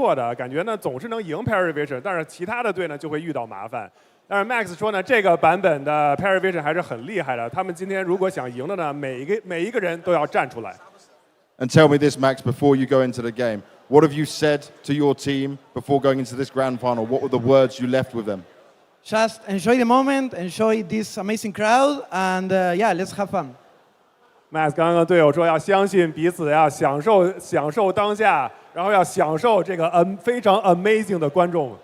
错的，感觉呢总是能赢 Parivision， 但是其他的队呢就会遇到麻烦。但是 Max 说呢，这个版本的 Parivision 还是很厉害的。他们今天如果想赢的呢，每一个人都要站出来。And tell me this, Max, before you go into the game, what have you said to your team before going into this grand final? What were the words you left with them? Just enjoy the moment, enjoy this amazing crowd, and yeah, let's have fun. Max 刚刚跟队友说要相信彼此呀，享受当下，然后要享受这个非常 amazing 的观众。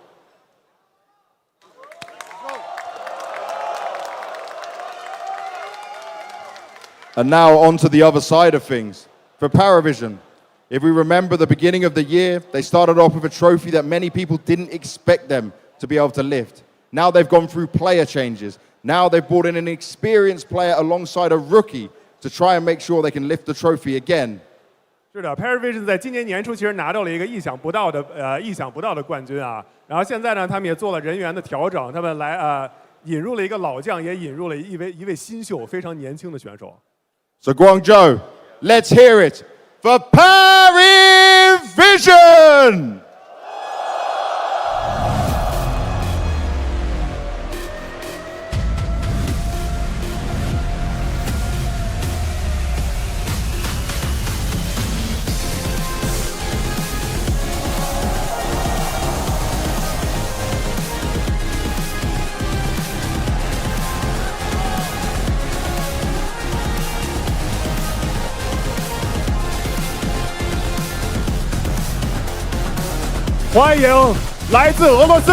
And now on to the other side of things. For Parivision, if we remember the beginning of the year, they started off with a trophy that many people didn't expect them to be able to lift. Now they've gone through player changes. Now they've brought in an experienced player alongside a rookie to try and make sure they can lift the trophy again. 是的 ，Parivision 在今年年初其实拿到了一个意想不到的冠军啊。然后现在呢，他们也做了人员的调整，他们引入了一个老将，也引入了一位新秀，非常年轻的选手。So Guangzhou, let's hear it for Parivision!欢迎来自俄罗斯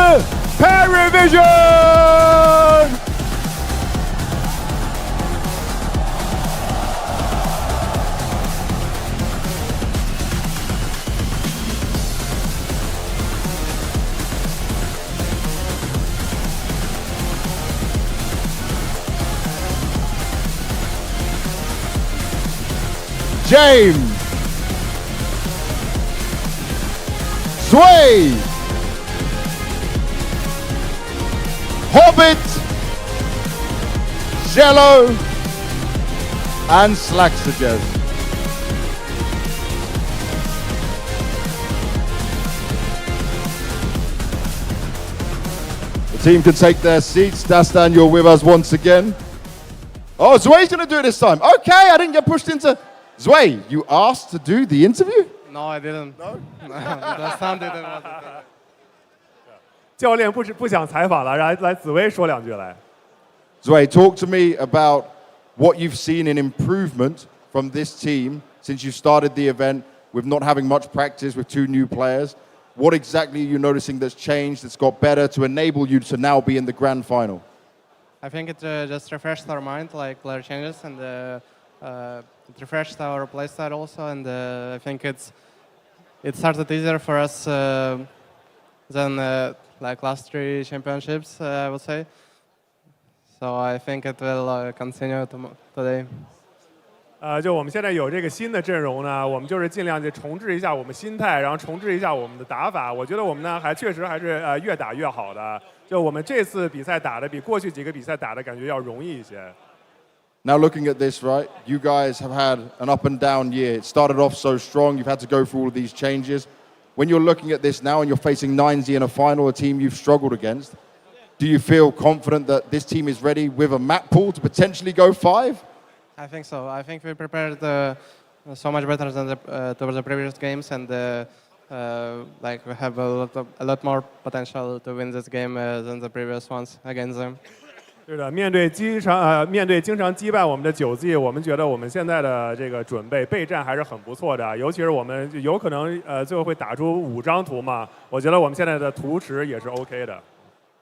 Parivision。James, Sway, Hobbit, Jello, and Slacksages. The team can take their seats. Dastan, you're with us once again. Oh, Zway's going to do it this time. Okay, I didn't get pushed into... Zway, you asked to do the interview? No, I didn't. No? The sound didn't want it. 教练不想采访了，来紫薇说两句来。Zway, talk to me about what you've seen in improvement from this team since you started the event with not having much practice with two new players. What exactly are you noticing that's changed, that's got better to enable you to now be in the grand final? I think it just refreshed our mind, like player changes, and it refreshed our playstyle also. And I think it started easier for us than like last three championships, I would say. So I think it will continue today. 就我们现在有这个新的阵容呢，我们就是尽量去重置一下我们心态，然后重置一下我们的打法。我觉得我们呢确实还是越打越好的。就我们这次比赛打的比过去几个比赛打的感觉要容易一些。Now looking at this, right, you guys have had an up and down year. It started off so strong, you've had to go through all of these changes. When you're looking at this now and you're facing 9Z in a final, a team you've struggled against, do you feel confident that this team is ready with a map pool to potentially go 5? I think so. I think we prepared so much better than towards the previous games, and like we have a lot more potential to win this game than the previous ones against them. 是的，面对经常击败我们的9Z，我们觉得我们现在的这个准备战还是很不错的，尤其是我们有可能最后会打出5张图嘛，我觉得我们现在的图池也是 OK 的。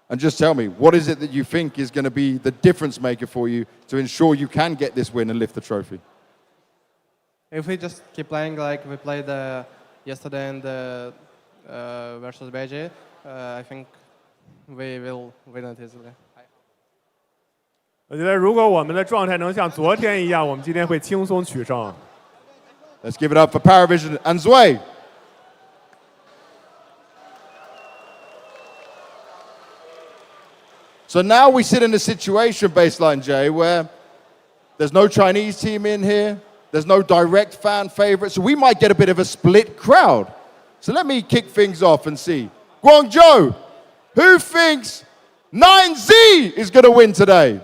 And just tell me, what is it that you think is going to be the difference maker for you to ensure you can get this win and lift the trophy? If we just keep playing like we played yesterday in the versus BO3, I think we will win it easily. 我觉得如果我们的状态能像昨天一样，我们今天会轻松取胜。Let's give it up for Parivision and Zway. So now we sit in a situation, Baseline J, where there's no Chinese team in here, there's no direct fan favorite, so we might get a bit of a split crowd. So let me kick things off and see. Guangzhou, who thinks 9Z is going to win today?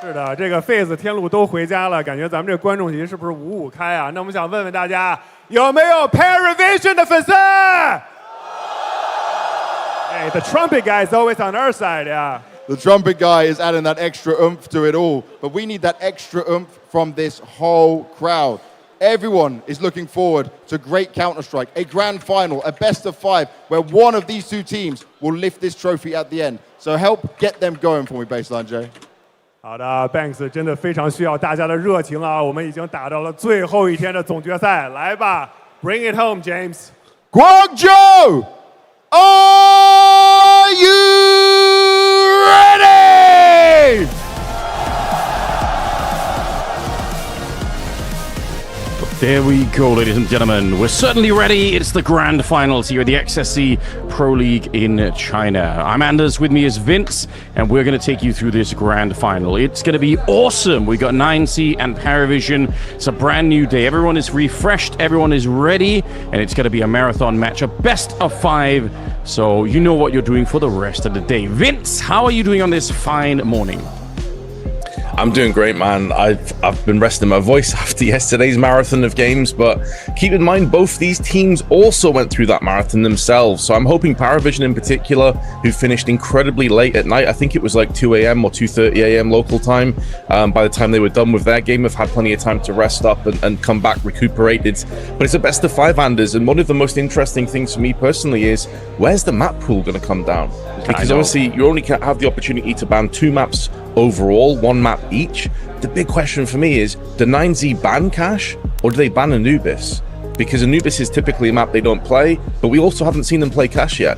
是的，这个 Face 天路都回家了，感觉咱们这个观众席是不是五五开啊？那我们想问问大家，有没有 Parivision 的粉丝？ Hey, the trumpet guy is always on our side, yeah. The trumpet guy is adding that extra oomph to it all, but we need that extra oomph from this whole crowd. Everyone is looking forward to great Counter-Strike, a grand final, a best of 5, where one of these two teams will lift this trophy at the end. So help get them going for me, Baseline Jay. 好的 ，Banks 真的非常需要大家的热情了。我们已经打到了最后一天的总决赛，来吧 ，Bring it home, James. Guangzhou, are you ready? There we go, ladies and gentlemen. We're certainly ready. It's the grand finals here at the XSC Pro League in China. I'm Anders, with me is Vince, and we're going to take you through this grand final. It's going to be awesome. We got 9C and Parivision. It's a brand new day. Everyone is refreshed, everyone is ready, and it's going to be a marathon match, a best of 5. So you know what you're doing for the rest of the day. Vince, how are you doing on this fine morning? I'm doing great, man. I've been resting my voice after yesterday's marathon of games, but keep in mind both these teams also went through that marathon themselves. So I'm hoping Parivision in particular, who finished incredibly late at night, I think it was like 2 a.m. or 2:30 a.m. local time, by the time they were done with their game, have had plenty of time to rest up and come back recuperated. But it's a best of 5, Anders, and one of the most interesting things for me personally is, where's the map pool going to come down? Because obviously you only have the opportunity to ban 2 maps overall, 1 map each. The big question for me is, do 9Z ban Cash or do they ban Anubis? Because Anubis is typically a map they don't play, but we also haven't seen them play Cash yet.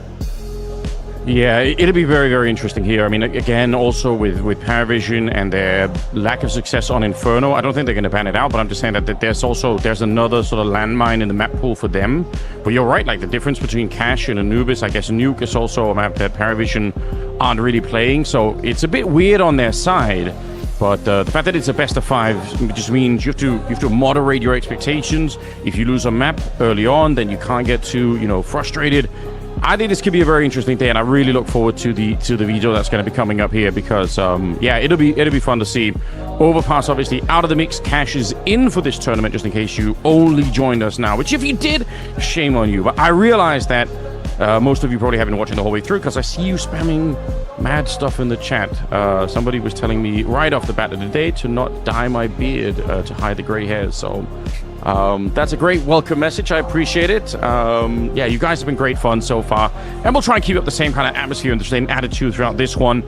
Yeah, it'll be very, very interesting here. I mean, again, also with Parivision and their lack of success on Inferno, I don't think they're going to ban it out, but I'm just saying that there's another sort of landmine in the map pool for them. But you're right, like the difference between Cash and Anubis, I guess Nuke is also a map that Parivision aren't really playing, so it's a bit weird on their side. But the fact that it's a best of 5 just means you have to moderate your expectations. If you lose a map early on, then you can't get too, frustrated. I think this could be a very interesting day, and I really look forward to the video that's going to be coming up here because, it'll be fun to see. Overpass obviously out of the mix. Cash is in for this tournament, just in case you only joined us now. Which, if you did, shame on you. But I realize that most of you probably haven't been watching the whole way through because I see you spamming mad stuff in the chat. Somebody was telling me right off the bat of the day to not dye my beard to hide the gray hairs. So. That's a great welcome message. I appreciate it. You guys have been great fun so far, and we'll try and keep up the same kind of atmosphere and the same attitude throughout this one.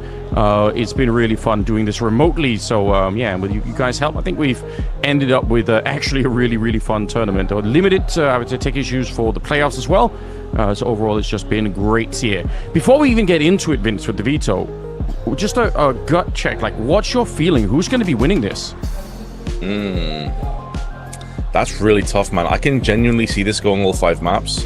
It's been really fun doing this remotely, so and with you guys' help, I think we've ended up with actually a really, really fun tournament. Limited, I would say, tech issues for the playoffs as well. So overall, it's just been great here. Before we even get into it, Vince, with the veto, just a gut check. Like, what's your feeling? Who's going to be winning this? That's really tough, man. I can genuinely see this going all 5 maps.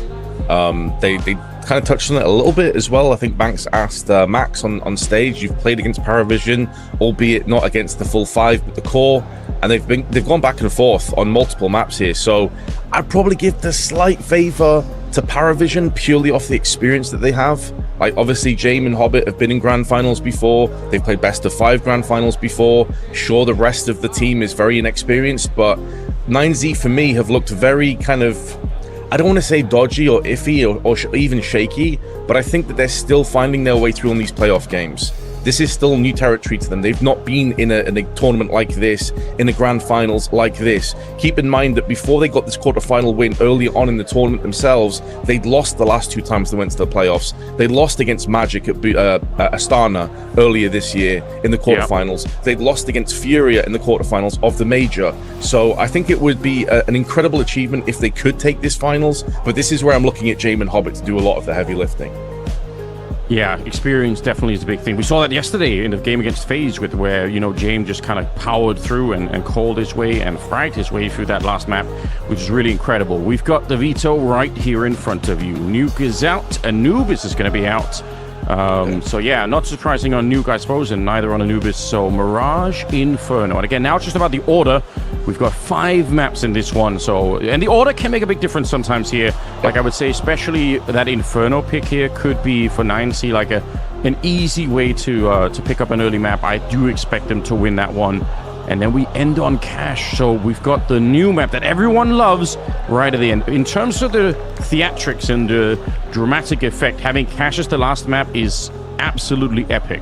They kind of touched on it a little bit as well. I think Banks asked Max on stage, you've played against Parivision, albeit not against the full 5, but the core, and they've gone back and forth on multiple maps here. So I'd probably give the slight favor to Parivision purely off the experience that they have. Like, obviously Jame and Hobbit have been in grand finals before, they've played best of 5 grand finals before. Sure, the rest of the team is very inexperienced, but 9Z for me have looked very kind of, I don't want to say dodgy or iffy or even shaky, but I think that they're still finding their way through on these playoff games. This is still new territory to them. They've not been in a tournament like this, in the grand finals like this. Keep in mind that before they got this quarterfinal win early on in the tournament themselves, they'd lost the last 2 times they went to the playoffs. They lost against Magic at Astana earlier this year in the quarterfinals. Yeah. They'd lost against Furia in the quarterfinals of the major. So I think it would be an incredible achievement if they could take this finals, but this is where I'm looking at Jame and Hobbit to do a lot of the heavy lifting. Yeah, experience definitely is a big thing. We saw that yesterday in the game against FaZe where, James just kind of powered through and called his way and fragged his way through that last map, which is really incredible. We've got the veto right here in front of you. Nuke is out, Anubis is going to be out. So yeah, not surprising on Nuke, I suppose, and neither on Anubis. So Mirage, Inferno. And again, now it's just about the order. We've got 5 maps in this one, so and the order can make a big difference sometimes here. Like I would say, especially that Inferno pick here could be for 9C like an easy way to pick up an early map. I do expect them to win that one. And then we end on Cash, so we've got the new map that everyone loves right at the end. In terms of the theatrics and the dramatic effect, having Cash as the last map is absolutely epic.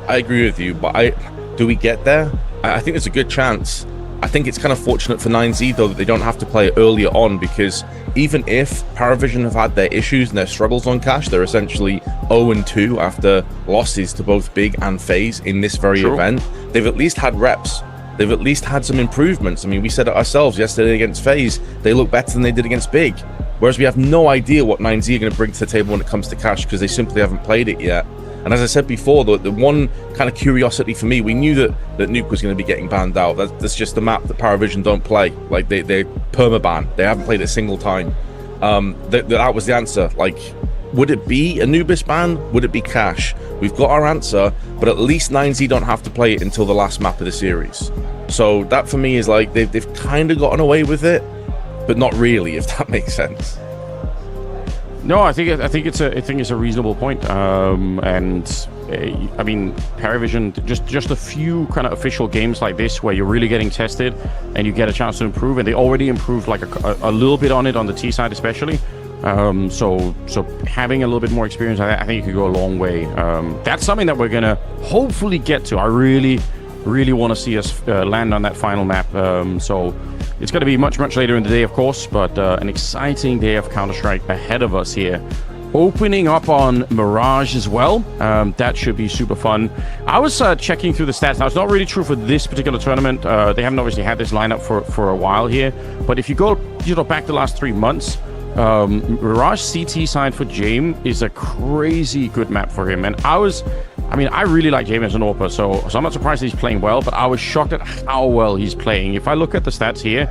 I agree with you, but do we get there? I think there's a good chance. I think it's kind of fortunate for 9Z, though, that they don't have to play earlier on, because even if Parivision have had their issues and their struggles on Cash, they're essentially 0-2 after losses to both Big and FaZe in this very event. They've at least had reps. They've at least had some improvements. I mean, we said it ourselves yesterday against FaZe. They look better than they did against Big. Whereas we have no idea what 9Z are going to bring to the table when it comes to Cash, because they simply haven't played it yet. And as I said before, the one kind of curiosity for me, we knew that Nuke was going to be getting banned out. That's just the map that Parivision don't play. Like, they're permaban. They haven't played it a single time. That was the answer. Like, would it be Anubis ban? Would it be Cash? We've got our answer, but at least 9Z don't have to play it until the last map of the series. So that for me is like, they've kind of gotten away with it, but not really, if that makes sense. No, I think it's a reasonable point. I mean, Parivision, just a few kind of official games like this where you're really getting tested and you get a chance to improve, and they already improved like a little bit on it on the T side especially. So having a little bit more experience, I think it could go a long way. That's something that we're gonna hopefully get to. I really want to see us land on that final map. So it's going to be much later in the day, of course, but an exciting day of Counter-Strike ahead of us here. Opening up on Mirage as well. That should be super fun. I was checking through the stats. Now, it's not really true for this particular tournament. They haven't obviously had this lineup for a while here. But if you go back the last 3 months, Mirage CT side for Jame is a crazy good map for him. And I really like Jame as an AWPer, so I'm not surprised that he's playing well, but I was shocked at how well he's playing. If I look at the stats here,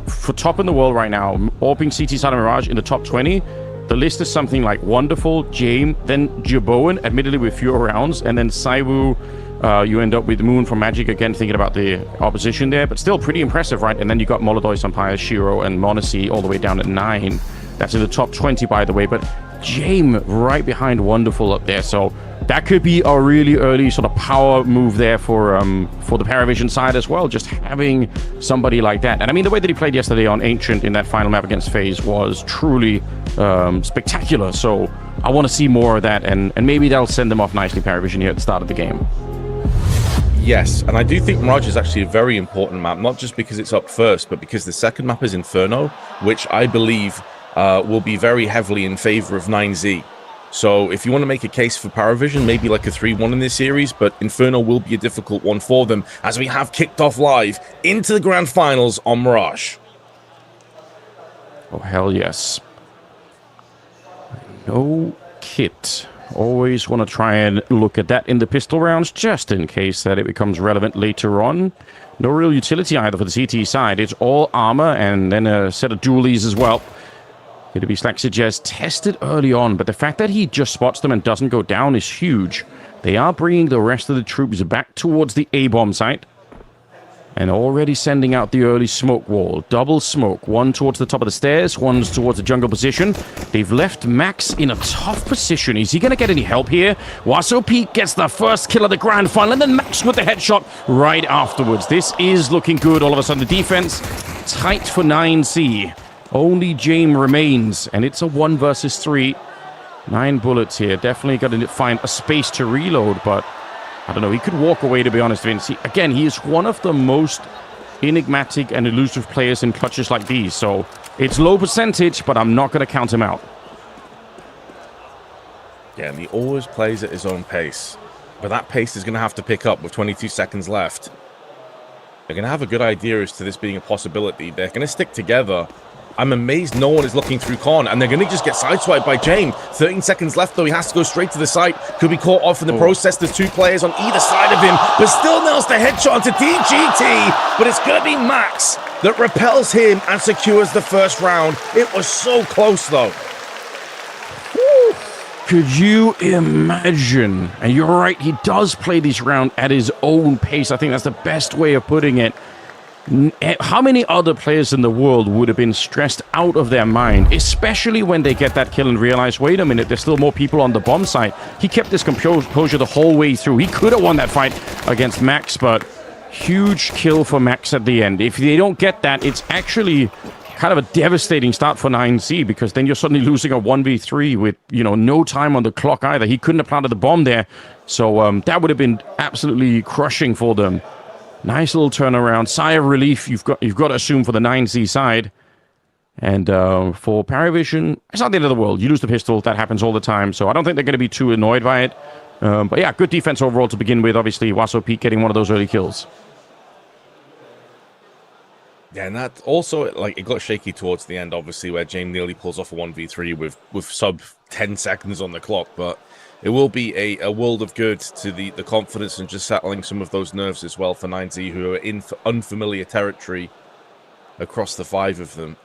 for top in the world right now, AWPing CT side of Mirage in the top 20, the list is something like Wonderful, Jame, then Jaboan, admittedly with fewer rounds, and then Saiwu. You end up with Moon from Magic again, thinking about the opposition there, but still pretty impressive, right? And then you got Molodoi, Sampire, Shiro, and Monacy all the way down at 9. That's in the top 20, by the way, but Jame right behind Wonderful up there, so that could be a really early sort of power move there for the Parivision side as well, just having somebody like that. And I mean, the way that he played yesterday on Ancient in that final map against FaZe was truly spectacular, so I want to see more of that, and maybe that'll send them off nicely, Parivision, here at the start of the game. Yes, and I do think Mirage is actually a very important map, not just because it's up first, but because the second map is Inferno, which I believe will be very heavily in favor of 9Z. So if you want to make a case for Parivision, maybe like a 3-1 in this series, but Inferno will be a difficult one for them, as we have kicked off live into the grand finals on Mirage. Oh, hell yes. No kit. Always want to try and look at that in the pistol rounds, just in case that it becomes relevant later on. No real utility either for the CT side. It's all armor and then a set of dualies as well. Going to be Slaxijez tested early on, but the fact that he just spots them and doesn't go down is huge. They are bringing the rest of the troops back towards the A-bomb site and already sending out the early smoke wall. Double smoke, one towards the top of the stairs, one's towards the jungle position. They've left Max in a tough position. Is he going to get any help here? Waso Peak gets the first kill of the grand final, and then Max with the headshot right afterwards. This is looking good. All of a sudden, the defense tight for 9C. Only Jame remains, and it's a 1 versus 3. 9 bullets here. Definitely got to find a space to reload, but I don't know. He could walk away, to be honest, Vince. Again, he is one of the most enigmatic and elusive players in clutches like these, so it's low percentage, but I'm not going to count him out. Yeah, and he always plays at his own pace, but that pace is going to have to pick up with 22 seconds left. They're going to have a good idea as to this being a possibility. They're going to stick together. I'm amazed no one is looking through Con, and they're going to just get sideswiped by Jame. 13 seconds left, though. He has to go straight to the site. Could be caught off in the process. There's 2 players on either side of him, but still nails the headshot onto DGT. But it's going to be Max that repels him and secures the first round. It was so close, though. Could you imagine? And you're right, he does play this round at his own pace. I think that's the best way of putting it. How many other players in the world would have been stressed out of their mind, especially when they get that kill and realize, wait a minute, there's still more people on the bomb side. He kept his composure the whole way through. He could have won that fight against Max, but huge kill for Max at the end. If they don't get that, it's actually kind of a devastating start for 9Z, because then you're suddenly losing a 1v3 with, you know, no time on the clock either. He couldn't have planted the bomb there, so that would have been absolutely crushing for them. Nice little turnaround. Sigh of relief, you've got to assume, for the 9Z side. And for Parivision, it's not the end of the world. You lose the pistol, that happens all the time, so I don't think they're going to be too annoyed by it. But yeah, good defense overall to begin with. Obviously, Waso Peak getting one of those early kills. Yeah, and that also, like, it got shaky towards the end, obviously, where James nearly pulls off a 1v3 with sub 10 seconds on the clock, but it will be a world of good to the confidence and just settling some of those nerves as well for 9Z, who are in unfamiliar territory across the 5 of them.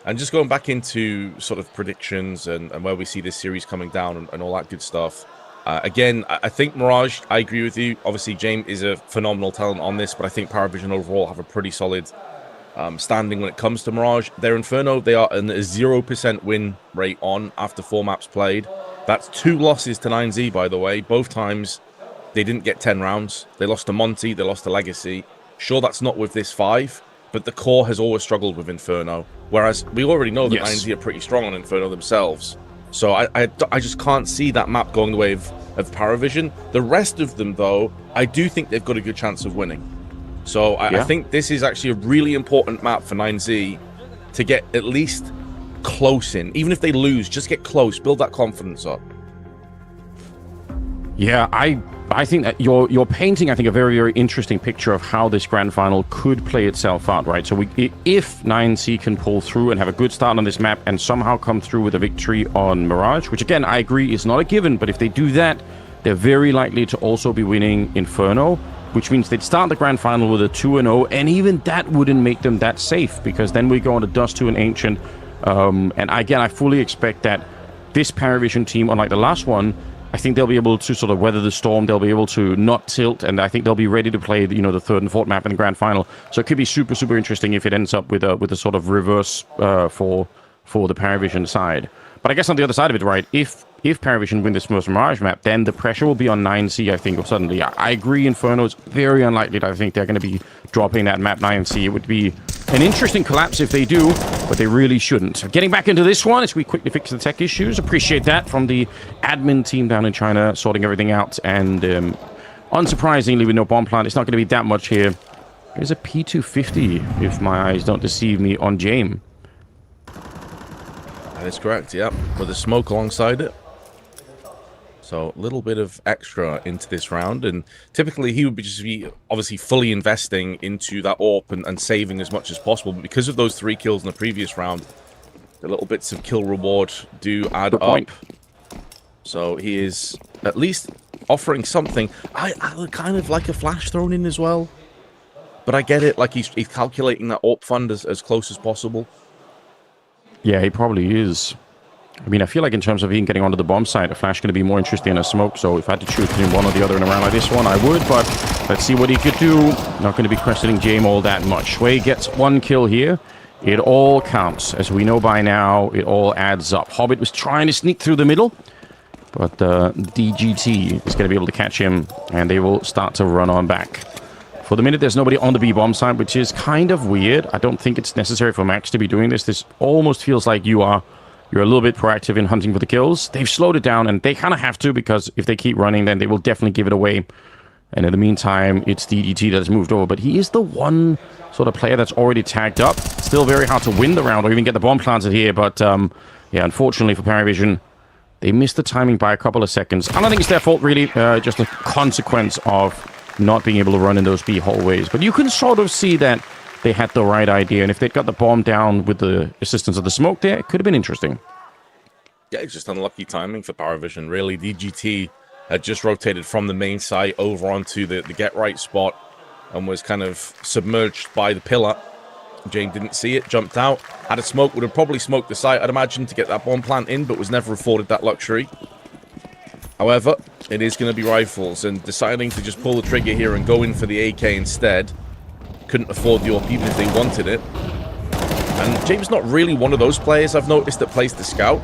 And just going back into sort of predictions and where we see this series coming down and all that good stuff. Again, I think Mirage, I agree with you. Obviously, James is a phenomenal talent on this, but I think Parivision overall have a pretty solid standing when it comes to Mirage. Their Inferno, they are in a 0% win rate on after 4 maps played. That's 2 losses to 9Z, by the way. Both times they didn't get 10 rounds. They lost to Monty, they lost to Legacy. Sure, that's not with this 5, but the core has always struggled with Inferno. Whereas we already know that 9Z are pretty strong on Inferno themselves. So I just can't see that map going the way of Parivision. The rest of them, though, I do think they've got a good chance of winning. So I think this is actually a really important map for 9Z to get at least close in. Even if they lose, just get close, build that confidence up. Yeah, I think that you're painting, I think, a very, very interesting picture of how this grand final could play itself out, right? So if 9Z can pull through and have a good start on this map and somehow come through with a victory on Mirage, which again, I agree is not a given, but if they do that, they're very likely to also be winning Inferno, which means they'd start the grand final with a 2-0, and even that wouldn't make them that safe, because then we go on to Dust 2 and Ancient. And again, I fully expect that this Parivision team, unlike the last one, I think they'll be able to sort of weather the storm. They'll be able to not tilt, and I think they'll be ready to play, you know, the 3rd and 4th map in the grand final. So it could be super, super interesting if it ends up with a sort of reverse for the Parivision side. But I guess on the other side of it, right, if Parivision win this first Mirage map, then the pressure will be on 9Z, I think, suddenly. I agree, Inferno is very unlikely that I think they're going to be dropping that map 9C. It would be an interesting collapse if they do, but they really shouldn't. Getting back into this one as we quickly fix the tech issues. Appreciate that from the admin team down in China, sorting everything out. And unsurprisingly, with no bomb plant, it's not going to be that much here. There's a P250, if my eyes don't deceive me, on James. That is correct, yep. With the smoke alongside it. So a little bit of extra into this round, and typically he would just be obviously fully investing into that AWP and saving as much as possible. But because of those 3 kills in the previous round, the little bits of kill reward do add up. So he is at least offering something. I would kind of like a flash thrown in as well, but I get it. Like he's calculating that AWP fund as close as possible. Yeah, he probably is. I mean, I feel like in terms of even getting onto the bomb site, a flash going to be more interesting than a smoke. So if I had to choose between one or the other in a round like this one, I would. But let's see what he could do. Not going to be questioning James all that much. Sway gets 1 kill here. It all counts. As we know by now, it all adds up. Hobbit was trying to sneak through the middle, but DGT is going to be able to catch him, and they will start to run on back. For the minute, there's nobody on the B bomb side, which is kind of weird. I don't think it's necessary for Max to be doing this. This almost feels like you're a little bit proactive in hunting for the kills. They've slowed it down, and they kind of have to, because if they keep running, then they will definitely give it away. And in the meantime, it's DGT that has moved over. But he is the one sort of player that's already tagged up. Still very hard to win the round or even get the bomb planted here. But yeah, unfortunately for Parivision, they missed the timing by a couple of seconds. I don't think it's their fault, really. Just a consequence of not being able to run in those B hallways. But you can sort of see that they had the right idea, and if they'd got the bomb down with the assistance of the smoke there, it could have been interesting. Yeah, it's just unlucky timing for Parivision, really. DGT had just rotated from the main site over onto the get right spot and was kind of submerged by the pillar. James didn't see it, jumped out, had a smoke, would have probably smoked the site, I'd imagine, to get that bomb plant in, but was never afforded that luxury. However, it is going to be rifles, and deciding to just pull the trigger here and go in for the AK instead couldn't afford the AWP even if they wanted it. And James not really one of those players I've noticed that plays the scout.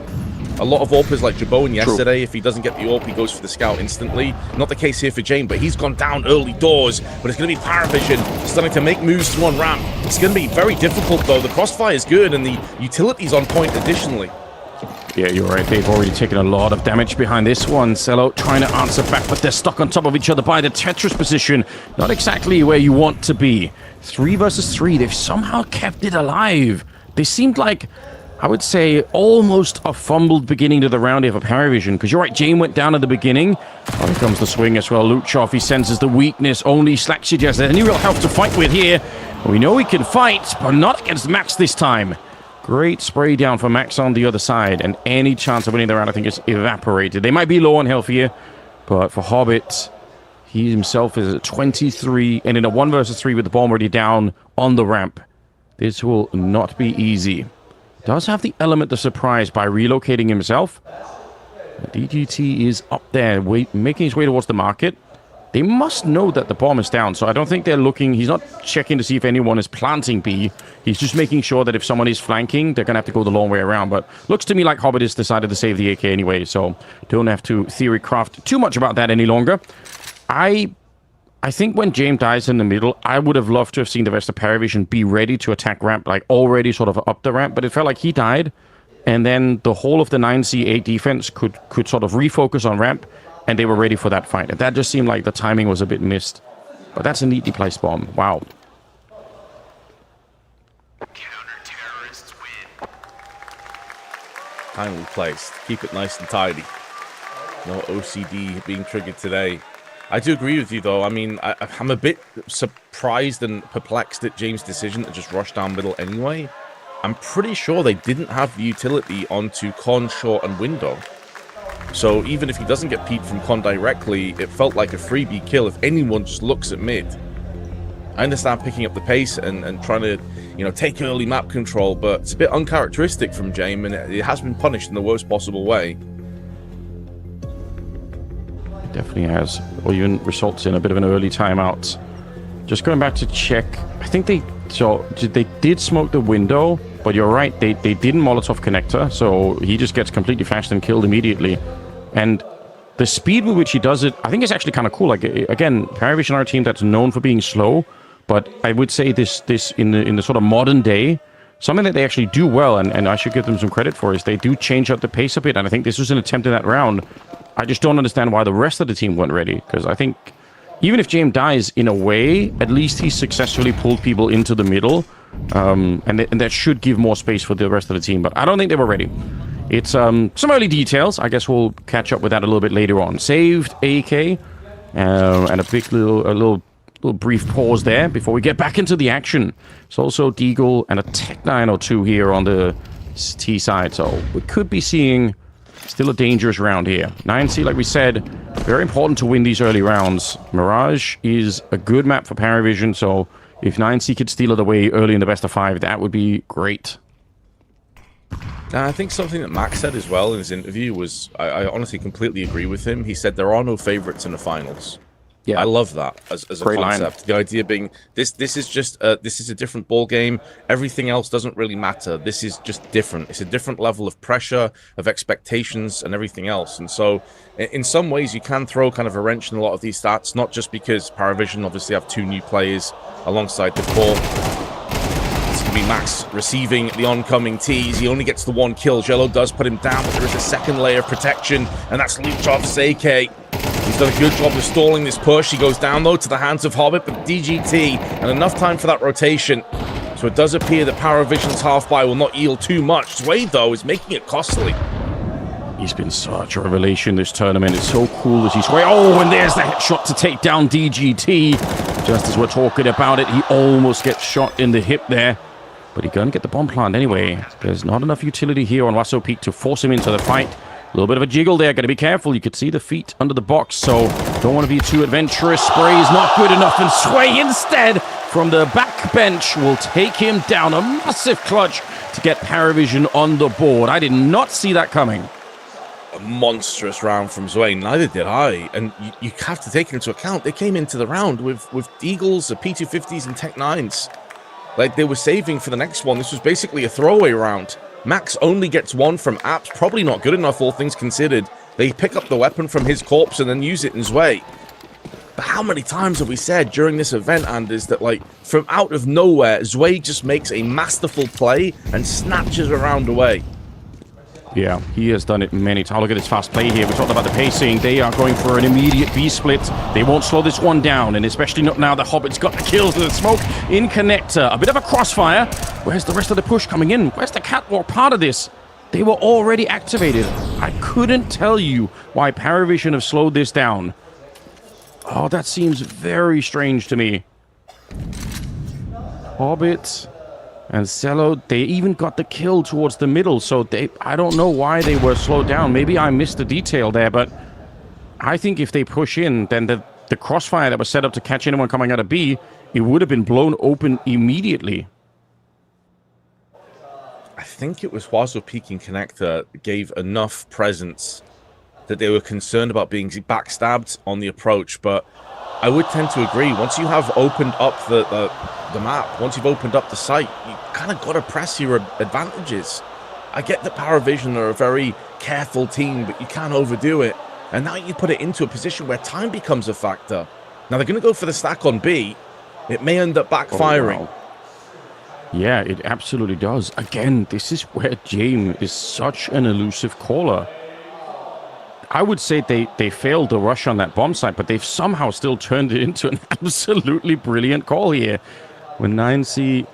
A lot of AWPers like Jabone yesterday, if he doesn't get the AWP, he goes for the scout instantly. Not the case here for James, but he's gone down early doors. But it's going to be Parivision starting to make moves through on ramp. It's going to be very difficult, though. The crossfire is good, and the utility's on point additionally. Yeah, you're right. They've already taken a lot of damage behind this one. Cello trying to answer back, but they're stuck on top of each other by the Tetris position. Not exactly where you want to be. 3 versus 3. They've somehow kept it alive. They seemed like, I would say, almost a fumbled beginning to the round here for Parivision. Because you're right, Jane went down at the beginning. Oh, here comes the swing as well. Luchov, he senses the weakness. Only Slack suggests there's any real help to fight with here. We know he can fight, but not against Max this time. Great spray down for Max on the other side, and any chance of winning the round, I think, is evaporated. They might be low on health here, but for Hobbit, he himself is at 23, and in a 1 versus 3 with the bomb already down on the ramp. This will not be easy. Does have the element of surprise by relocating himself. DGT is up there, making his way towards the market. They must know that the bomb is down, so I don't think they're looking. He's not checking to see if anyone is planting B. He's just making sure that if someone is flanking, they're going to have to go the long way around. But looks to me like Hobbit has decided to save the AK anyway, so don't have to theory craft too much about that any longer. I think when James dies in the middle, I would have loved to have seen the rest of Parivision be ready to attack ramp, like already sort of up the ramp, but it felt like he died, and then the whole of the 9C8 defense could sort of refocus on ramp, and they were ready for that fight. And that just seemed like the timing was a bit missed. But that's a neatly placed bomb. Wow. Counter-terrorists win. Kindly placed. Keep it nice and tidy. No OCD being triggered today. I do agree with you, though. I mean, I'm a bit surprised and perplexed at James' decision to just rush down middle anyway. I'm pretty sure they didn't have the utility onto Con, Short, and Window. So even if he doesn't get peeked from Con directly, it felt like a freebie kill if anyone just looks at mid. I understand picking up the pace and trying to, you know, take early map control, but it's a bit uncharacteristic from James, and it has been punished in the worst possible way. Definitely has. Or even results in a bit of an early timeout. Just going back to check, I think they did smoke the window, but you're right, they didn't Molotov connector, so he just gets completely flashed and killed immediately. And the speed with which he does it, I think it's actually kind of cool. Like, again, Parivision are a team that's known for being slow, but I would say this in the sort of modern day, something that they actually do well, and I should give them some credit for, is they do change up the pace a bit, and I think this was an attempt in that round. I just don't understand why the rest of the team weren't ready, because I think even if James dies in a way, at least he successfully pulled people into the middle, and that should give more space for the rest of the team, but I don't think they were ready. It's some early details. I guess we'll catch up with that a little bit later on. Saved AK, and a big little brief pause there before we get back into the action. It's also Deagle and a Tech 902 here on the T side, so we could be seeing still a dangerous round here. 9C, like we said, very important to win these early rounds. Mirage is a good map for Parivision, so if 9C could steal it away early in the best of 5, that would be great. Now, I think something that Max said as well in his interview was, I honestly completely agree with him. He said there are no favorites in the finals. Yeah, I love that as a concept. Line. The idea being this is just this is a different ball game. Everything else doesn't really matter. This is just different. It's a different level of pressure, of expectations, and everything else. And so, in some ways, you can throw kind of a wrench in a lot of these stats. Not just because Parivision obviously have 2 new players alongside the 4. It's gonna be Max receiving the oncoming tease. He only gets the 1 kill. Jello does put him down, but there is a second layer of protection, and that's Luchov's AK. He's done a good job of stalling this push. He goes down, though, to the hands of Hobbit, but DGT, and enough time for that rotation. So it does appear that Parivision's half-buy will not yield too much. Sway, though, is making it costly. He's been such a revelation this tournament. It's so cool as he's Sway. Oh, and there's the headshot to take down DGT. Just as we're talking about it, he almost gets shot in the hip there. But he's going to get the bomb plant anyway. There's not enough utility here on Wasso Peak to force him into the fight. A little bit of a jiggle there. Got to be careful. You could see the feet under the box, so don't want to be too adventurous. Spray is not good enough, and Sway instead from the back bench will take him down. A massive clutch to get Parivision on the board. I did not see that coming. a monstrous round from Zwei. Neither did I. And you have to take it into account. They came into the round with Deagles, the P250s, and Tech 9s. Like, they were saving for the next one. This was basically a throwaway round. Max only gets one from Apps. Probably not good enough, all things considered. They pick up the weapon from his corpse and then use it in Zwei. But how many times have we said during this event, Anders, that, like, from out of nowhere, Zwei just makes a masterful play and snatches a round away? Yeah, he has done it many times. Look at his fast play here. We talked about the pacing. They are going for an immediate B-split. They won't slow this one down, and especially not now the Hobbit's got the kills with the smoke in connector. A bit of a crossfire. Where's the rest of the push coming in? Where's the catwalk part of this? They were already activated. I couldn't tell you why Parivision have slowed this down. Oh, that seems very strange to me. Hobbit and Cello, they even got the kill towards the middle, so I don't know why they were slowed down. Maybe I missed the detail there, but I think if they push in, then the crossfire that was set up to catch anyone coming out of B, it would have been blown open immediately. I think it was Huazo peeking connector gave enough presence that they were concerned about being backstabbed on the approach, but I would tend to agree. Once you have opened up the map, once you've opened up the site, you kind of got to press your advantages. I get that Parivision are a very careful team, but you can't overdo it. And now you put it into a position where time becomes a factor. Now they're going to go for the stack on B. It may end up backfiring. Oh, wow. Yeah, it absolutely does. Again, this is where James is such an elusive caller. I would say they failed the rush on that bomb site, but they've somehow still turned it into an absolutely brilliant call here. When 9C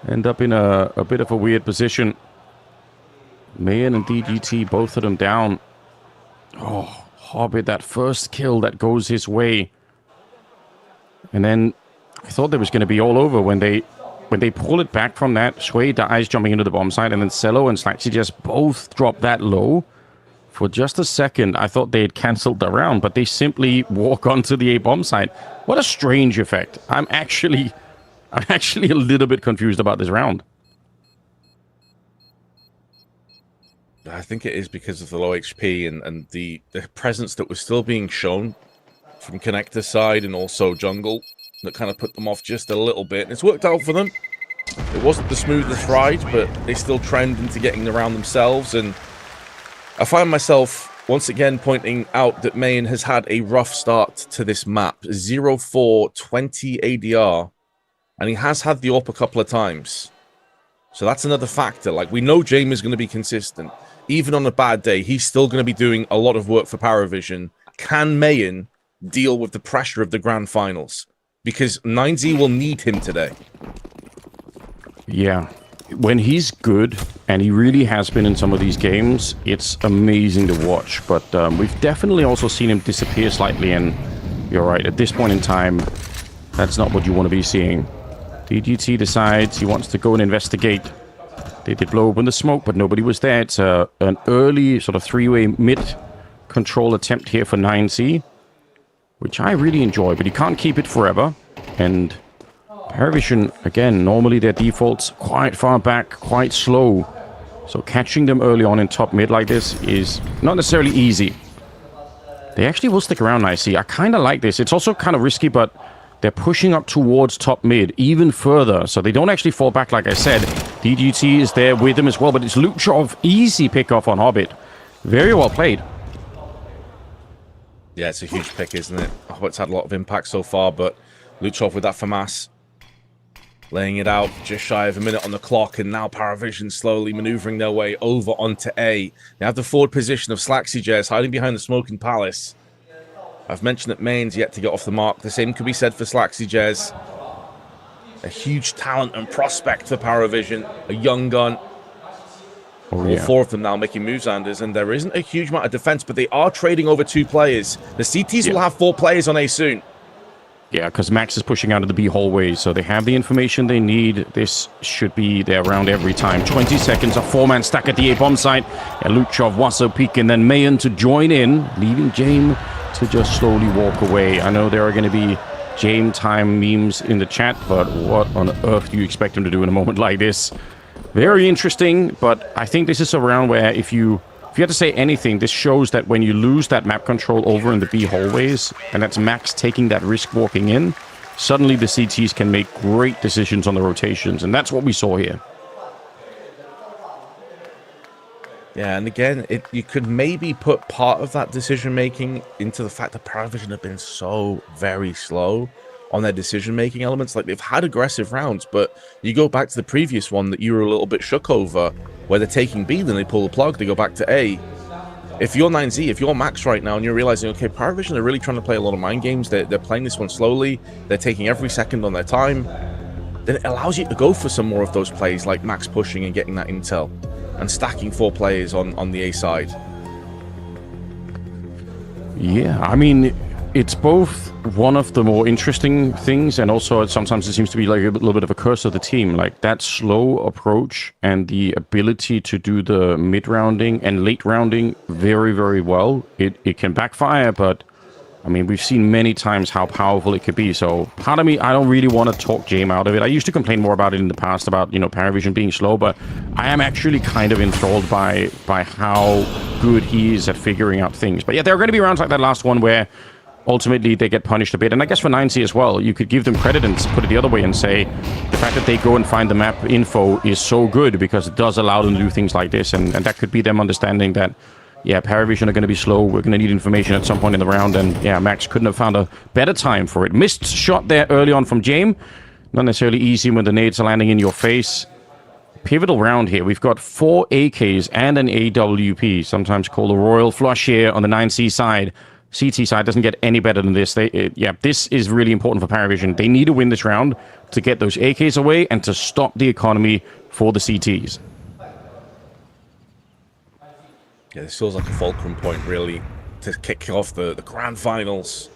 end up in a bit of a weird position. Mayan and DGT, both of them down. Oh, Hobbit, that first kill that goes his way. And then I thought there was going to be all over when they pull it back from that. Shui dies jumping into the bomb site, and then Cello and Slaxy just both drop that low. For just a second, I thought they had cancelled the round, but they simply walk onto the A bomb site. What a strange effect. I'm actually a little bit confused about this round. I think it is because of the low HP and the presence that was still being shown from connector side and also jungle that kind of put them off just a little bit. And it's worked out for them. It wasn't the smoothest ride, but they still trend into getting the round themselves. And I find myself once again pointing out that Mayan has had a rough start to this map. 0-4, 20 ADR. And he has had the AWP a couple of times. So that's another factor. Like, we know James is going to be consistent. Even on a bad day, he's still going to be doing a lot of work for Parivision. Can Mayan deal with the pressure of the grand finals? Because 9Z will need him today. Yeah. When he's good, and he really has been in some of these games, it's amazing to watch. But we've definitely also seen him disappear slightly, and you're right, at this point in time, that's not what you want to be seeing. DGT decides he wants to go and investigate. They did blow open the smoke, but nobody was there. It's an early sort of three-way mid-control attempt here for 9C, which I really enjoy, but he can't keep it forever. And Parivision, again, normally their default's quite far back, quite slow. So catching them early on in top mid like this is not necessarily easy. They actually will stick around, I see. I kind of like this. It's also kind of risky, but they're pushing up towards top mid even further. So they don't actually fall back, like I said. DGT is there with them as well, but it's Luchov. Easy pick-off on Hobbit. Very well played. Yeah, it's a huge pick, isn't it? Hobbit's had a lot of impact so far, but Luchov with that FAMAS. Laying it out just shy of a minute on the clock, and now Parivision slowly maneuvering their way over onto A. They have the forward position of Slaxy Jez hiding behind the Smoking Palace. I've mentioned that Main's yet to get off the mark. The same could be said for Slaxy Jez. A huge talent and prospect for Parivision. A young gun. All four of them now making moves, Anders, and there isn't a huge amount of defense, but they are trading over 2 players. The CTs will have 4 players on A soon. Yeah, because Max is pushing out of the B hallway, so they have the information they need. This should be their round every time. 20 seconds, a 4-man stack at the A bomb site. Luchov, Wasso peek, and then Mayan to join in, leaving James to just slowly walk away. I know there are going to be James time memes in the chat, but what on earth do you expect him to do in a moment like this? Very interesting, but I think this is a round where if you if you had to say anything, this shows that when you lose that map control over in the B hallways, and that's Max taking that risk walking in, suddenly the CTs can make great decisions on the rotations, and that's what we saw here. Yeah, and again, you could maybe put part of that decision-making into the fact that Parivision have been so very slow on their decision-making elements. Like, they've had aggressive rounds, but you go back to the previous one that you were a little bit shook over, where they're taking B, then they pull the plug, they go back to A. If you're 9Z, if you're Max right now, and you're realizing, okay, Parivision are really trying to play a lot of mind games, they're playing this one slowly, they're taking every second on their time, then it allows you to go for some more of those plays, like Max pushing and getting that intel, and stacking 4 players on the A side. Yeah, I mean, it's both one of the more interesting things, and also sometimes it seems to be like a little bit of a curse of the team. Like, that slow approach and the ability to do the mid-rounding and late rounding very, very well. It can backfire, but I mean, we've seen many times how powerful it could be. So part of me, I don't really want to talk Jame out of it. I used to complain more about it in the past about, you know, Parivision being slow, but I am actually kind of enthralled by how good he is at figuring out things. But yeah, there are going to be rounds like that last one where ultimately they get punished a bit. And I guess for 9C as well, you could give them credit and put it the other way and say the fact that they go and find the map info is so good because it does allow them to do things like this. And that could be them understanding that, yeah, Parivision are going to be slow. We're going to need information at some point in the round. And yeah, Max couldn't have found a better time for it. Missed shot there early on from Jame. Not necessarily easy when the nades are landing in your face. Pivotal round here. We've got 4 AKs and an AWP, sometimes called a Royal Flush here on the 9C side. CT side doesn't get any better than this. Yeah, this is really important for Parivision. They need to win this round to get those AKs away and to stop the economy for the CTs. Yeah, this feels like a fulcrum point, really, to kick off the grand finals.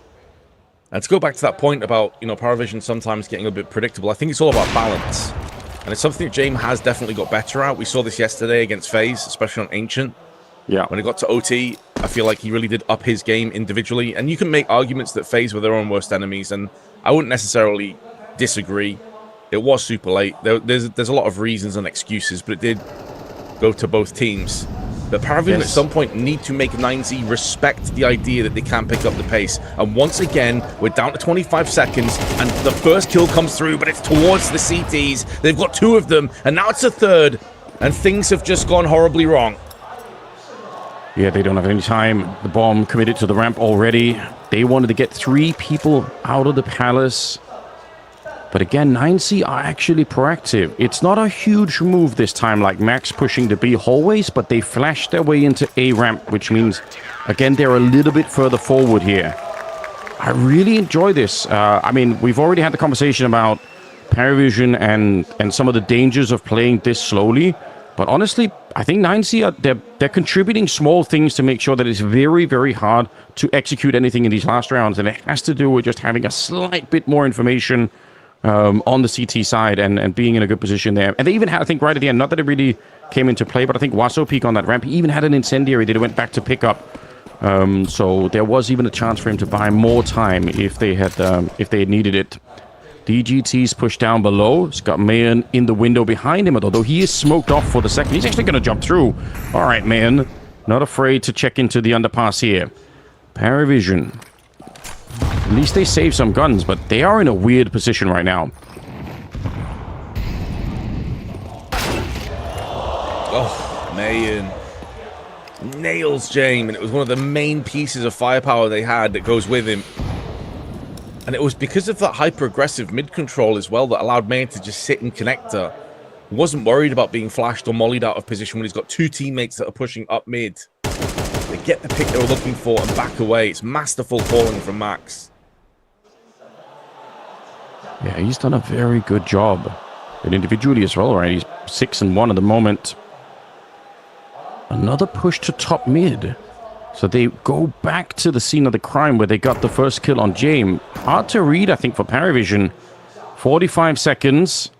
And to go back to that point about, you know, Parivision sometimes getting a bit predictable, I think it's all about balance. And it's something that Jame has definitely got better at. We saw this yesterday against FaZe, especially on Ancient. Yeah. When it got to OT, I feel like he really did up his game individually. And you can make arguments that FaZe were their own worst enemies, and I wouldn't necessarily disagree. It was super late. There's a lot of reasons and excuses, but it did go to both teams. But Parivision at some point need to make 9Z respect the idea that they can pick up the pace. And once again, we're down to 25 seconds, and the first kill comes through, but it's towards the CTs. They've got 2 of them, and now it's a 3rd, and things have just gone horribly wrong. Yeah, they don't have any time. The bomb committed to the ramp already. They wanted to get 3 people out of the palace. But again, 9C are actually proactive. It's not a huge move this time, like Max pushing the B hallways, but they flashed their way into A ramp, which means, again, they're a little bit further forward here. I really enjoy this. I mean, we've already had the conversation about Parivision and some of the dangers of playing this slowly. But honestly, I think 9C, they're contributing small things to make sure that it's very, very hard to execute anything in these last rounds. And it has to do with just having a slight bit more information on the CT side and being in a good position there. And they even had, I think, right at the end, not that it really came into play, but I think Waso Peak on that ramp, he even had an incendiary that he went back to pick up. So there was even a chance for him to buy more time if they had needed it. DGT's pushed down below. He's got Mayan in the window behind him, although he is smoked off for the second. He's actually going to jump through. All right, Mayan. Not afraid to check into the underpass here. Parivision. At least they save some guns, but they are in a weird position right now. Oh, Mayan nails Jame, and it was one of the main pieces of firepower they had that goes with him. And it was because of that hyper-aggressive mid-control as well that allowed Mayan to just sit in connector. He wasn't worried about being flashed or mollied out of position when he's got 2 teammates that are pushing up mid. They get the pick they were looking for and back away. It's masterful calling from Max. Yeah, he's done a very good job. And individually as well, right? He's 6-1 at the moment. Another push to top mid. So they go back to the scene of the crime where they got the first kill on Jame. Hard to read, I think, for Parivision. 45 seconds.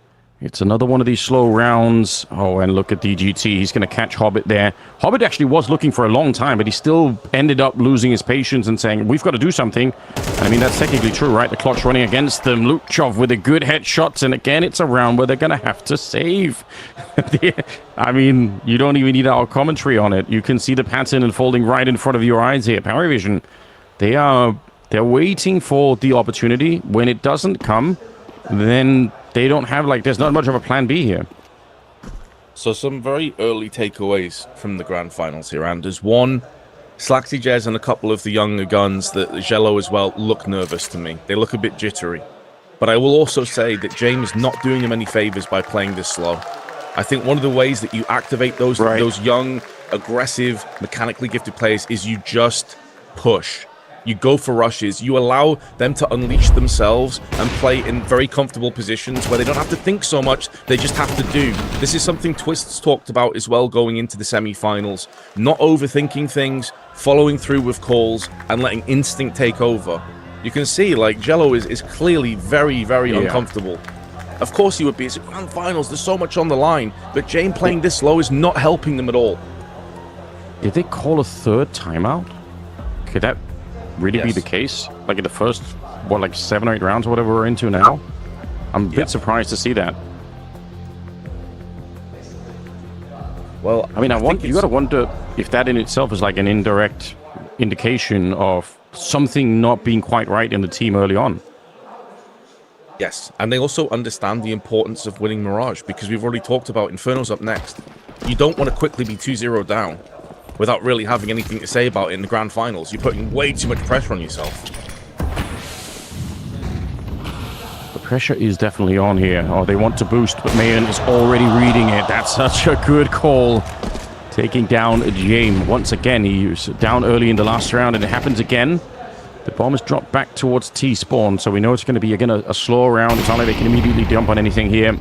It's another one of these slow rounds. Oh, and look at DGT. He's going to catch Hobbit there. Hobbit actually was looking for a long time, but he still ended up losing his patience and saying, we've got to do something. I mean, that's technically true, right? The clock's running against them. Luchov with a good headshots. And again, it's a round where they're going to have to save. I mean, you don't even need our commentary on it. You can see the pattern unfolding right in front of your eyes here. Parivision, they're waiting for the opportunity. When it doesn't come, then they don't have, like, there's not much of a plan B here. So some very early takeaways from the grand finals here, Anders. One, Slaxy Jez and a couple of the younger guns, that Jello as well, look nervous to me. They look a bit jittery. But I will also say that James is not doing them any favors by playing this slow. I think one of the ways that you activate those young, aggressive, mechanically gifted players is you just push. You go for rushes. You allow them to unleash themselves and play in very comfortable positions where they don't have to think so much. They just have to do. This is something Twist's talked about as well going into the semi-finals. Not overthinking things, following through with calls, and letting instinct take over. You can see, like, Jello is clearly very, very uncomfortable. Of course he would be. It's a grand finals. There's so much on the line. But Jane playing this slow is not helping them at all. Did they call a third timeout? Could that really be the case? Like in the first, what, like 7 or 8 rounds or whatever we're into now? I'm a bit surprised to see that. Well, I mean, you got to wonder if that in itself is like an indirect indication of something not being quite right in the team early on. Yes, and they also understand the importance of winning Mirage, because we've already talked about Inferno's up next. You don't want to quickly be 2-0 down without really having anything to say about it in the grand finals. You're putting way too much pressure on yourself. The pressure is definitely on here. Oh, they want to boost, but Mayan is already reading it. That's such a good call. Taking down James once again. He was down early in the last round, and it happens again. The bomb is dropped back towards T-spawn, so we know it's going to be, again, a slow round. It's not like they can immediately jump on anything here.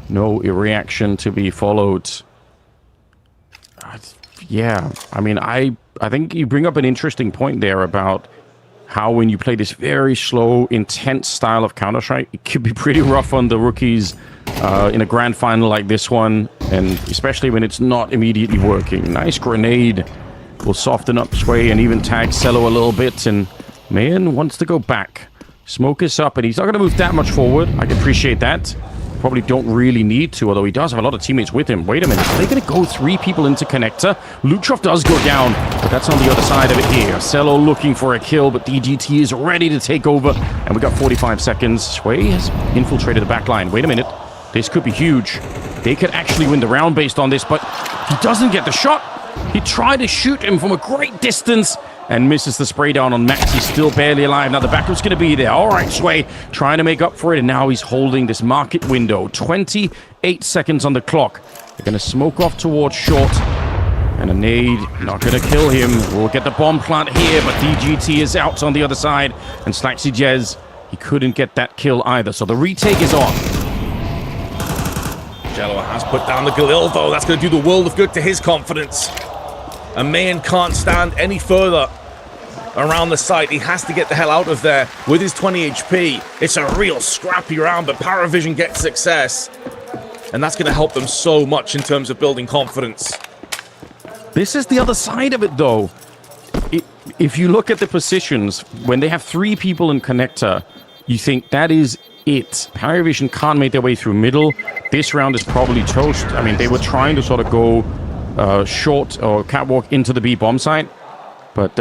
No reaction to be followed. Yeah, I mean, I think you bring up an interesting point there about how when you play this very slow, intense style of Counter-Strike, it could be pretty rough on the rookies in a grand final like this one, and especially when it's not immediately working. Nice grenade will soften up Sway and even tag Cello a little bit, and Mayan wants to go back. Smoke is up, and he's not going to move that much forward. I can appreciate that. Probably don't really need to, although he does have a lot of teammates with him. Wait a minute, are they going to go 3 people into connector? Luchov does go down, but that's on the other side of it here. Cello looking for a kill, but DGT is ready to take over, and we got 45 seconds. Sway has infiltrated the back line. Wait a minute, this could be huge. They could actually win the round based on this, but he doesn't get the shot. He tried to shoot him from a great distance and misses the spray down on Max. He's still barely alive. Now the backup's going to be there. All right, Sway trying to make up for it, and now he's holding this market window. 28 seconds on the clock. They're going to smoke off towards short, and a nade not going to kill him. We'll get the bomb plant here, but DGT is out on the other side, and Slaxy Jez, he couldn't get that kill either, so the retake is on. Jello has put down the Galil, though. That's going to do the world of good to his confidence. And Mayan can't stand any further around the site. He has to get the hell out of there with his 20 HP. It's a real scrappy round, but Parivision gets success. And that's going to help them so much in terms of building confidence. This is the other side of it, though. If you look at the positions, when they have 3 people in connector, you think that is it. Parivision can't make their way through middle. This round is probably toast. I mean, they were trying to sort of go short or catwalk into the B bomb site, but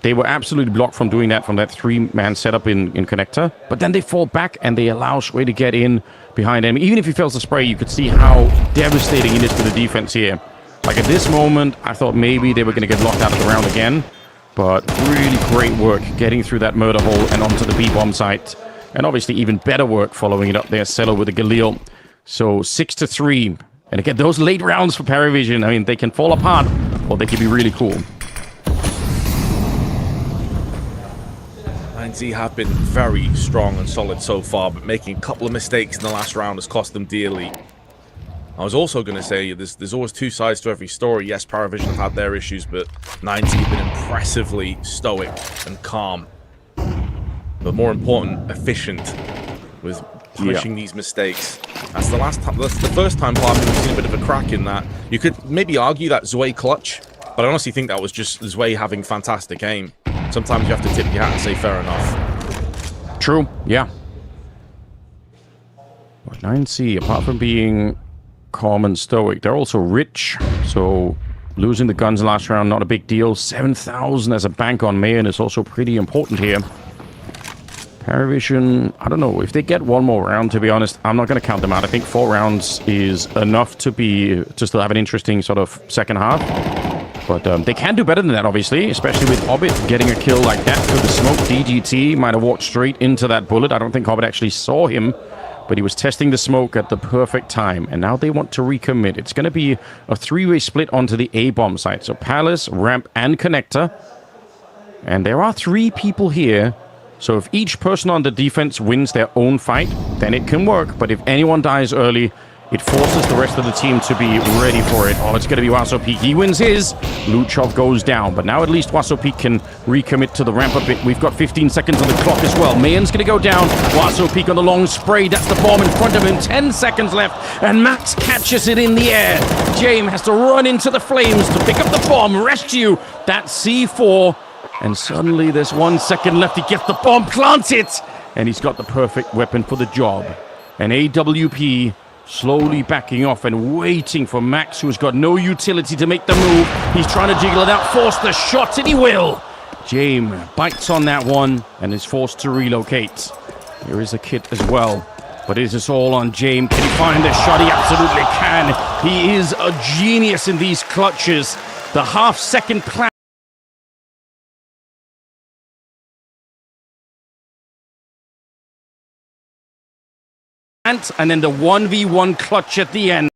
they were absolutely blocked from doing that from that 3-man setup in connector. But then they fall back and they allow Sway to get in behind him. Even if he fails to spray, you could see how devastating it is to the defense here. Like at this moment, I thought maybe they were going to get locked out of the round again, but really great work getting through that murder hole and onto the B bomb site. And obviously even better work following it up there, Cello with the Galil. So 6-3. And again, those late rounds for Parivision, I mean, they can fall apart, or they can be really cool. 9Z have been very strong and solid so far, but making a couple of mistakes in the last round has cost them dearly. I was also going to say, there's always 2 sides to every story. Yes, Parivision have had their issues, but 9Z have been impressively stoic and calm. But more important, efficient with punishing these mistakes. That's the last time. That's the first time Parivision we've seen a bit of a crack in that. You could maybe argue that Zwei clutch, but I honestly think that was just Zwei having fantastic aim. Sometimes you have to tip your hat and say fair enough. True, yeah. But 9C, apart from being calm and stoic, they're also rich, so losing the guns last round, not a big deal. 7,000 as a bank on Mayan is also pretty important here. Parivision, I don't know, if they get one more round, to be honest, I'm not going to count them out. I think 4 rounds is enough to still have an interesting sort of second half. But they can do better than that, obviously, especially with Hobbit getting a kill like that through the smoke. DGT might have walked straight into that bullet. I don't think Hobbit actually saw him, but he was testing the smoke at the perfect time. And now they want to recommit. It's going to be a 3-way split onto the A-bomb site. So Palace, Ramp, and Connector. And there are 3 people here. So if each person on the defense wins their own fight, then it can work. But if anyone dies early, it forces the rest of the team to be ready for it. Oh, it's going to be Wasopeak. He wins his. Luchov goes down. But now at least Wasopeak can recommit to the ramp a bit. We've got 15 seconds on the clock as well. Mayan's going to go down. Wasopeak on the long spray. That's the bomb in front of him. 10 seconds left. And Max catches it in the air. James has to run into the flames to pick up the bomb. Rescue that C4. And suddenly there's 1 second left. He gets the bomb planted. And he's got the perfect weapon for the job. And AWP slowly backing off and waiting for Max, who's got no utility to make the move. He's trying to jiggle it out, force the shot, and he will. James bites on that one and is forced to relocate. There is a kit as well, but it is all on James. Can he find the shot? He absolutely can. He is a genius in these clutches. The half-second plan. And then the 1v1 clutch at the end.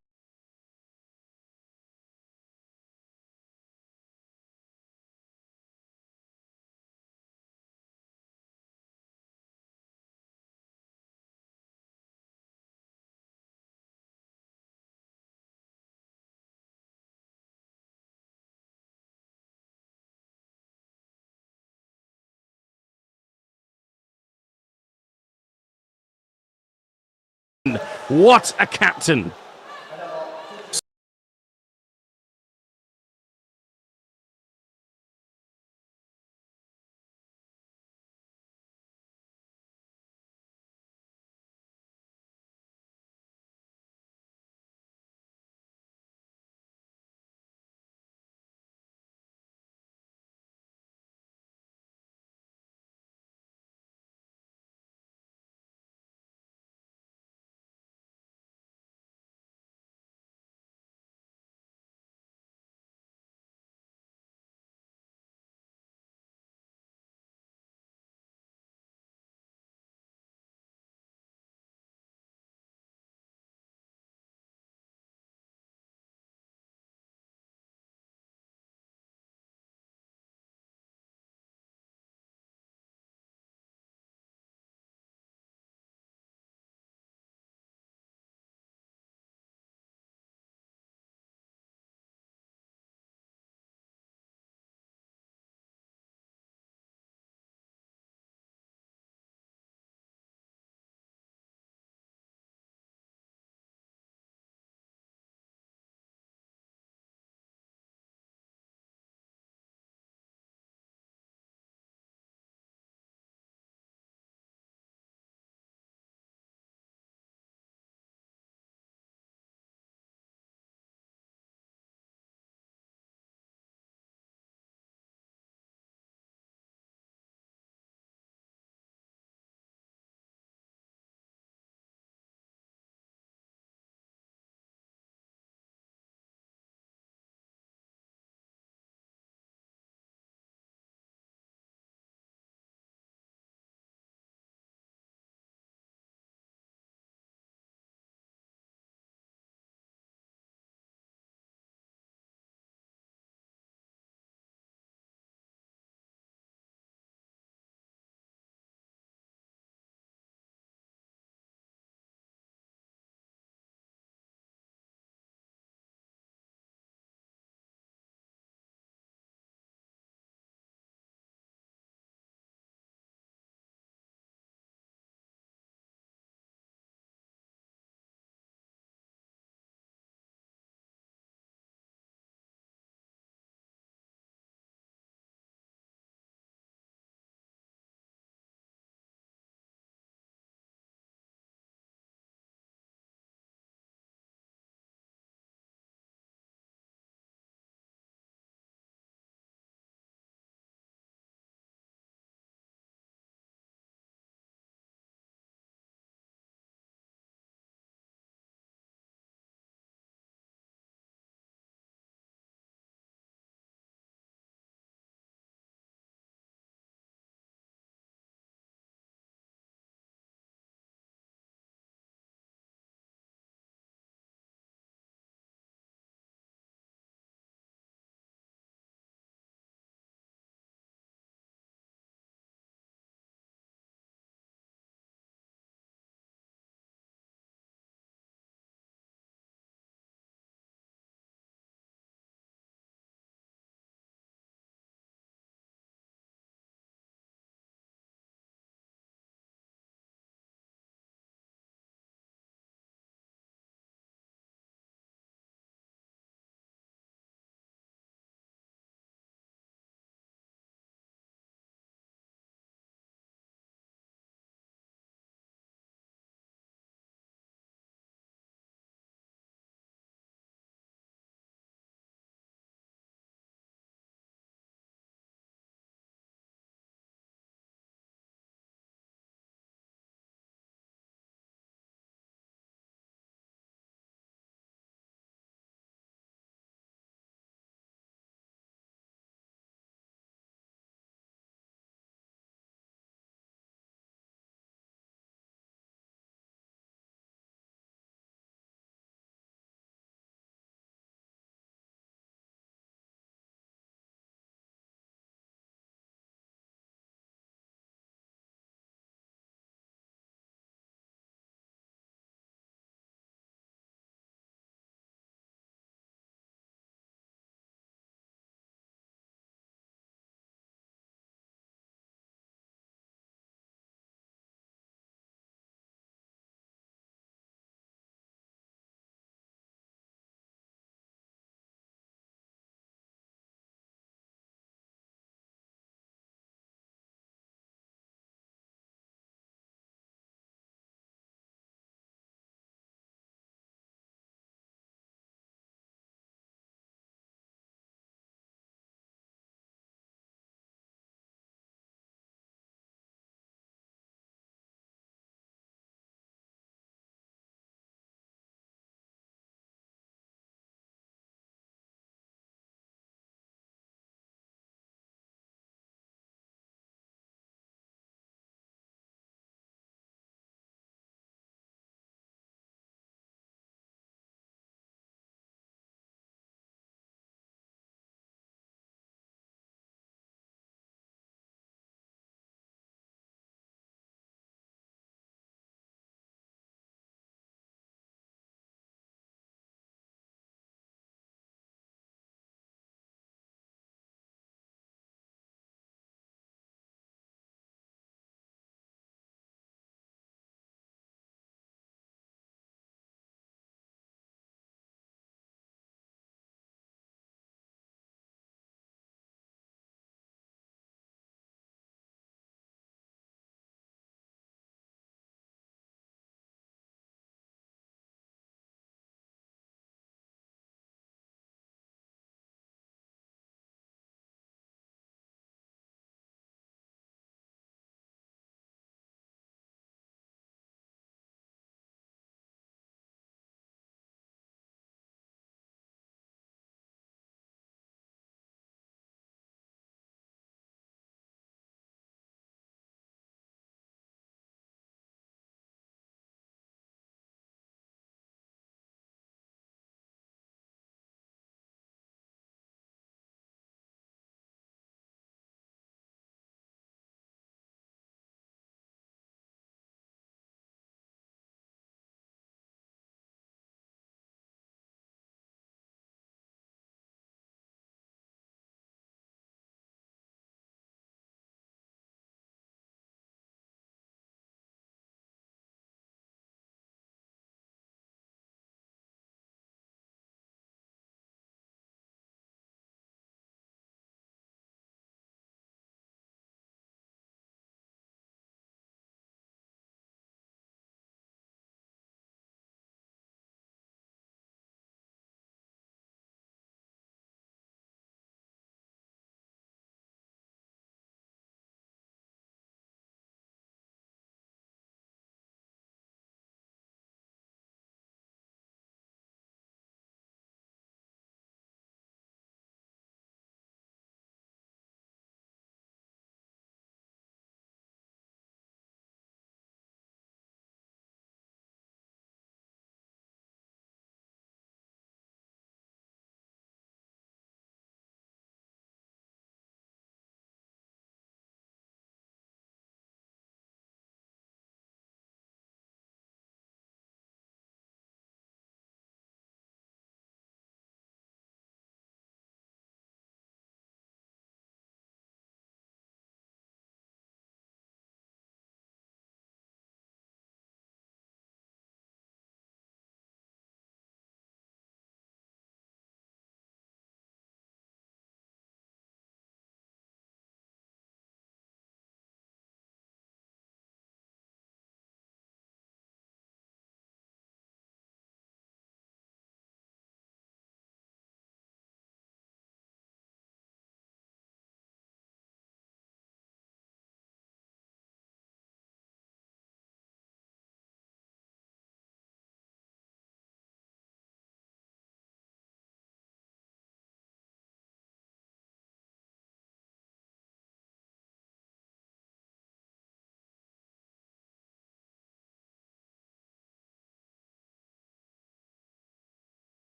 What a captain.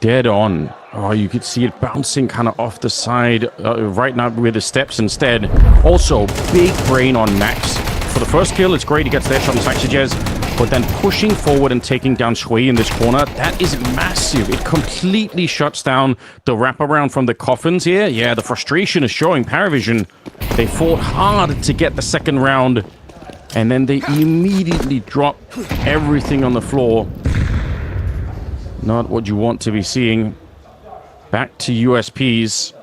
dead on. Oh, you could see it bouncing kind of off the side right now with the steps instead. Also, big brain on Max. For the first kill, it's great. He gets their shot on Saxijez. But then pushing forward and taking down Shui in this corner, that is massive. It completely shuts down the wraparound from the coffins here. Yeah, the frustration is showing. Parivision, they fought hard to get the second round. And then they immediately drop everything on the floor. Not what you want to be seeing. Back to USPs.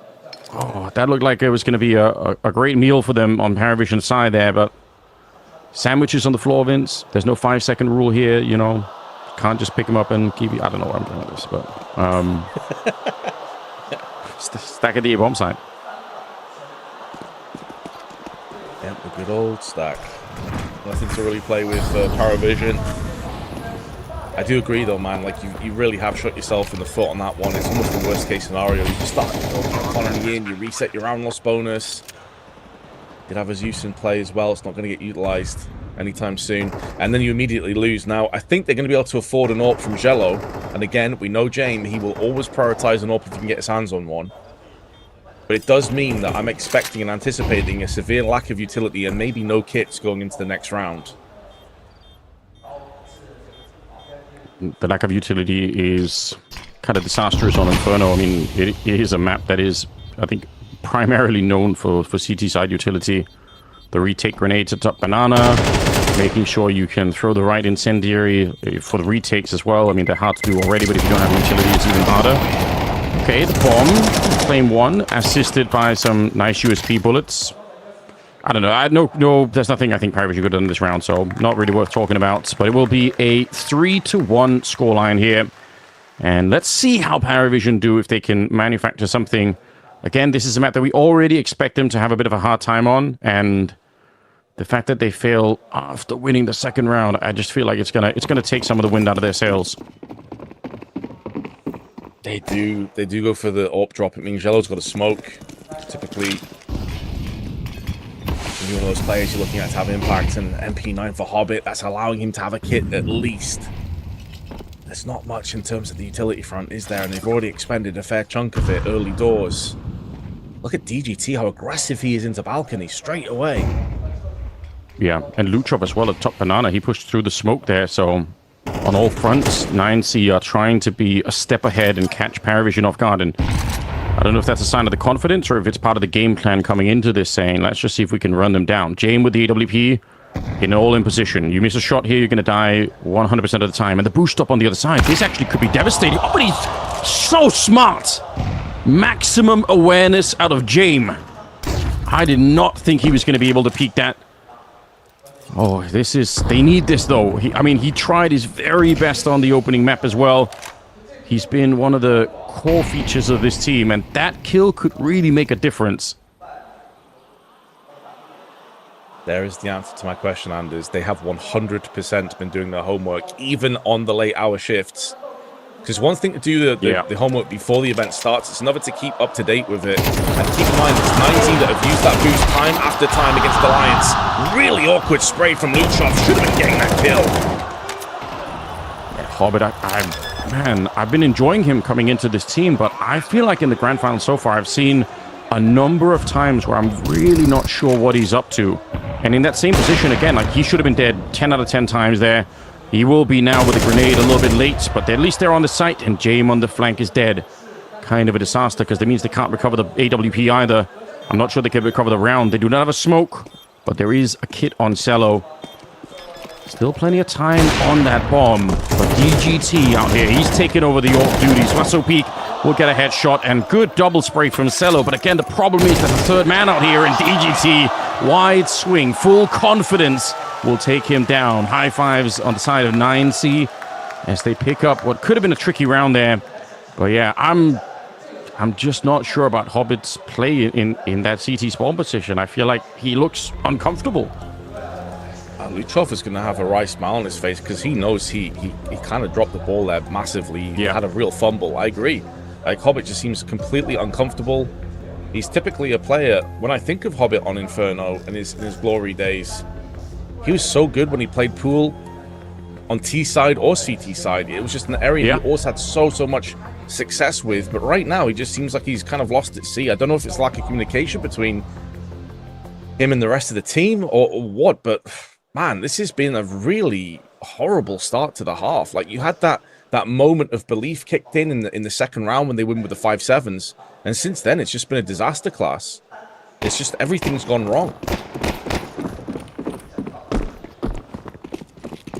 Oh, that looked like it was going to be a great meal for them on Parivision's side there, but sandwiches on the floor, Vince. There's no 5-second rule here, you know. Can't just pick them up and keep you. I don't know where I'm going with this, but stack at the A-bomb side. Yeah, the good old stack. Nothing to really play with Parivision. I do agree though, man. Like you really have shot yourself in the foot on that one. It's almost the worst case scenario. You just start cornering in, you reset your round loss bonus. You'd have a Zeus in play as well. It's not going to get utilized anytime soon. And then you immediately lose. Now, I think they're going to be able to afford an AWP from Jello. And again, we know James, he will always prioritize an AWP if he can get his hands on one. But it does mean that I'm expecting and anticipating a severe lack of utility and maybe no kits going into the next round. The lack of utility is kind of disastrous on Inferno. I mean, it is a map that is, I think, primarily known for CT side utility. The retake grenades at top banana, making sure you can throw the right incendiary for the retakes as well. I mean, they're hard to do already, but if you don't have utility, it's even harder. Okay, the bomb, claim 1, assisted by some nice USP bullets. I don't know. No, there's nothing I think Parivision could have done in this round, so not really worth talking about. But it will be a 3-1 scoreline here. And let's see how Parivision do if they can manufacture something. Again, this is a map that we already expect them to have a bit of a hard time on. And the fact that they fail after winning the second round, I just feel like it's gonna take some of the wind out of their sails. They do go for the AWP drop. It means Jello's got a smoke. Typically, one of those players you're looking at to have impact, and MP9 for Hobbit, that's allowing him to have a kit at least. There's not much in terms of the utility front, is there? And they've already expended a fair chunk of it early doors. Look at DGT, how aggressive he is into balcony straight away. Yeah, and Lutrop as well at top banana. He pushed through the smoke there, so on all fronts, 9C are trying to be a step ahead and catch Parivision off guard. And I don't know if that's a sign of the confidence or if it's part of the game plan coming into this, saying, let's just see if we can run them down. Jame with the AWP, in position. You miss a shot here, you're going to die 100% of the time. And the boost up on the other side, this actually could be devastating. Oh, but he's so smart. Maximum awareness out of Jame. I did not think he was going to be able to peek that. Oh, they need this though. He tried his very best on the opening map as well. He's been one of the core features of this team, and that kill could really make a difference. There is the answer to my question, Anders. They have 100% been doing their homework, even on the late hour shifts. Because one thing to do the homework before the event starts, it's another to keep up to date with it. And keep in mind, it's 19 that have used that boost time after time against Alliance. Really awkward spray from Lutrop. Should have been getting that kill. Yeah, Hobbit, I've been enjoying him coming into this team, but I feel like in the grand final so far, I've seen a number of times where I'm really not sure what he's up to. And in that same position, again, like he should have been dead 10 out of 10 times there. He will be now with a grenade a little bit late, but at least they're on the site, and Jame on the flank is dead. Kind of a disaster, because that means they can't recover the AWP either. I'm not sure they can recover the round. They do not have a smoke, but there is a kit on Cello. Still plenty of time on that bomb, but DGT out here, he's taking over the AWP duties. Russell Peak will get a headshot, and good double spray from Cello, but again, the problem is that the third man out here in DGT, wide swing, full confidence, will take him down. High fives on the side of 9C as they pick up what could have been a tricky round there. But yeah, I'm just not sure about Hobbit's play in that CT spawn position. I feel like he looks uncomfortable. Lutrov is going to have a wry smile on his face because he knows he kind of dropped the ball there massively. He had a real fumble. I agree. Like, Hobbit just seems completely uncomfortable. He's typically a player, when I think of Hobbit on Inferno in his glory days, he was so good when he played pool on T side or CT side. It was just an area he always had so much success with. But right now, he just seems like he's kind of lost at sea. I don't know if it's lack of communication between him and the rest of the team or what, but man, this has been a really horrible start to the half. Like, you had that moment of belief kicked in the second round when they win with the 5-7s, and since then it's just been a disaster class. It's just everything's gone wrong.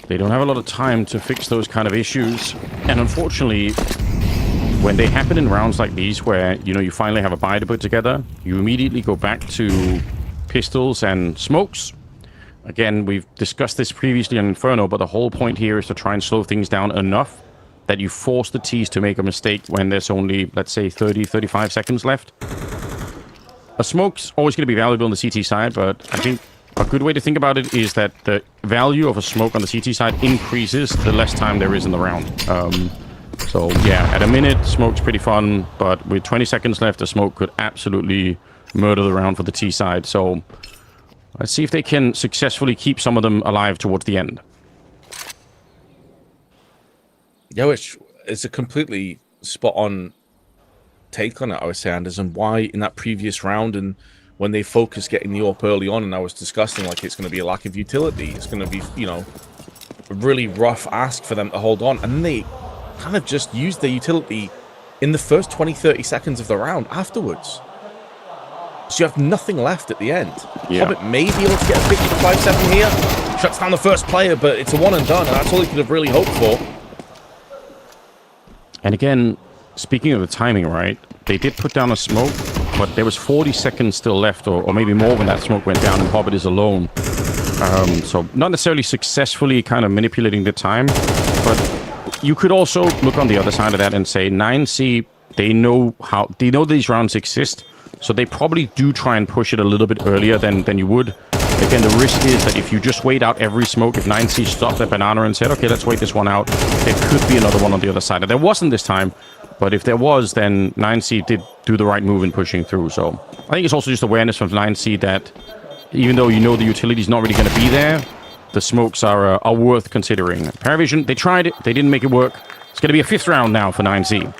They don't have a lot of time to fix those kind of issues, and unfortunately, when they happen in rounds like these where, you know, you finally have a buy to put together, you immediately go back to pistols and smokes. Again, we've discussed this previously on Inferno, but the whole point here is to try and slow things down enough that you force the T's to make a mistake when there's only, let's say, 30, 35 seconds left. A smoke's always going to be valuable on the CT side, but I think a good way to think about it is that the value of a smoke on the CT side increases the less time there is in the round. So, yeah, at a minute, smoke's pretty fun, but with 20 seconds left, a smoke could absolutely murder the round for the T side. So, let's see if they can successfully keep some of them alive towards the end. Yeah, which is a completely spot-on take on it, I would say, Anders, and why in that previous round and when they focused getting the AWP early on, and I was discussing like it's going to be a lack of utility, it's going to be, you know, a really rough ask for them to hold on, and they kind of just used their utility in the first 20-30 seconds of the round afterwards. So you have nothing left at the end. Yeah. Hobbit may be able to get a 50-5-7 here. Shuts down the first player, but it's a one and done, and that's all he could have really hoped for. And again, speaking of the timing, right? They did put down a smoke, but there was 40 seconds still left, or maybe more when that smoke went down, and Hobbit is alone. So not necessarily successfully kind of manipulating the time, but you could also look on the other side of that and say 9C, they know these rounds exist, so they probably do try and push it a little bit earlier than you would. Again, the risk is that if you just wait out every smoke, if 9C stopped at Banana and said, okay, let's wait this one out, there could be another one on the other side. And there wasn't this time, but if there was, then 9C did do the right move in pushing through. So I think it's also just awareness from 9C that even though you know the utility's not really going to be there, the smokes are worth considering. Parivision, they tried it, they didn't make it work. It's going to be a 5th round now for 9C.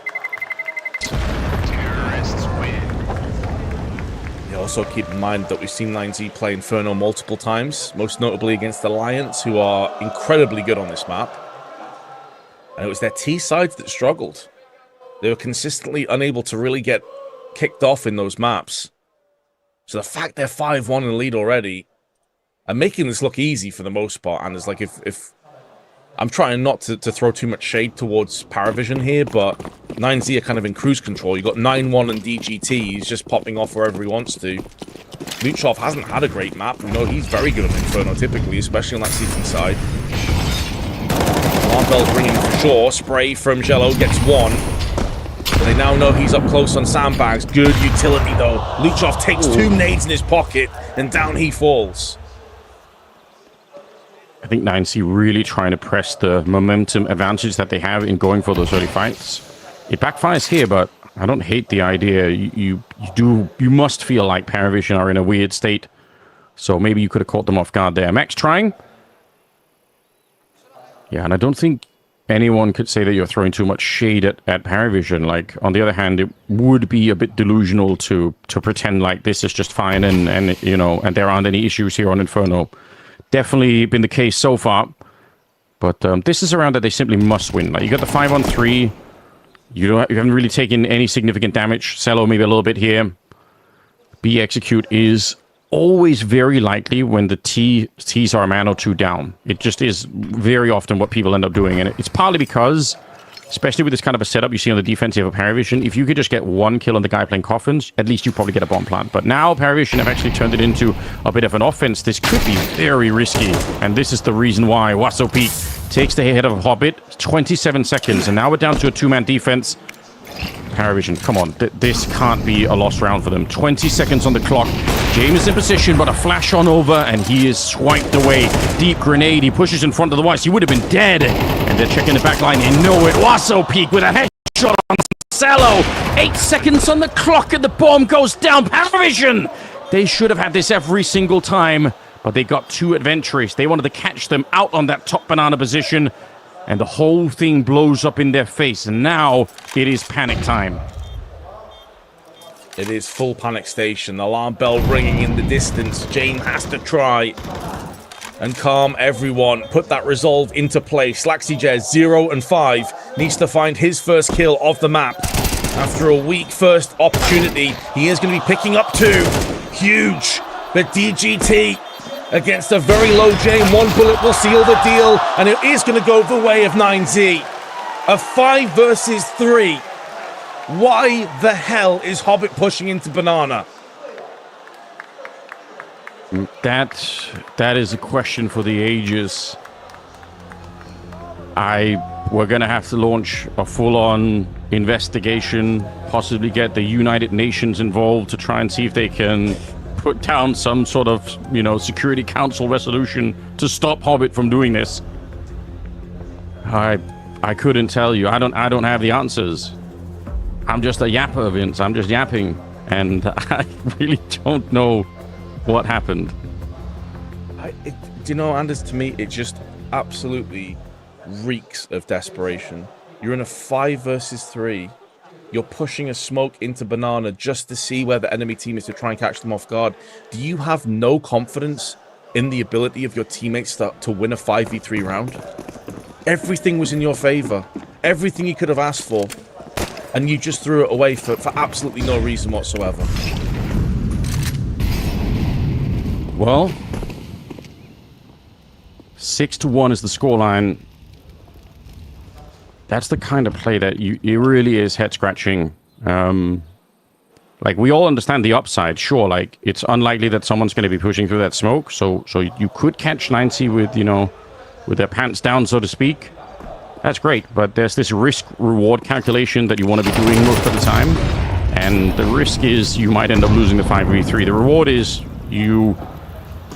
Also keep in mind that we've seen 9Z play Inferno multiple times, most notably against Alliance, who are incredibly good on this map. And it was their T sides that struggled. They were consistently unable to really get kicked off in those maps. So the fact they're 5-1 in the lead already, and making this look easy for the most part, and it's like if I'm trying not to throw too much shade towards Parivision here, but 9Z are kind of in cruise control. You got 9-1 and DGT. He's just popping off wherever he wants to. Luchov hasn't had a great map. We know he's very good at Inferno typically, especially on that CT side. Alarm bell's ringing for sure. Spray from Jello gets one. But they now know he's up close on sandbags. Good utility though. Luchov takes 2 nades in his pocket and down he falls. I think 9C really trying to press the momentum advantage that they have in going for those early fights. It backfires here, but I don't hate the idea. You must feel like Parivision are in a weird state. So maybe you could have caught them off guard there. Max trying. Yeah, and I don't think anyone could say that you're throwing too much shade at Parivision. Like, on the other hand, it would be a bit delusional to pretend like this is just fine and you know, and there aren't any issues here on Inferno. Definitely been the case so far, but this is a round that they simply must win. Like, you got the 5-on-3, you haven't really taken any significant damage. Cello maybe a little bit here. B execute is always very likely when the T's are a man or two down. It just is very often what people end up doing, and it's partly because, especially with this kind of a setup you see on the defensive of Parivision, if you could just get one kill on the guy playing coffins, at least you probably get a bomb plant. But now Parivision have actually turned it into a bit of an offense. This could be very risky, and this is the reason why Wasso Peak takes the head of Hobbit. 27 seconds, and now we're down to a 2-man defense. Parivision, come on. This can't be a lost round for them. 20 seconds on the clock. James is in position, but a flash on over, and he is swiped away. Deep grenade. He pushes in front of the Weiss. He would have been dead. And they're checking the back line. They know it. Wasso Peak with a headshot on Cello. 8 seconds on the clock, and the bomb goes down. Parivision! They should have had this every single time, but they got too adventurous. They wanted to catch them out on that top banana position, and the whole thing blows up in their face. And now it is panic time. It is full panic station. Alarm bell ringing in the distance. Jane has to try and calm everyone. Put that resolve into play. Slaxyjez, 0 and 5, needs to find his first kill of the map. After a weak first opportunity, he is going to be picking up 2. Huge. But DGT against a very low Jane. 1 bullet will seal the deal, and it is going to go the way of 9Z. A 5 versus 3. Why the hell is Hobbit pushing into Banana? That is a question for the ages. We're gonna have to launch a full-on investigation, possibly get the United Nations involved to try and see if they can put down some sort of, Security Council resolution to stop Hobbit from doing this. I couldn't tell you. I don't have the answers. I'm just a yapper, Vince. I'm just yapping, and I really don't know what happened. Do you know, Anders, to me, it just absolutely reeks of desperation. You're in a 5 versus 3. You're pushing a smoke into Banana just to see where the enemy team is to try and catch them off guard. Do you have no confidence in the ability of your teammates to win a 5v3 round? Everything was in your favor. Everything you could have asked for. And you just threw it away for absolutely no reason whatsoever. Well, 6-1 is the scoreline. That's the kind of play that it really is head-scratching. Like, we all understand the upside, sure. Like, it's unlikely that someone's going to be pushing through that smoke. So you could catch 9C with their pants down, so to speak. That's great, but there's this risk-reward calculation that you want to be doing most of the time. And the risk is you might end up losing the 5v3. The reward is you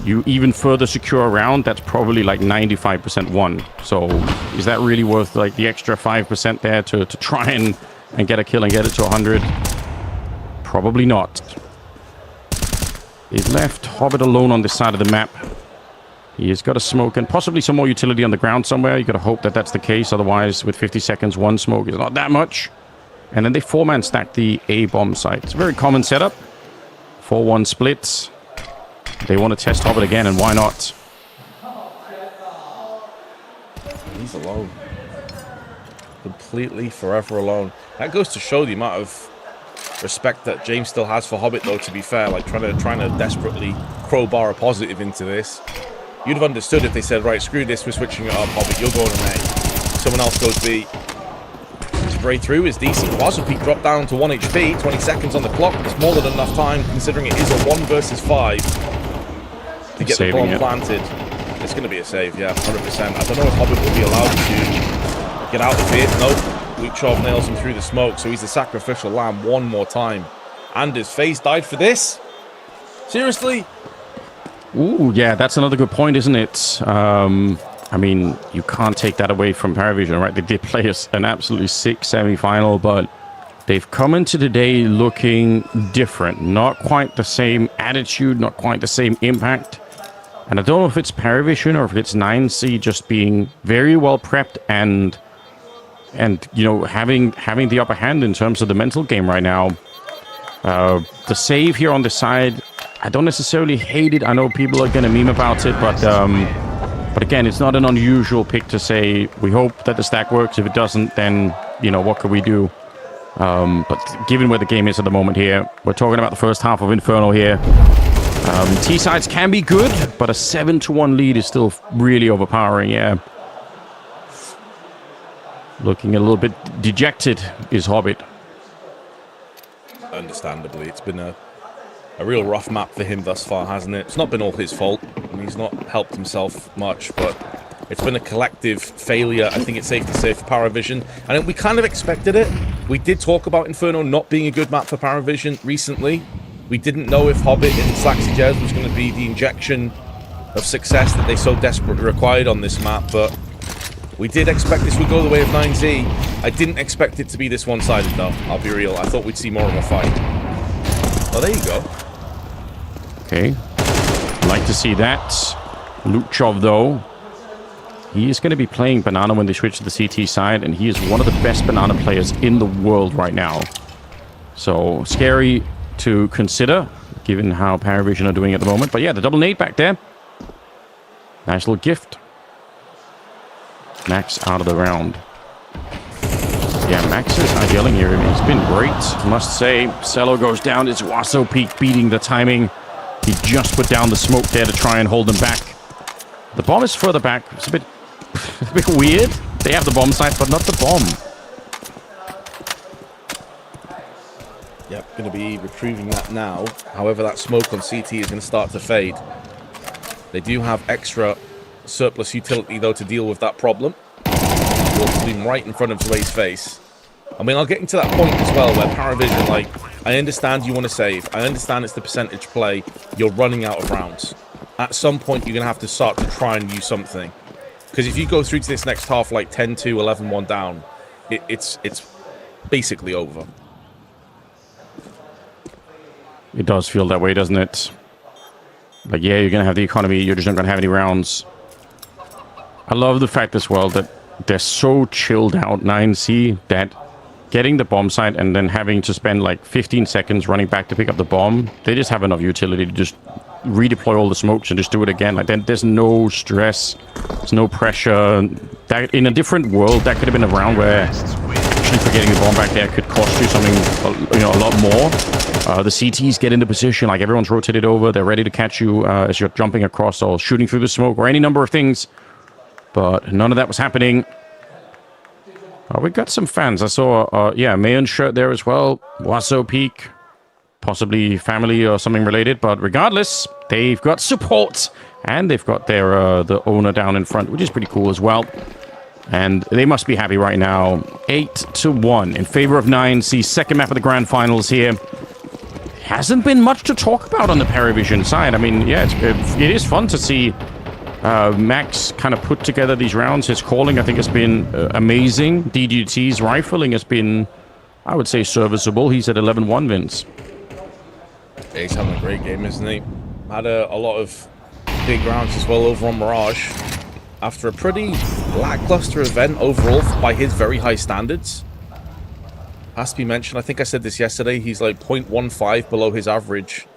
even further secure a round that's probably like 95% won. So is that really worth like the extra 5% there to try and get a kill and get it to 100? Probably not. It left Hobbit alone on this side of the map. He has got a smoke and possibly some more utility on the ground somewhere. You got to hope that that's the case. Otherwise, with 50 seconds, 1 smoke is not that much. And then they 4-man stack the A-bomb site. It's a very common setup. 4-1 splits. They want to test Hobbit again, and why not? He's alone. Completely, forever alone. That goes to show the amount of respect that James still has for Hobbit, though, to be fair. Like, trying to desperately crowbar a positive into this. You'd have understood if they said, right, screw this, we're switching it up, Hobbit, you're going on A. Someone else goes B. Spray through is decent. Wasapeak dropped down to 1 HP, 20 seconds on the clock. It's more than enough time, considering it is a 1 versus 5 to get the bomb planted. It's going to be a save, yeah, 100%. I don't know if Hobbit will be allowed to get out of it. Nope. Luke Chov nails him through the smoke, so he's the sacrificial lamb one more time. And his face died for this? Seriously? Ooh, yeah, that's another good point, isn't it? I mean, you can't take that away from Parivision, right? They did play an absolutely sick semi-final, but they've come into today looking different. Not quite the same attitude, not quite the same impact. And I don't know if it's Parivision or if it's 9C just being very well prepped and having the upper hand in terms of the mental game right now. The save here on the side, I don't necessarily hate it. I know people are going to meme about it, but again, it's not an unusual pick to say, we hope that the stack works. If it doesn't, then, what could we do? But given where the game is at the moment here, we're talking about the first half of Inferno here. T-sides can be good, but a 7-1 lead is still really overpowering, yeah. Looking a little bit dejected is Hobbit. Understandably, it's been a real rough map for him thus far, hasn't it? It's not been all his fault. He's not helped himself much, but it's been a collective failure, I think it's safe to say, for Parivision. And we kind of expected it. We did talk about Inferno not being a good map for Parivision recently. We didn't know if Hobbit and Slaxyjez was going to be the injection of success that they so desperately required on this map, but we did expect this would go the way of 9Z. I didn't expect it to be this one-sided, though. I'll be real. I thought we'd see more of a fight. Oh, there you go. Okay. Like to see that. Luchov, though, he is going to be playing Banana when they switch to the CT side, and he is one of the best Banana players in the world right now. So, scary to consider, given how Parivision are doing at the moment. But yeah, the double nade back there. Nice little gift. Max out of the round. Yeah, Max is yelling here. He's been great, must say. Cello goes down. It's Wasso Peak beating the timing. He just put down the smoke there to try and hold them back. The bomb is further back. It's a bit weird. They have the bomb site, but not the bomb. Yep, going to be retrieving that now. However, that smoke on CT is going to start to fade. They do have extra surplus utility, though, to deal with that problem. Will be right in front of Zway's face. I mean, I'll get into that point as well, where Parivision, like, I understand you want to save. I understand it's the percentage play. You're running out of rounds. At some point, you're going to have to start to try and use something. Because if you go through to this next half, like 10-2, 11-1 down, it's basically over. It does feel that way, doesn't it? Like, yeah, you're going to have the economy. You're just not going to have any rounds. I love the fact as well that they're so chilled out, 9C, that getting the bomb site and then having to spend like 15 seconds running back to pick up the bomb, they just have enough utility to just redeploy all the smokes and just do it again. Like, then there's no stress, there's no pressure. That, in a different world, that could have been a round where actually forgetting the bomb back there could cost you something, you know, a lot more. The CTs get into position, like everyone's rotated over, they're ready to catch you as you're jumping across or shooting through the smoke or any number of things. But none of that was happening. We got some fans. I saw, yeah, Mayan's shirt there as well. Wasso Peak, possibly family or something related. But regardless, they've got support. And they've got their the owner down in front, which is pretty cool as well. And they must be happy right now. 8-1 in favor of 9C. Second map of the grand finals here. Hasn't been much to talk about on the Parivision side. I mean, yeah, it is fun to see Max kind of put together these rounds. His calling, I think, has been amazing. DDT's rifling has been, I would say, serviceable. He's at 11-1 wins. Yeah, he's having a great game, isn't he? Had a lot of big rounds as well over on Mirage. After a pretty lackluster event overall by his very high standards. Has to be mentioned, I think I said this yesterday, he's like 0.15 below his average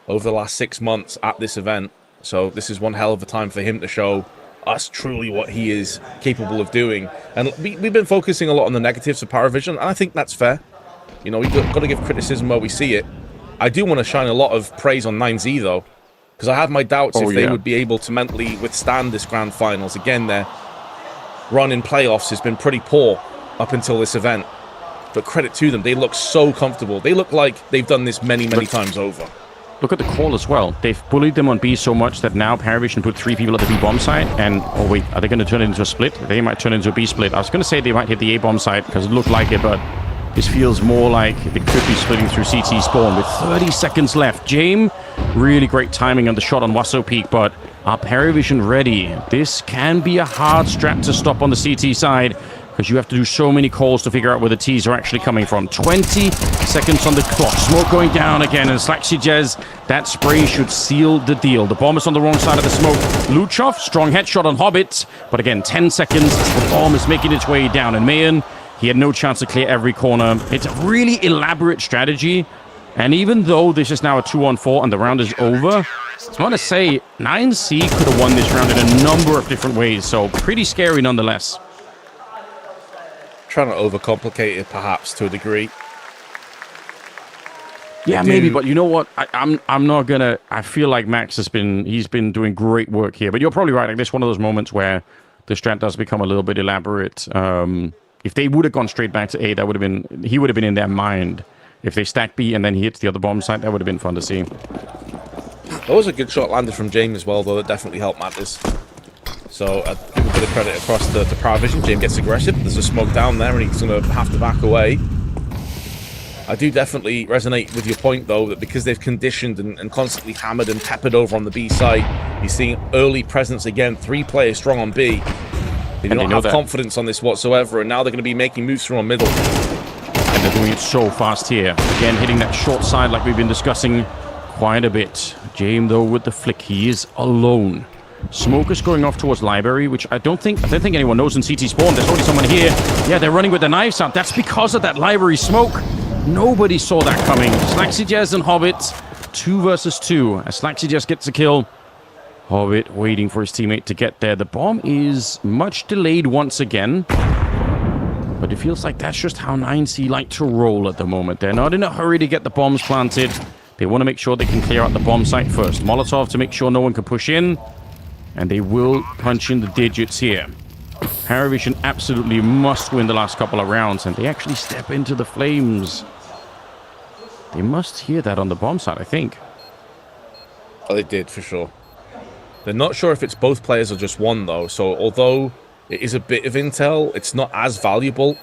over the last 6 months at this event. So this is one hell of a time for him to show us truly what he is capable of doing. And we've been focusing a lot on the negatives of Parivision, and I think that's fair. You know, we've got to give criticism where we see it. I do want to shine a lot of praise on 9Z, though, because I have my doubts if they would be able to mentally withstand this grand finals. Again, their run in playoffs has been pretty poor up until this event. But credit to them, they look so comfortable. They look like they've done this many, many times over. Look at the call as well. They've bullied them on B so much that now Parivision put 3 people at the B bomb site. And, oh wait, are they going to turn it into a split? They might turn it into a B split. I was going to say they might hit the A bomb site because it looked like it, but this feels more like they could be splitting through CT spawn with 30 seconds left. Jame, really great timing on the shot on Wasso Peak, but are Parivision ready? This can be a hard strat to stop on the CT side, because you have to do so many calls to figure out where the T's are actually coming from. 20 seconds on the clock. Smoke going down again, and Slaxy Jez, that spray should seal the deal. The bomb is on the wrong side of the smoke. Luchov, strong headshot on Hobbit, but again, 10 seconds. The bomb is making its way down, and Mayan, he had no chance to clear every corner. It's a really elaborate strategy, and even though this is now a 2-on-4 and the round is over, I want to say 9C could have won this round in a number of different ways, so pretty scary nonetheless. Trying to overcomplicate it, perhaps, to a degree. Yeah, maybe, but you know what? I'm not gonna. I feel like Max he's been doing great work here. But you're probably right. Like, this is one of those moments where the strat does become a little bit elaborate. If they would have gone straight back to A, that would have been, he would have been in their mind. If they stack B and then he hits the other bomb site, that would have been fun to see. That was a good shot landed from James as well, though. That definitely helped matters. So I'd give a bit of credit across to Parivision. James gets aggressive. There's a smoke down there, and he's going to have to back away. I do definitely resonate with your point, though, that because they've conditioned and constantly hammered and peppered over on the B side, you're seeing early presence again. 3 players strong on B. They do not have confidence on this whatsoever, and now they're going to be making moves from on middle. And they're doing it so fast here. Again, hitting that short side like we've been discussing quite a bit. James, though, with the flick, he is alone. Smoke is going off towards library, which I don't think anyone knows in CT spawn. There's already someone here. Yeah, they're running with the knives out. That's because of that library smoke. Nobody saw that coming. Slaxyjaz and Hobbit, 2 versus 2. As Slaxyjaz gets a kill, Hobbit waiting for his teammate to get there. The bomb is much delayed once again. But it feels like that's just how 9C like to roll at the moment. They're not in a hurry to get the bombs planted. They want to make sure they can clear out the bomb site first. Molotov to make sure no one can push in. And they will punch in the digits here. Parivision absolutely must win the last couple of rounds. And they actually step into the flames. They must hear that on the bomb site, I think. Oh, they did, for sure. They're not sure if it's both players or just one, though. So although it is a bit of intel, it's not as valuable.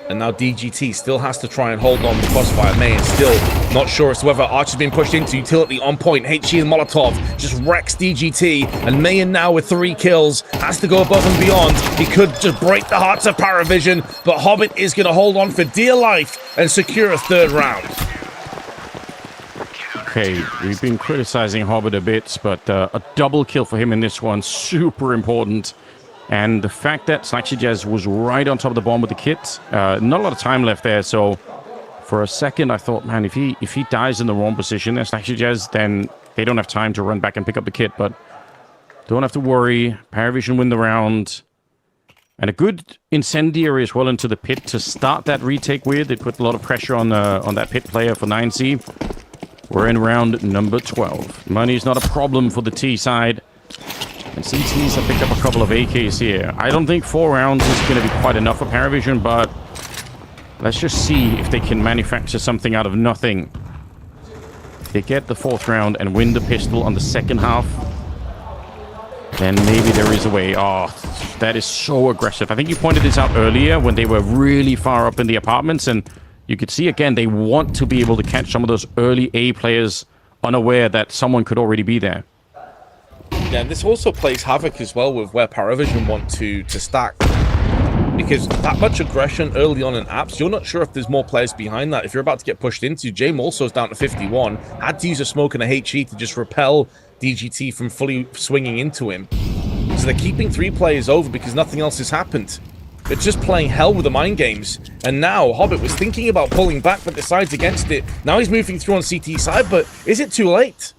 And now DGT still has to try and hold on to Crossfire. May is still not sure as to whether Archer's been pushed into. Utility on point. HE and Molotov just wrecks DGT. And Mayan now with 3 kills has to go above and beyond. He could just break the hearts of Parivision. But Hobbit is going to hold on for dear life and secure a 3rd round. Okay, we've been criticizing Hobbit a bit, but a double kill for him in this one, super important. And the fact that Slaxyjaz was right on top of the bomb with the kit, not a lot of time left there, so for a second I thought, man, if he dies in the wrong position as Slaxyjaz, then they don't have time to run back and pick up the kit, but don't have to worry. Parivision win the round. And a good incendiary as well into the pit to start that retake with. They put a lot of pressure on that pit player for 9C. We're in round number 12. Money's not a problem for the T side. And CTs have picked up a couple of AKs here. I don't think 4 rounds is going to be quite enough for Parivision, but let's just see if they can manufacture something out of nothing. If they get the 4th round and win the pistol on the 2nd half, then maybe there is a way. Oh, that is so aggressive. I think you pointed this out earlier when they were really far up in the apartments, and you could see again, they want to be able to catch some of those early A players unaware that someone could already be there. Yeah, and this also plays havoc as well with where Parivision want to stack. Because that much aggression early on in apps, you're not sure if there's more players behind that. If you're about to get pushed into, James also is down to 51. Had to use a smoke and a HE to just repel DGT from fully swinging into him. So they're keeping 3 players over because nothing else has happened. It's just playing hell with the mind games. And now Hobbit was thinking about pulling back but decides against it. Now he's moving through on CT side, but is it too late?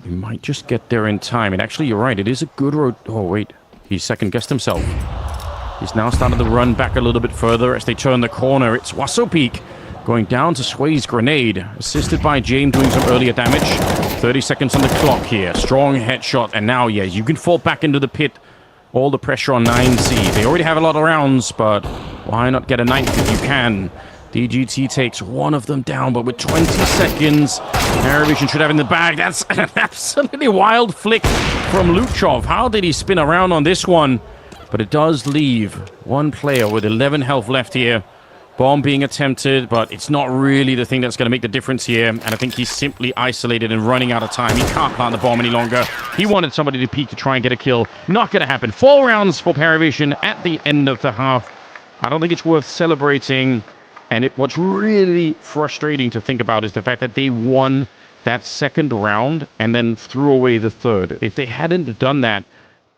He might just get there in time. And actually, you're right. It is a good road. Oh, wait. He second-guessed himself. He's now started to run back a little bit further as they turn the corner. It's Wassopeak going down to Sway's grenade. Assisted by James doing some earlier damage. 30 seconds on the clock here. Strong headshot. And now, yeah, you can fall back into the pit. All the pressure on 9C. They already have a lot of rounds, but why not get a 9th if you can? DGT takes one of them down, but with 20 seconds, Parivision should have in the bag. That's an absolutely wild flick from Luchov. How did he spin around on this one? But it does leave one player with 11 health left here. Bomb being attempted, but it's not really the thing that's going to make the difference here. And I think he's simply isolated and running out of time. He can't plant the bomb any longer. He wanted somebody to peek to try and get a kill. Not going to happen. 4 rounds for Parivision at the end of the half. I don't think it's worth celebrating. And what's really frustrating to think about is the fact that they won that 2nd round and then threw away the 3rd. If they hadn't done that,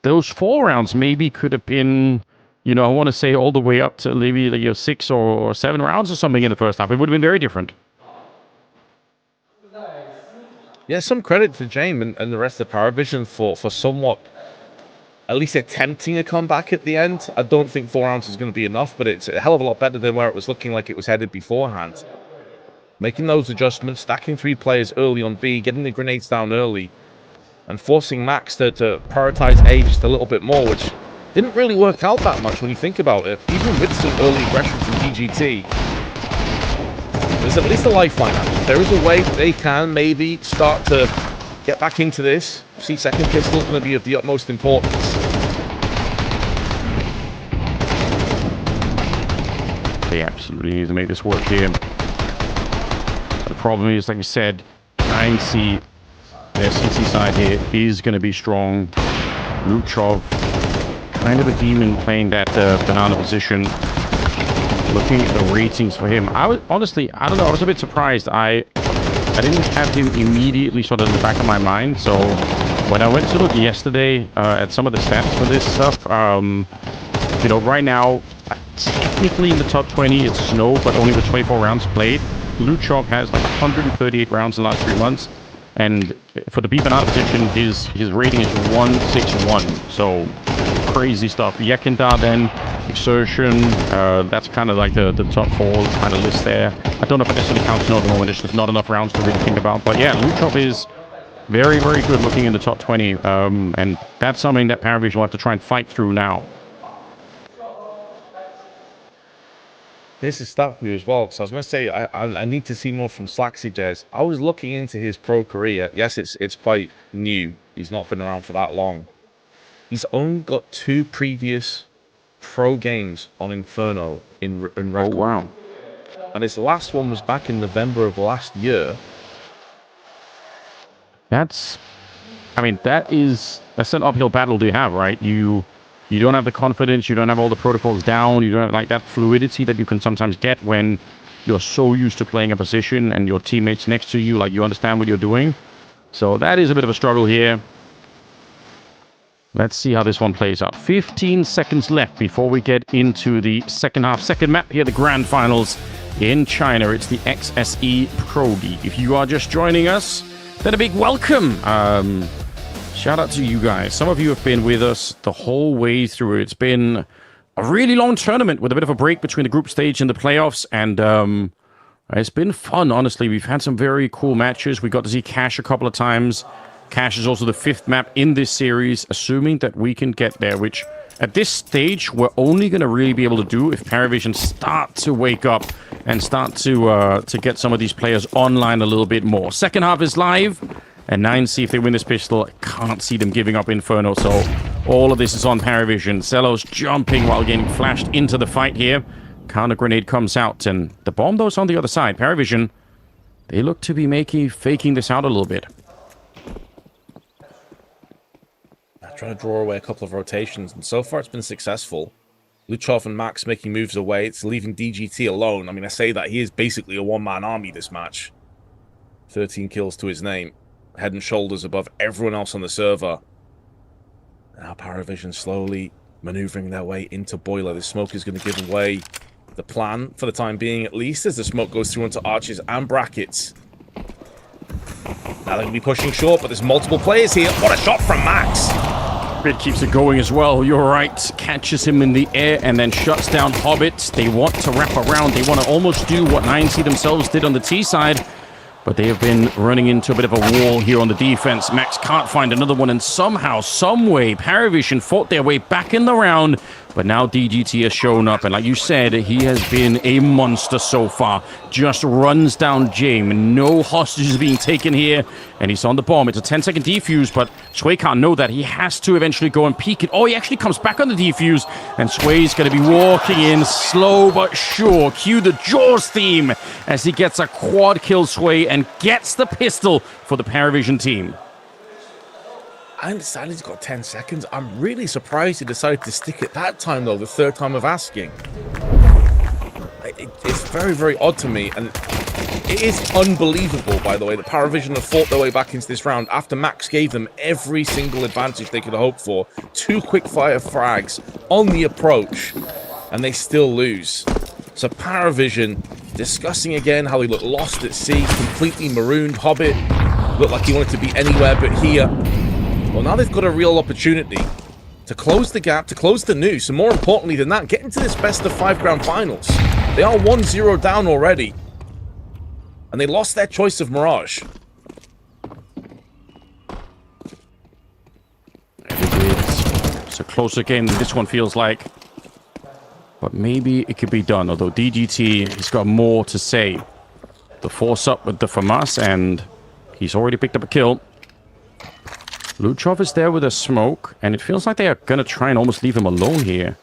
those 4 rounds maybe could have been, you know, I want to say all the way up to maybe like 6 or 7 rounds or something in the first half. It would have been very different. Yeah, some credit to James and the rest of Parivision for somewhat at least attempting a comeback at the end. I don't think 4 rounds is going to be enough, but it's a hell of a lot better than where it was looking like it was headed beforehand. Making those adjustments, stacking 3 players early on B, getting the grenades down early, and forcing Max to prioritize A just a little bit more, which didn't really work out that much when you think about it. Even with some early aggression from DGT, there's at least a lifeline. There is a way that they can maybe start to get back into this. See, 2nd pistol is going to be of the utmost importance. They absolutely need to make this work here. The problem is, like you said, 9C, their CT side here is going to be strong. Luchov, kind of a demon playing that banana position. Looking at the ratings for him, I was honestly, I don't know, I was a bit surprised. I I didn't have him immediately sort of in the back of my mind. So when I went to look yesterday at some of the stats for this stuff, you know, right now, technically in the top 20, it's Snow, but only with 24 rounds played. Luchov has like 138 rounds in the last 3 months. And for the beef and out position, his rating is 161. So crazy stuff. Yekindar then, Exertion, that's kind of like the top 4 kind of list there. I don't know if it necessarily counts at the moment, it's just not enough rounds to really think about. But yeah, Luchov is very, very good looking in the top 20. And that's something that Parivision will have to try and fight through now. This is stat for you as well, because I was going to say I need to see more from Slaxy Jez. I was looking into his pro career. Yes, it's quite new. He's not been around for that long. He's only got 2 previous pro games on Inferno in record. Oh, wow. And his last one was back in November of last year. That's an uphill battle to have, right? You don't have the confidence, you don't have all the protocols down, you don't have like that fluidity that you can sometimes get when you're so used to playing a position and your teammates next to you, like you understand what you're doing. So that is a bit of a struggle here. Let's see how this one plays out. 15 seconds left before we get into the second half. Second map here, the Grand Finals in China. It's the XSE Pro League. If you are just joining us, then a big welcome. Shout out to you guys. Some of you have been with us the whole way through. It's been a really long tournament with a bit of a break between the group stage and the playoffs. And it's been fun, honestly. We've had some very cool matches. We got to see Cash a couple of times. Cash is also the 5th map in this series, assuming that we can get there, which at this stage, we're only going to really be able to do if Parivision start to wake up and start to get some of these players online a little bit more. Second half is live. And 9C, if they win this pistol, I can't see them giving up Inferno. So all of this is on Parivision. Celo's jumping while getting flashed into the fight here. Counter grenade comes out, and the bomb, though, is on the other side. Parivision, they look to be faking this out a little bit. Trying to draw away a couple of rotations, and so far it's been successful. Luchov and Max making moves away. It's leaving DGT alone. I mean, I say that he is basically a one-man army this match. 13 kills to his name. Head and shoulders above everyone else on the server. Now Parivision slowly maneuvering their way into Boiler. This smoke is going to give away the plan for the time being, at least, as the smoke goes through into arches and brackets. Now they're going to be pushing short, but there's multiple players here. What a shot from Max! It keeps it going as well. You're right. Catches him in the air and then shuts down Hobbit. They want to wrap around. They want to almost do what 9C themselves did on the T side. But they have been running into a bit of a wall here on the defense. Max can't find another one, and somehow, someway, Parivision fought their way back in the round. But now DGT has shown up, and like you said, he has been a monster so far. Just runs down Jame. No hostages being taken here, and he's on the bomb. It's a 10-second defuse, but Sway can't know that. He has to eventually go and peek it. Oh, he actually comes back on the defuse, and Sway's going to be walking in slow but sure. Cue the Jaws theme as he gets a quad kill, Sway, and gets the pistol for the Parivision team. I understand he's got 10 seconds. I'm really surprised he decided to stick it that time, though, the 3rd time of asking. It's very, very odd to me, and it is unbelievable, by the way, that Parivision have fought their way back into this round after Max gave them every single advantage they could have hoped for. 2 quick-fire frags on the approach, and they still lose. So Parivision discussing again how he looked lost at sea, completely marooned. Hobbit looked like he wanted to be anywhere but here. Well, now they've got a real opportunity to close the gap, to close the noose, and more importantly than that, get into this best-of-5 grand finals. They are 1-0 down already, and they lost their choice of Mirage. So close again, this one feels like. But maybe it could be done, although DGT has got more to say. The force up with the FAMAS, and he's already picked up a kill. Luchov is there with a smoke, and it feels like they are going to try and almost leave him alone here.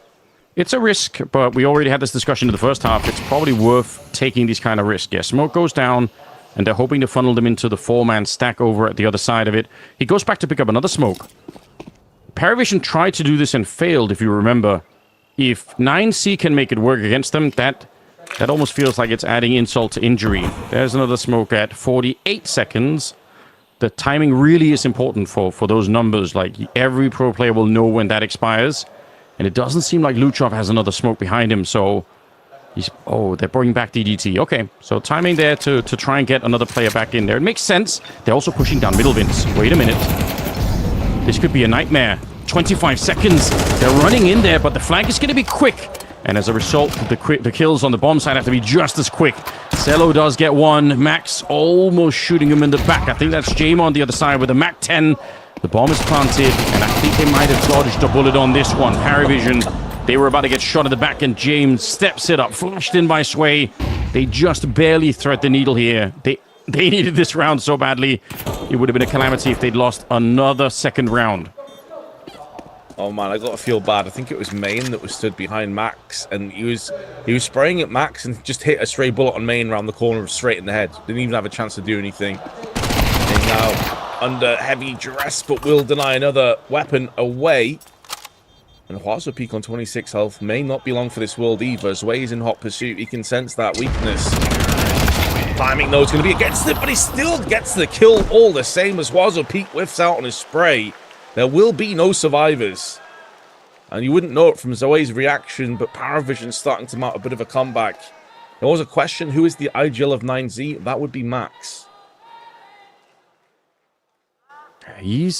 It's a risk, but we already had this discussion in the first half. It's probably worth taking these kind of risks. Yeah, smoke goes down, and they're hoping to funnel them into the 4-man stack over at the other side of it. He goes back to pick up another smoke. Parivision tried to do this and failed, if you remember. If 9C can make it work against them, that That almost feels like it's adding insult to injury. There's another smoke at 48 seconds. The timing really is important for those numbers. Like, every pro player will know when that expires. And it doesn't seem like Luchov has another smoke behind him, so... they're bringing back DDT. Okay, so timing there to try and get another player back in there. It makes sense. They're also pushing down middle, Vince. Wait a minute. This could be a nightmare. 25 seconds. They're running in there, but the flank is going to be quick. And as a result, the kills on the bomb side have to be just as quick. Cello does get one. Max almost shooting him in the back. I think that's Jame on the other side with a Mac 10. The bomb is planted, and I think they might have dodged a bullet on this one. Parivision, they were about to get shot in the back, and James steps it up, flashed in by Sway. They just barely thread the needle here. They needed this round so badly. It would have been a calamity if they'd lost another second round. Oh man, I gotta feel bad. I think it was Main that was stood behind Max, and he was spraying at Max and just hit a stray bullet on Main around the corner straight in the head. Didn't even have a chance to do anything. And now under heavy duress, but will deny another weapon away. And Huazo Peak on 26 health may not be long for this world either. Zway's in hot pursuit. He can sense that weakness. Timing though is going to be against it, but he still gets the kill all the same as Huazo Peak whiffs out on his spray. There will be no survivors. And you wouldn't know it from Zoe's reaction, but Parivision starting to mount a bit of a comeback. There was a question, who is the IGL of 9Z? That would be Max. He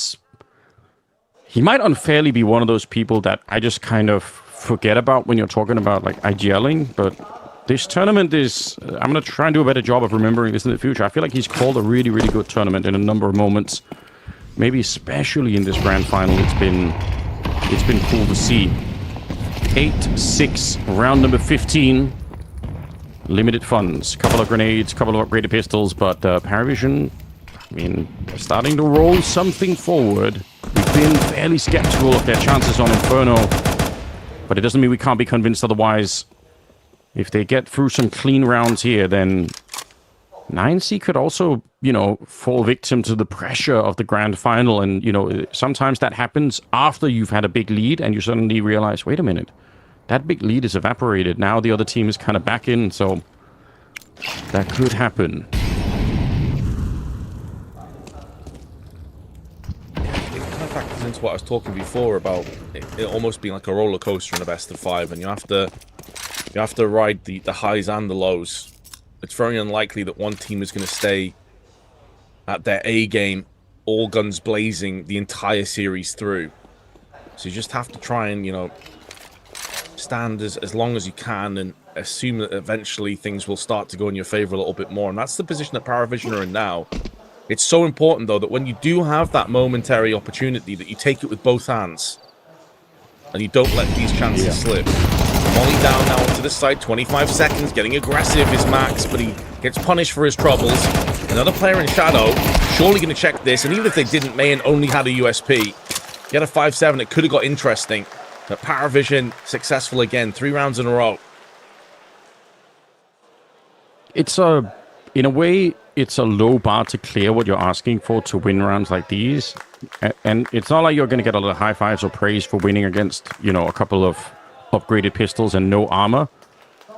might unfairly be one of those people that I just kind of forget about when you're talking about like IGLing, but this tournament is... I'm going to try and do a better job of remembering this in the future. I feel like he's called a really, really good tournament in a number of moments. Maybe especially in this grand final, it's been cool to see. 8-6, round number 15. Limited funds, couple of grenades, couple of upgraded pistols, but Parivision, I mean, starting to roll something forward. We've been fairly skeptical of their chances on Inferno, but it doesn't mean we can't be convinced otherwise. If they get through some clean rounds here, then 9C could also, fall victim to the pressure of the grand final. And, sometimes that happens after you've had a big lead and you suddenly realize, wait a minute, that big lead is evaporated. Now the other team is kind of back in, so that could happen. Factors into what I was talking before about it almost being like a roller coaster in a best of 5, and you have to ride the highs and the lows. It's very unlikely that one team is going to stay at their A game, all guns blazing the entire series through. So you just have to try and stand as long as you can and assume that eventually things will start to go in your favor a little bit more. And that's the position that Parivision are in now. It's so important, though, that when you do have that momentary opportunity, that you take it with both hands. And you don't let these chances slip. Molly down now onto the side, 25 seconds, getting aggressive is Max, but he gets punished for his troubles. Another player in Shadow, surely going to check this, and even if they didn't, Mayan only had a USP. He had a 5-7, it could have got interesting. But Parivision successful again, 3 rounds in a row. It's in a way, it's a low bar to clear what you're asking for to win rounds like these. And it's not like you're going to get a lot of high fives or praise for winning against, a couple of upgraded pistols and no armor.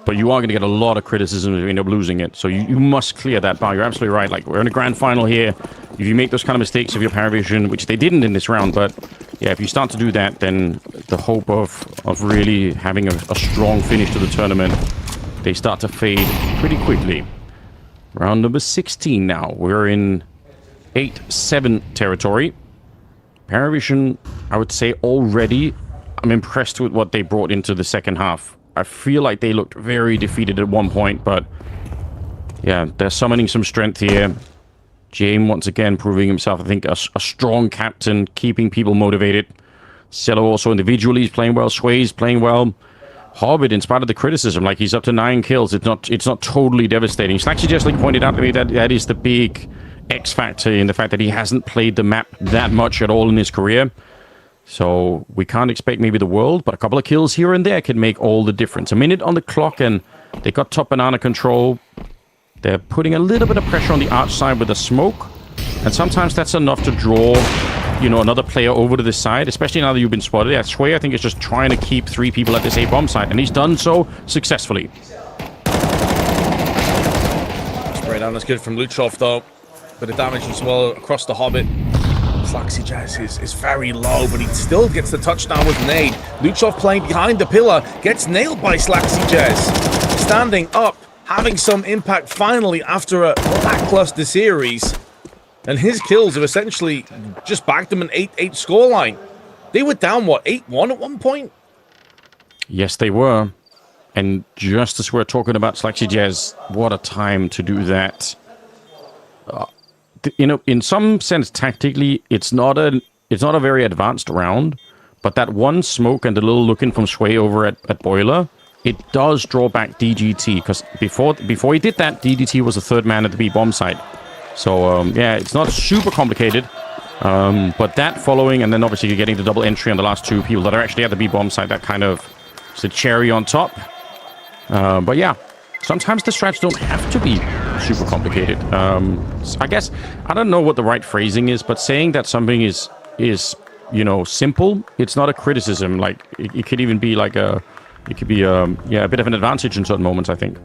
But you are going to get a lot of criticism if you end up losing it. So you must clear that bar. You're absolutely right. Like, we're in a grand final here. If you make those kind of mistakes of your Parivision, which they didn't in this round, but yeah, if you start to do that, then the hope of really having a strong finish to the tournament, they start to fade pretty quickly. Round number 16 now. We're in 8-7 territory. Parivision, I would say already, I'm impressed with what they brought into the second half. I feel like they looked very defeated at one point, but yeah, they're summoning some strength here. Jame once again proving himself, I think, a strong captain, keeping people motivated. Cello also individually is playing well. Sway's playing well. Hobbit, in spite of the criticism, like he's up to 9 kills, it's not totally devastating. Slaxy just pointed out to me that is the big X factor in the fact that he hasn't played the map that much at all in his career. So we can't expect maybe the world, but a couple of kills here and there can make all the difference. A minute on the clock and they got top banana control. They're putting a little bit of pressure on the arch side with the smoke. And sometimes that's enough to draw, another player over to this side, especially now that you've been spotted. Yeah, Sway, I think, is just trying to keep 3 people at this A-bomb site, and he's done so successfully. Down as good from Luchov, though. Bit of damage as well across the Hobbit. XlaxiJez is very low, but he still gets the touchdown with nade. Luchov playing behind the pillar, gets nailed by XlaxiJez. Standing up, having some impact finally after a lackluster series. And his kills have essentially just backed them an 8-8 scoreline. They were down, what, 8-1 at one point? Yes, they were. And just as we're talking about XlaxiJez, what a time to do that. You know, in some sense, tactically, it's not a very advanced round, but that one smoke and the little look-in from Sway over at Boiler, it does draw back DGT, because before he did that, DGT was the third man at the B-bomb site. So, yeah, it's not super complicated, but that following, and then obviously you're getting the double entry on the last two people that are actually at the B-bomb site, that kind of is the cherry on top. But yeah, sometimes the strats don't have to be super complicated. I guess, I don't know what the right phrasing is, but saying that something is you know, simple, it's not a criticism. Like, it could even be like a bit of an advantage in certain moments, I think.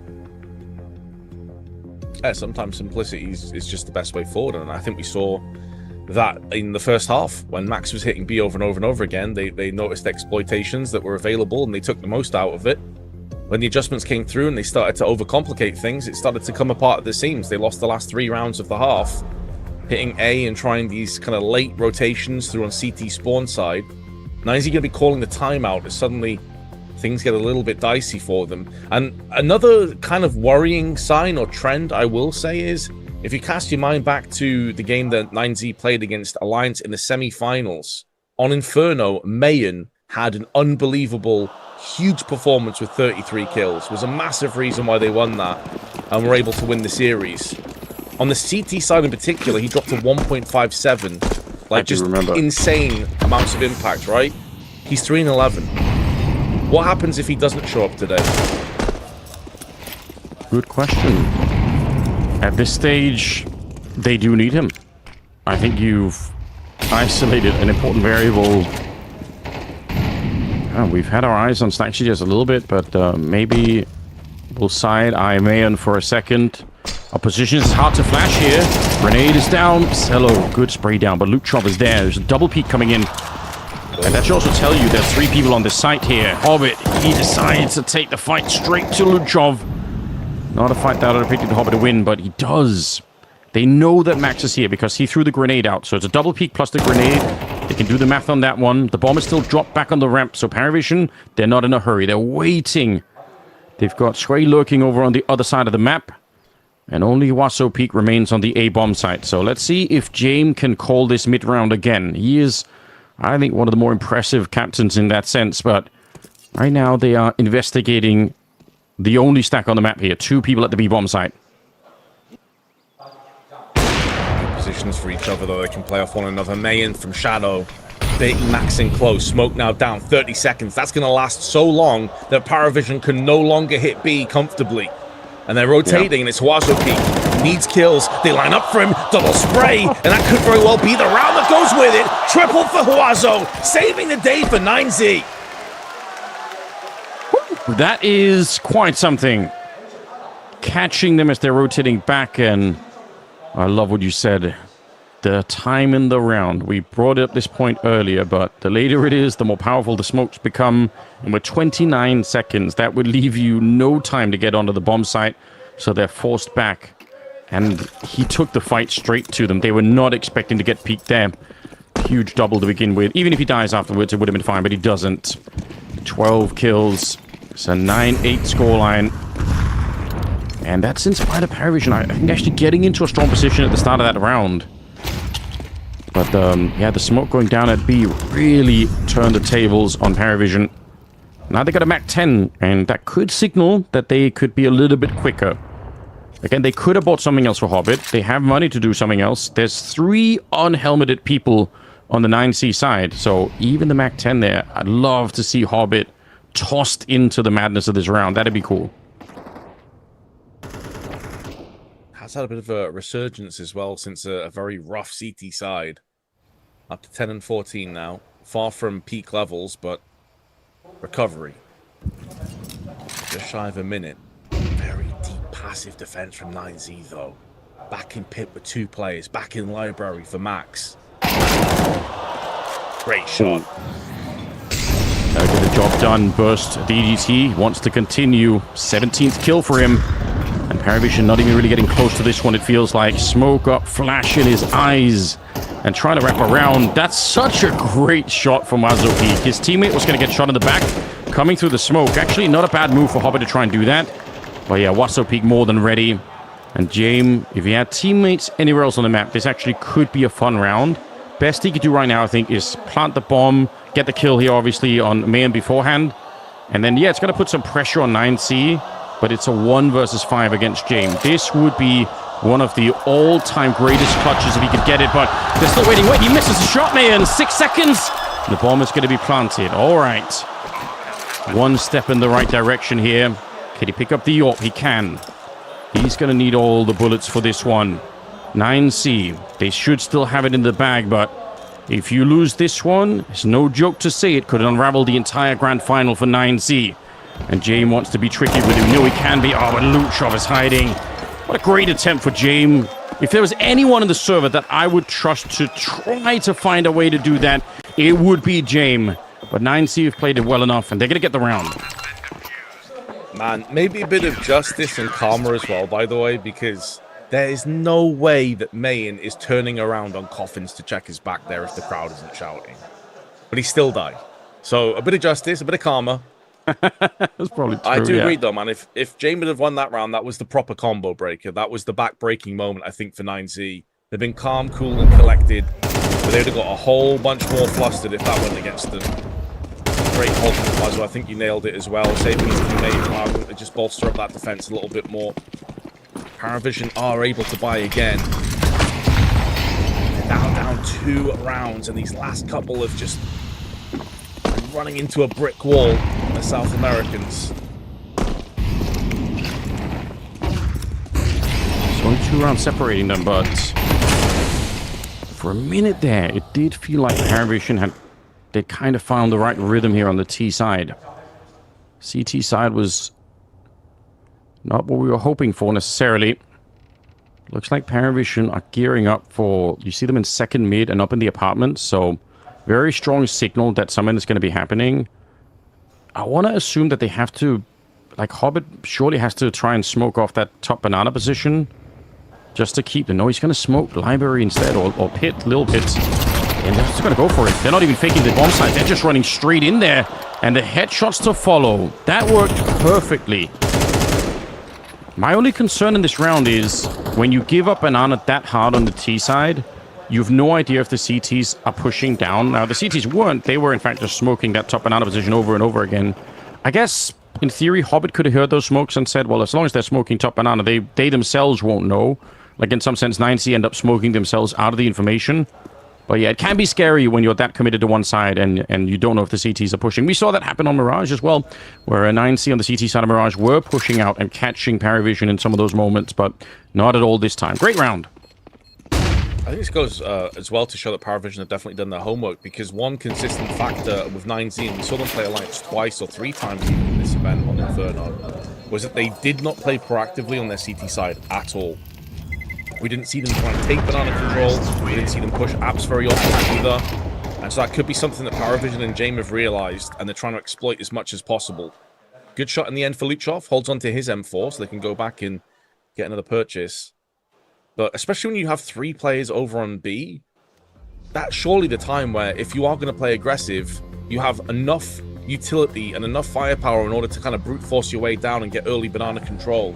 Yeah, sometimes simplicity is just the best way forward, and I think we saw that in the first half when Max was hitting B over and over and over again. They noticed exploitations that were available and they took the most out of it. When the adjustments came through and they started to overcomplicate things, it started to come apart at the seams. They lost the last 3 rounds of the half, hitting A and trying these kind of late rotations through on CT spawn side. Now is he going to be calling the timeout as suddenly things get a little bit dicey for them? And another kind of worrying sign or trend, I will say, is if you cast your mind back to the game that 9Z played against Alliance in the semi-finals, on Inferno, Mayan had an unbelievable, huge performance with 33 kills. Was a massive reason why they won that and were able to win the series. On the CT side in particular, he dropped to 1.57. Like, just insane amounts of impact, right? He's 3-11. What happens if he doesn't show up today? Good question. At this stage, they do need him. I think you've isolated an important variable. We've had our eyes on XlaxiJez a little bit, but maybe we'll side-eye Mayan for a second. Our position is hard to flash here. Grenade is down. Cello, good spray down, but Luchov is there. There's a double peek coming in. And that should also tell you there's 3 people on the site here. Hobbit, he decides to take the fight straight to Luchov. Not a fight that I would have predicted Hobbit to win, but he does. They know that Max is here because he threw the grenade out. So it's a double peek plus the grenade. They can do the math on that one. The bomb is still dropped back on the ramp. So Parivision, they're not in a hurry. They're waiting. They've got Sway lurking over on the other side of the map. And only Waso Peak remains on the A-bomb site. So let's see if James can call this mid-round again. He is, I think, one of the more impressive captains in that sense. But right now they are investigating the only stack on the map here. 2 people at the B-bomb site. Positions for each other, though. They can play off one another. Mayan from Shadow, baiting Max in close. Smoke now down, 30 seconds. That's going to last so long that Parivision can no longer hit B comfortably. And they're rotating, and it's Waso Peak. Needs kills. They line up for him. Double spray, and that could very well be the round that goes with it. Triple for Huazo, saving the day for 9Z. That is quite something. Catching them as they're rotating back, and I love what you said. The time in the round. We brought up this point earlier, but the later it is, the more powerful the smokes become. And with 29 seconds, that would leave you no time to get onto the bomb site. So they're forced back. And he took the fight straight to them. They were not expecting to get peeked there. Huge double to begin with. Even if he dies afterwards, it would have been fine, but he doesn't. 12 kills. It's a 9-8 scoreline. And that's in spite of Parivision. I think actually getting into a strong position at the start of that round. But, yeah, the smoke going down at B really turned the tables on Parivision. Now they got a Mac 10, and that could signal that they could be a little bit quicker. Again, they could have bought something else for Hobbit. They have money to do something else. There's 3 unhelmeted people on the 9C side, so even the Mac 10 there, I'd love to see Hobbit tossed into the madness of this round. That'd be cool. Has had a bit of a resurgence as well since a very rough CT side. Up to 10 and 14 now. Far from peak levels, but recovery. Just shy of a minute. Very deep passive defense from 9Z, though. Back in pit with 2 players. Back in library for Max. Great shot. Get the job done. Burst DDT wants to continue. 17th kill for him. And Parivision not even really getting close to this one, it feels like. Smoke up, flash in his eyes, and trying to wrap around. That's such a great shot from GUANGZHOU. His teammate was going to get shot in the back, coming through the smoke. Actually, not a bad move for Hobbit to try and do that. But yeah, GUANGZHOU more than ready. And James, if he had teammates anywhere else on the map, this actually could be a fun round. Best he could do right now, I think, is plant the bomb, get the kill here, obviously, on Mayan beforehand. And then, yeah, it's going to put some pressure on 9C. But it's a 1 versus 5 against James. This would be one of the all-time greatest clutches if he could get it, but they're still waiting. Wait, he misses the shot, man. 6 seconds. The bomb is going to be planted. All right. 1 step in the right direction here. Can he pick up the AWP? He can. He's going to need all the bullets for this one. 9C. They should still have it in the bag, but if you lose this one, it's no joke to say it could unravel the entire grand final for 9C. And James wants to be tricky with him. No, he can be. Oh, and Luchov is hiding. What a great attempt for James. If there was anyone in the server that I would trust to try to find a way to do that, it would be James. But 9C have played it well enough, and they're going to get the round. Man, maybe a bit of justice and karma as well, by the way, because there is no way that Mayan is turning around on Coffins to check his back there if the crowd isn't shouting. But he still died. So a bit of justice, a bit of karma. That's probably true. I do agree, though, man. If James would have won that round, that was the proper combo breaker. That was the back-breaking moment, I think, for 9Z. They've been calm, cool, and collected. But they'd have got a whole bunch more flustered if that went against them. Great hold from Mazzo. I think you nailed it as well. Saving his teammate to just bolster up that defense a little bit more. Parivision are able to buy again. They're now down 2 rounds, and these last couple have just running into a brick wall, the South Americans. It's only 2 rounds separating them, but for a minute there, it did feel like Parivision they kind of found the right rhythm here on the T side. CT side was not what we were hoping for necessarily. Looks like Parivision are gearing up for, you see them in second mid and up in the apartments, so very strong signal that something is going to be happening. I want to assume that they have to, like Hobbit surely has to try and smoke off that top banana position just to keep the, no, he's going to smoke library instead, or pit, little pits. And they're just going to go for it. They're not even faking the bomb site. They're just running straight in there. And the headshots to follow. That worked perfectly. My only concern in this round is when you give up banana that hard on the T side, you have no idea if the CTs are pushing down. Now, the CTs weren't. They were, in fact, just smoking that top banana position over and over again. I guess, in theory, Hobbit could have heard those smokes and said, well, as long as they're smoking top banana, they themselves won't know. Like, in some sense, 9C end up smoking themselves out of the information. But yeah, it can be scary when you're that committed to one side and you don't know if the CTs are pushing. We saw that happen on Mirage as well, where a 9C on the CT side of Mirage were pushing out and catching Parivision in some of those moments, but not at all this time. Great round. I think this goes as well to show that Parivision have definitely done their homework, because one consistent factor with 9Z, and we saw them play Alliance twice or 3 times in this event on Inferno, was that they did not play proactively on their CT side at all. We didn't see them try and take banana control. We didn't see them push apps very often either. And so that could be something that Parivision and James have realized, and they're trying to exploit as much as possible. Good shot in the end for Luchov. Holds on to his M4 so they can go back and get another purchase. But especially when you have 3 players over on B, that's surely the time where if you are going to play aggressive, you have enough utility and enough firepower in order to kind of brute force your way down and get early banana control.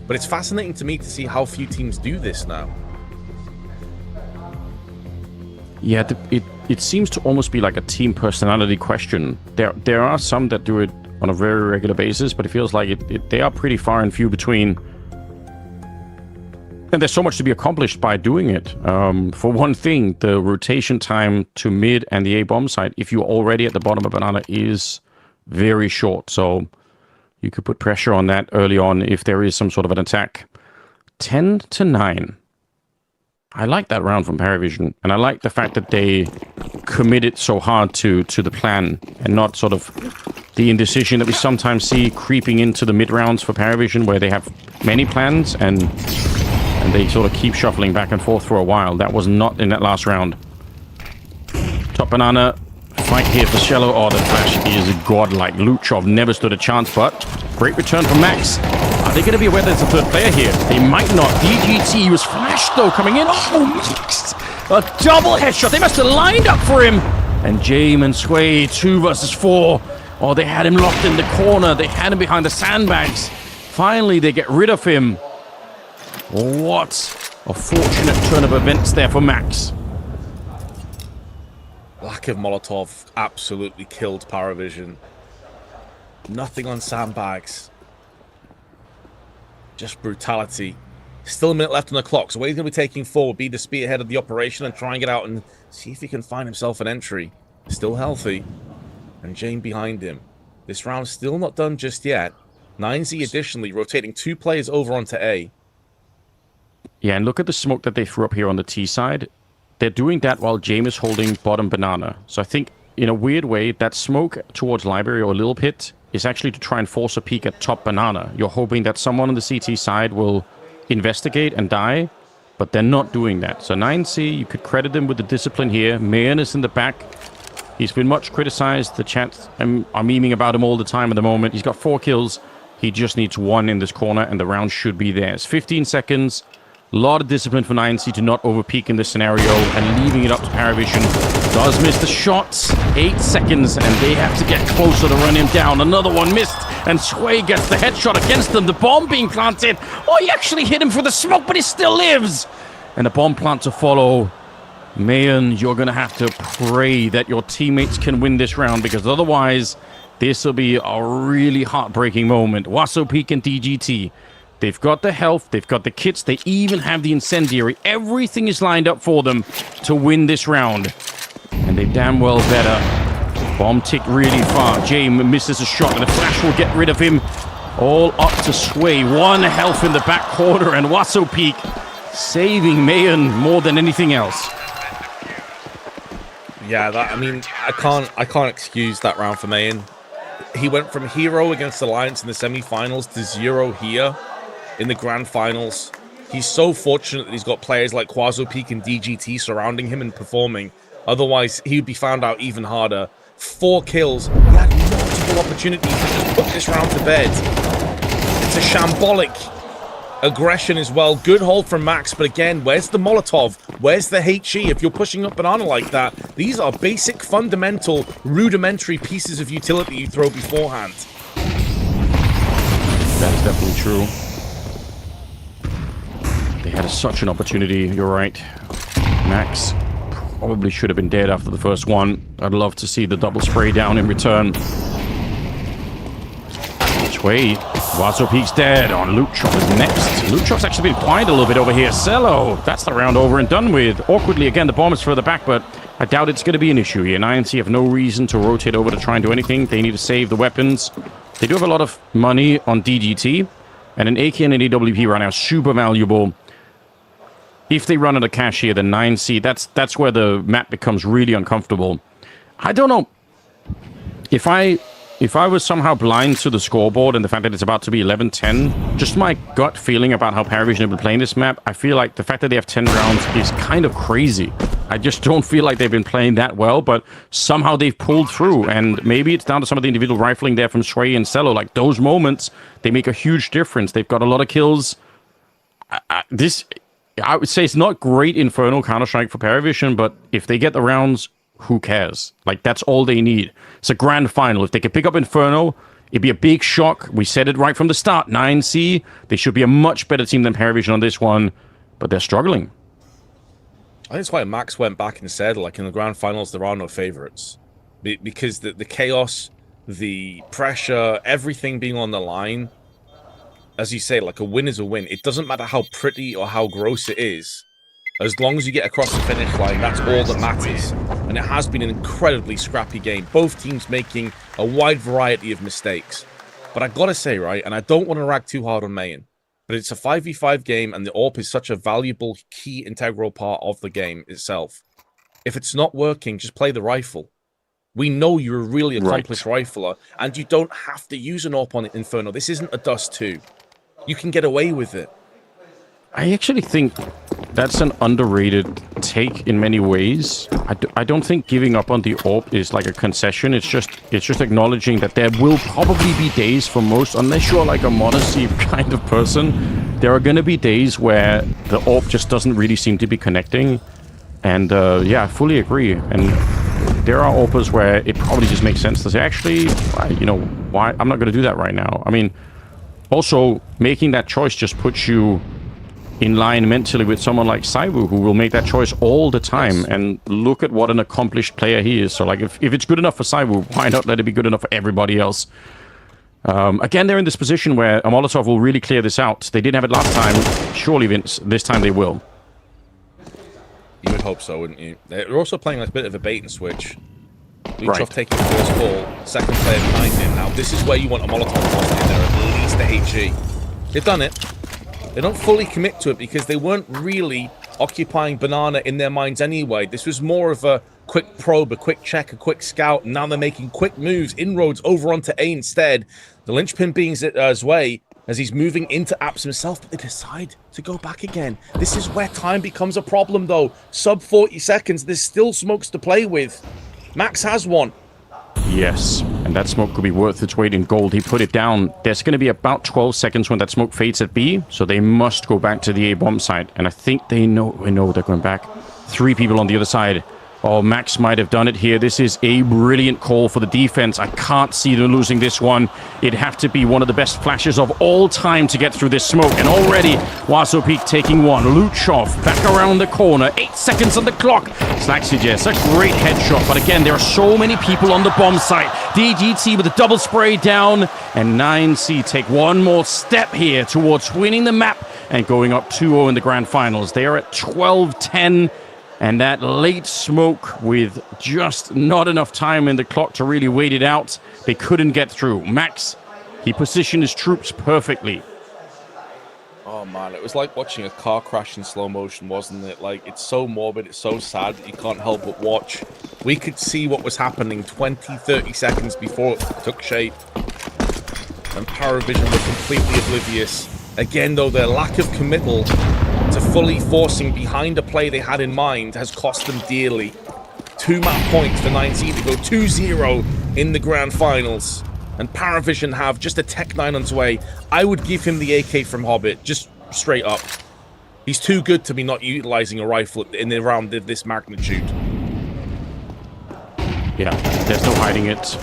But it's fascinating to me to see how few teams do this now. Yeah, it seems to almost be like a team personality question. There are some that do it on a very regular basis, but it feels like they are pretty far and few between. And there's so much to be accomplished by doing it. For one thing, the rotation time to mid and the A-bomb site, if you're already at the bottom of banana, is very short. So you could put pressure on that early on if there is some sort of an attack. 10-9. I like that round from Parivision, and I like the fact that they committed so hard to the plan and not sort of the indecision that we sometimes see creeping into the mid rounds for Parivision, where they have many plans and And they sort of keep shuffling back and forth for a while. That was not in that last round. Top Banana, fight here for Shello. Oh, the flash is godlike. Luchov never stood a chance, but great return from Max. Are they going to be aware there's a third player here? They might not. DGT was flashed, though, coming in. Oh, Max! A double headshot. They must have lined up for him. And Jame and Sway, 2 versus 4. Oh, they had him locked in the corner. They had him behind the sandbags. Finally, they get rid of him. What a fortunate turn of events there for Max. Lack of Molotov absolutely killed Parivision. Nothing on sandbags. Just brutality. Still a minute left on the clock, so what he's going to be taking forward, be the spearhead of the operation and try and get out and see if he can find himself an entry. Still healthy. And Jane behind him. This round's still not done just yet. 9Z additionally rotating 2 players over onto A. Yeah, and look at the smoke that they threw up here on the T side. They're doing that while James is holding bottom banana. So I think, in a weird way, that smoke towards library or little pit is actually to try and force a peek at top banana. You're hoping that someone on the CT side will investigate and die, but they're not doing that. So 9C, you could credit them with the discipline here. Mayan is in the back. He's been much criticized. The chat are memeing about him all the time at the moment. He's got 4 kills. He just needs 1 in this corner, and the round should be theirs. 15 seconds. A lot of discipline for 9C to not overpeak in this scenario, and leaving it up to Parivision. Does miss the shots. 8 seconds, and they have to get closer to run him down. Another one missed, and Sway gets the headshot against them. The bomb being planted. Oh, he actually hit him for the smoke, but he still lives. And a bomb plant to follow. Mayan, you're going to have to pray that your teammates can win this round, because otherwise, this will be a really heartbreaking moment. Wasso Peak and DGT. They've got the health, they've got the kits, they even have the incendiary. Everything is lined up for them to win this round. And they damn well better. Bomb ticked really far. Jame misses a shot, and the flash will get rid of him. All up to Sway. 1 health in the back corner, and Wasso Peak saving Mayan more than anything else. Yeah, I can't excuse that round for Mayan. He went from hero against Alliance in the semi-finals to 0 here in the grand finals. He's so fortunate that he's got players like Quazo Peak and DGT surrounding him and performing. Otherwise, he'd be found out even harder. 4 kills. He had multiple opportunities to just put this round to bed. It's a shambolic aggression as well. Good hold from Max, but again, where's the Molotov? Where's the HE? If you're pushing up banana like that, these are basic, fundamental, rudimentary pieces of utility you throw beforehand. That is definitely true. They had such an opportunity, you're right. Max probably should have been dead after the first one. I'd love to see the double spray down in return. Which way? Wasso Peak's dead. On Luchov is next. Luchov's actually been quiet a little bit over here. Cello, that's the round over and done with. Awkwardly, again, the bomb is further back, but I doubt it's going to be an issue here. INC have no reason to rotate over to try and do anything. They need to save the weapons. They do have a lot of money on DGT, and an AK and an AWP right now is super valuable. If they run out of cash here, then 9C, that's where the map becomes really uncomfortable. I don't know. If I was somehow blind to the scoreboard and the fact that it's about to be 11-10, just my gut feeling about how Parivision have been playing this map, I feel like the fact that they have 10 rounds is kind of crazy. I just don't feel like they've been playing that well, but somehow they've pulled through, and maybe it's down to some of the individual rifling there from Sway and Cello. Like, those moments, they make a huge difference. They've got a lot of kills. I would say it's not great Inferno Counter-Strike for Parivision, but if they get the rounds, who cares? Like, that's all they need. It's a grand final. If they can pick up Inferno, it'd be a big shock. We said it right from the start. 9C, they should be a much better team than Parivision on this one, but they're struggling. I think that's why Max went back and said, like, in the grand finals, there are no favorites. Because the chaos, the pressure, everything being on the line, as you say, like, a win is a win. It doesn't matter how pretty or how gross it is. As long as you get across the finish line, that's all that matters. And it has been an incredibly scrappy game. Both teams making a wide variety of mistakes. But I gotta say, right, and I don't want to rag too hard on Mayan, but it's a 5v5 game, and the AWP is such a valuable, key, integral part of the game itself. If it's not working, just play the rifle. We know you're a really accomplished rifler, and you don't have to use an AWP on Inferno. This isn't a Dust 2. You can get away with it. I actually think that's an underrated take in many ways. I don't think giving up on the AWP is like a concession. It's just acknowledging that there will probably be days for most, unless you're like a Modesty kind of person, there are going to be days where the AWP just doesn't really seem to be connecting. And yeah, I fully agree. And there are AWPers where it probably just makes sense to say, actually, you know, why? I'm not going to do that right now. I mean, also making that choice just puts you in line mentally with someone like ZywOo, who will make that choice all the time. Yes. And look at what an accomplished player he is. So, like, if it's good enough for ZywOo, why not let it be good enough for everybody else? Again, they're in this position where a Molotov will really clear this out. They didn't have it last time. Surely, Vince, this time they will. You would hope so, wouldn't you? They're also playing like a bit of a bait and switch. Luchov Right. taking the first ball, second player behind him. Now, this is where you want a Molotov tossed in there, at least a HG. They've done it. They don't fully commit to it because they weren't really occupying Banana in their minds anyway. This was more of a quick probe, a quick check, a quick scout. And now they're making quick moves, inroads over onto A instead. The linchpin being Zitter's way as he's moving into Apps himself, but they decide to go back again. This is where time becomes a problem, though. Sub 40 seconds, there's still smokes to play with. Max has one. Yes, and that smoke could be worth its weight in gold. He put it down. There's going to be about 12 seconds when that smoke fades at B, so they must go back to the A bomb site. And I think they know they're going back. 3 people on the other side. Oh, Max might have done it here. This is a brilliant call for the defense. I can't see them losing this one. It'd have to be one of the best flashes of all time to get through this smoke. And already, Waso Peak taking one. Luchov back around the corner. 8 seconds on the clock. Slaxyjess, a great headshot. But again, there are so many people on the bomb site. DGT with a double spray down. And 9C take one more step here towards winning the map and going up 2-0 in the grand finals. They are at 12-10. And that late smoke with just not enough time in the clock to really wait it out. They couldn't get through. Max, he positioned his troops perfectly. Oh man, it was like watching a car crash in slow motion, wasn't it? Like, it's so morbid, it's so sad that you can't help but watch. We could see what was happening 20, 30 seconds before it took shape. And Parivision were completely oblivious. Again, though, their lack of committal to fully forcing behind a play they had in mind has cost them dearly. 2 map points for 9C to go 2-0 in the grand finals. And Parivision have just a Tech 9 on its way. I would give him the AK from Hobbit, just straight up. He's too good to be not utilizing a rifle in a round of this magnitude. Yeah, there's no hiding it.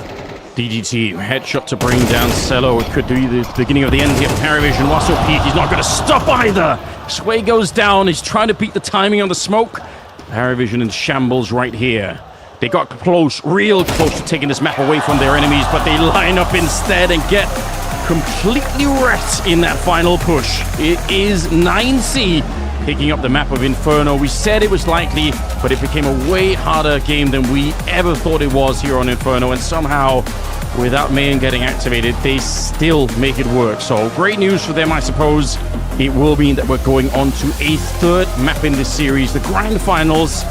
DGT, headshot to bring down Cello. It could be the beginning of the end here for Parivision. Waso Peak, he's not going to stop either. Sway goes down. He's trying to beat the timing on the smoke. Parivision in shambles right here. They got close, real close to taking this map away from their enemies, but they line up instead and get completely wrecked in that final push. It is 9C picking up the map of Inferno. We said it was likely, but it became a way harder game than we ever thought it was here on Inferno, and somehow, without Mayan getting activated, they still make it work. So great news for them, I suppose. It will mean that we're going on to a 3rd map in this series, the grand finals.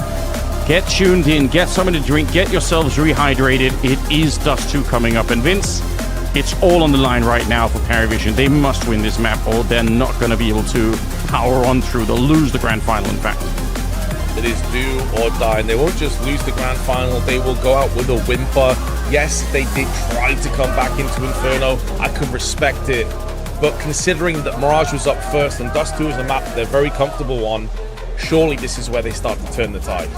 Get tuned in, get something to drink, get yourselves rehydrated. It is Dust 2 coming up, and Vince, it's all on the line right now for Parivision. They must win this map or they're not going to be able to power on through. They'll lose the grand final, in fact. It is do or die, and they won't just lose the grand final, they will go out with a whimper. Yes, they did try to come back into Inferno. I can respect it. But considering that Mirage was up first and Dust 2 is a map they're very comfortable on, surely this is where they start to turn the tide.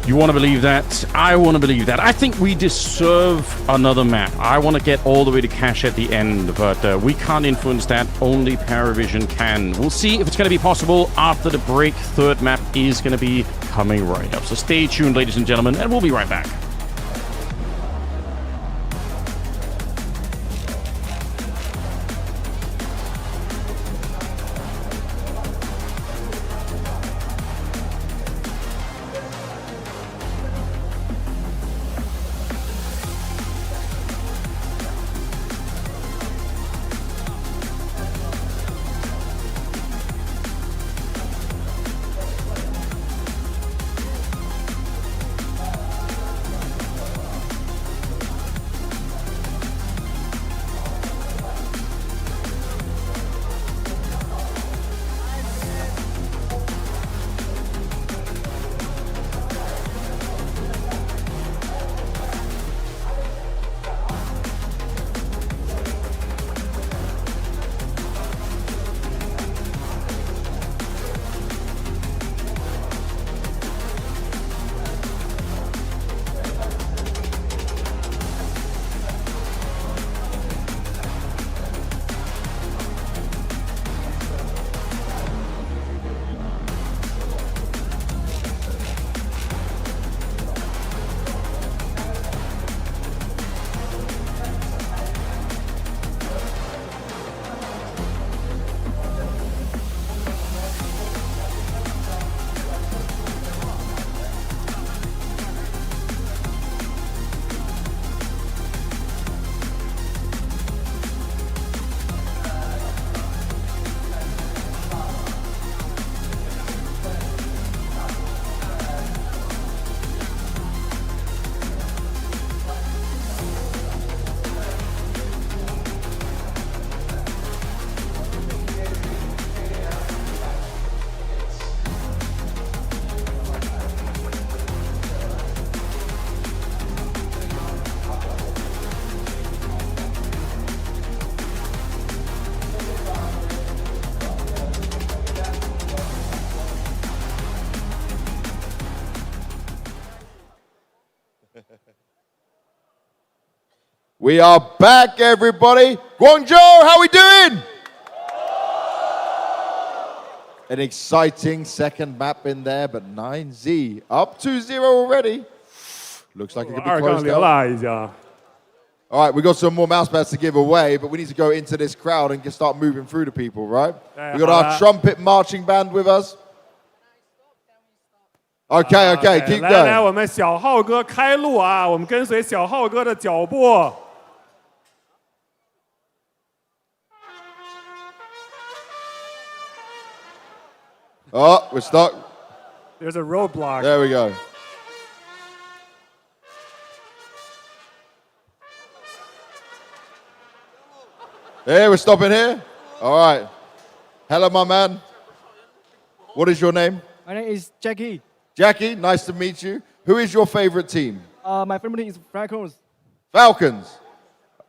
You want to believe that? I want to believe that. I think we deserve another map. I want to get all the way to cash at the end, but we can't influence that. Only Parivision can. We'll see if it's going to be possible after the break. 3rd map is going to be coming right up. So stay tuned, ladies and gentlemen, and we'll be right back. We are back, everybody. Guangzhou, how we doing? An exciting second map in there, but 9Z up 2-0 already. Looks like it could be 2杠 closed 0 out.了已经。 All right, we got some more mouse pads to give away, but we need to go into this crowd and just start moving through the people, right? We got our trumpet marching band with us. Okay, keep 来来， going. 我们小浩哥开路啊！我们跟随小浩哥的脚步。 Oh, we're stuck. There's a roadblock. There we go. Hey, we're stopping here. All right. Hello, my man. What is your name? My name is Jackie. Jackie, nice to meet you. Who is your favorite team? My favorite team is Falcons. Falcons.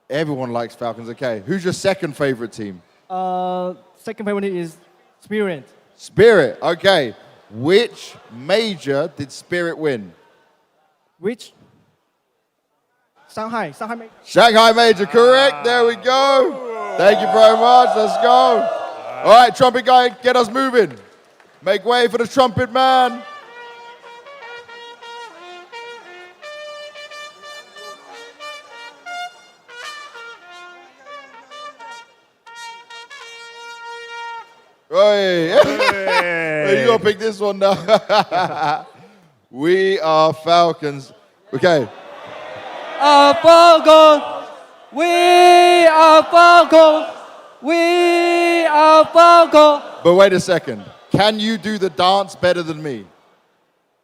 Everyone likes Falcons, okay. Who's your second favorite team? Second favorite team is Spirit. Spirit, okay. Which major did Spirit win? Which? Shanghai. Shanghai Major, correct. There we go. Thank you very much. Let's go. All right, trumpet guy, get us moving. Make way for the trumpet man. Hey. Hey, you gotta pick this one now. We are Falcons. Okay. Falcons. We are Falcons. We are Falcons. But wait a second. Can you do the dance better than me?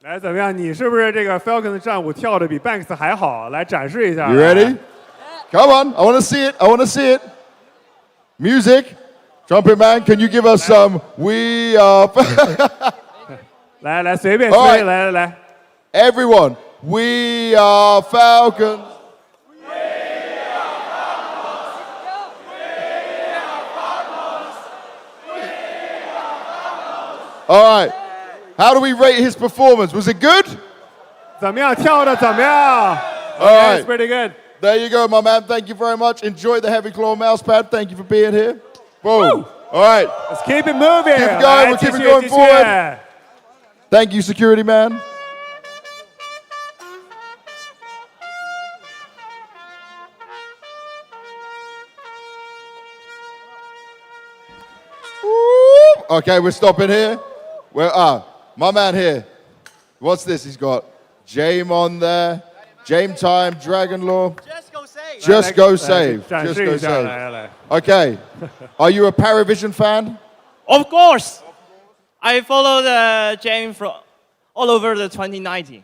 来，怎么样？你是不是这个 Falcon 的战舞跳的比 Banks 还好？来展示一下。 You ready? Come on. I want to see it. I want to see it. Music. Trumpet man, can you give us some We Are 来来，随便 All 吹， right. 来来来。 Everyone, We Are Falcons. All right. How do we rate his performance? Was it good? 怎么样？跳的怎么样 All right. It's pretty good. There you go, my man. Thank you very much. Enjoy the heavy claw mouse pad. Thank you for being here. Boom. All right. Let's keep it moving. Keep it going, 来 we'll keep it 继续 going 继续 forward. Thank you, security man. Woo. Okay, we're stopping here. My man here. What's this he's got? Jame on there. Jame time, Dragon Law. Just go say. Just go 来 save. 展 Just 示 go 一下， save. 来来。 Okay. Are you a Parivision fan? Of course. I follow the James from all over the 2019.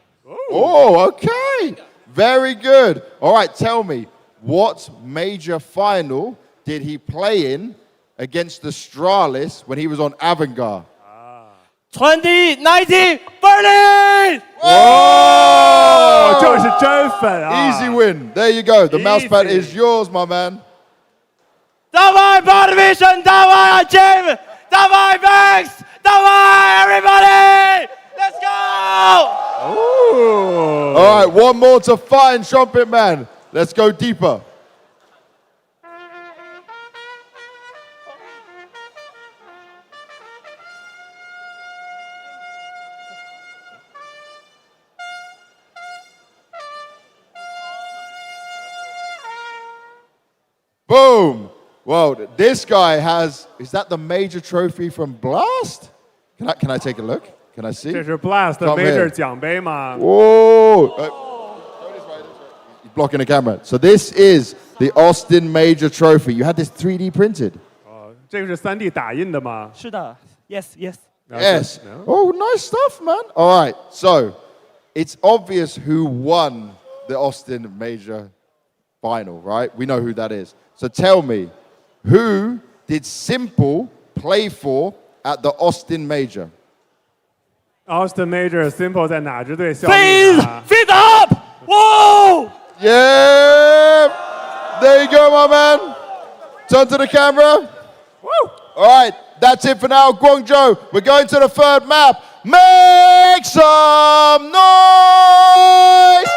Oh, okay. Very good. All right, tell me, what major final did he play in against the Stralis when he was on Avangard? 2019 Berlin! 哦，这是真粉啊 Easy win. There you go. The mouse pad Easy. is yours, my man. 大外 Parivision, 大外 James, 大外 Banks, 大外 everybody! Let's go! Ooh. All right, one more to find Trumpet Man. Let's go deeper. Boom. Well, this guy has, is that the major trophy from Blast? Can I take a look? Can I see? 这是 Blast Come Major here. 奖杯吗？ Whoa. He's blocking the camera. So this is the Austin Major Trophy. You had this 3D printed. 哦，这个是3D 打印的吗？是的 Yes, yes. Yes. No? Oh, nice stuff, man. All right. So it's obvious who won the Austin Major final, right? We know who that is. So tell me, who did Simple play for at the Austin Major? Austin Major Simple 在哪支队效力 Feet, 呢？ feet up! Whoa! Yeah. There you go, my man. Turn to the camera. Woo! All right. That's it for now, Guangzhou. We're going to the third map. Make some noise!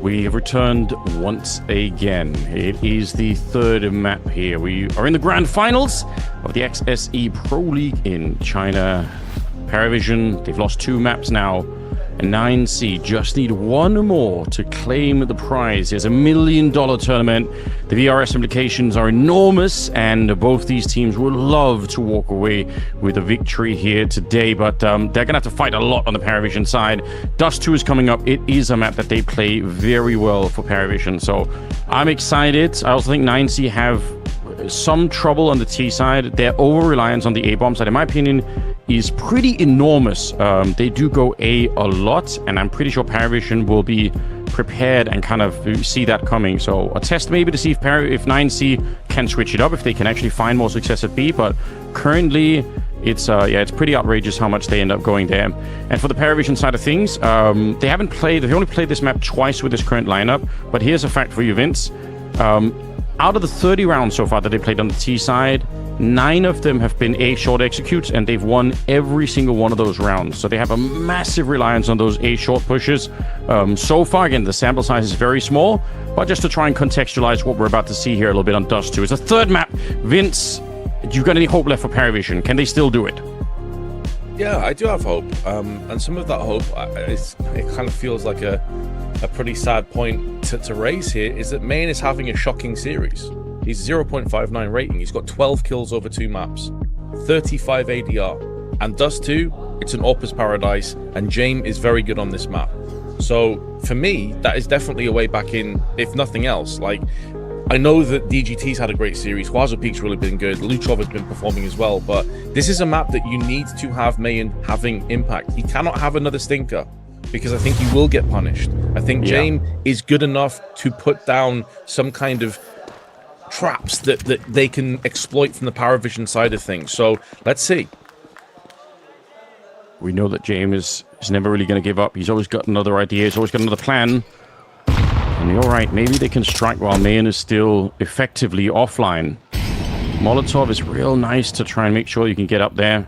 We have returned once again. It is the third map here. We are in the grand finals of the XSE Pro League in China. Parivision, they've lost 2 maps now. And 9C just need 1 more to claim the prize. There's $1 million tournament. The VRS implications are enormous, and both these teams would love to walk away with a victory here today, but they're going to have to fight a lot on the Parivision side. Dust 2 is coming up. It is a map that they play very well for Parivision, so I'm excited. I also think 9C have some trouble on the T side. Their over-reliance on the A-bomb side, in my opinion, is pretty enormous. They do go A lot, and I'm pretty sure Parivision will be prepared and kind of see that coming. So a test maybe to see if 9C can switch it up, if they can actually find more success at B, but currently it's pretty outrageous how much they end up going there. And for the Parivision side of things, they've only played this map twice with this current lineup, but here's a fact for you, Vince. Out of the 30 rounds so far that they played on the T side, 9 of them have been A short executes, and they've won every single one of those rounds. So they have a massive reliance on those A short pushes. So far, again, the sample size is very small, but just to try and contextualize what we're about to see here a little bit on Dust 2. It's a third map. Vince, do you got any hope left for Parivision? Can they still do it? Yeah, I do have hope. And some of that hope, it kind of feels like a pretty sad point to raise here, is that Main is having a shocking series. He's 0.59 rating. He's got 12 kills over 2 maps, 35 ADR. And Dust 2, it's an AWP's paradise, and James is very good on this map. So for me, that is definitely a way back in, if nothing else. Like, I know that DGT's had a great series, GUANGZHOU Peak's really been good, Luchov has been performing as well, but this is a map that you need to have Mayan having impact. He cannot have another stinker, because I think he will get punished. I think James is good enough to put down some kind of traps that they can exploit from the Parivision side of things. So let's see. We know that James is never really going to give up. He's always got another idea. He's always got another plan. And you're right. Maybe they can strike while Mayan is still effectively offline. Molotov is real nice to try and make sure you can get up there.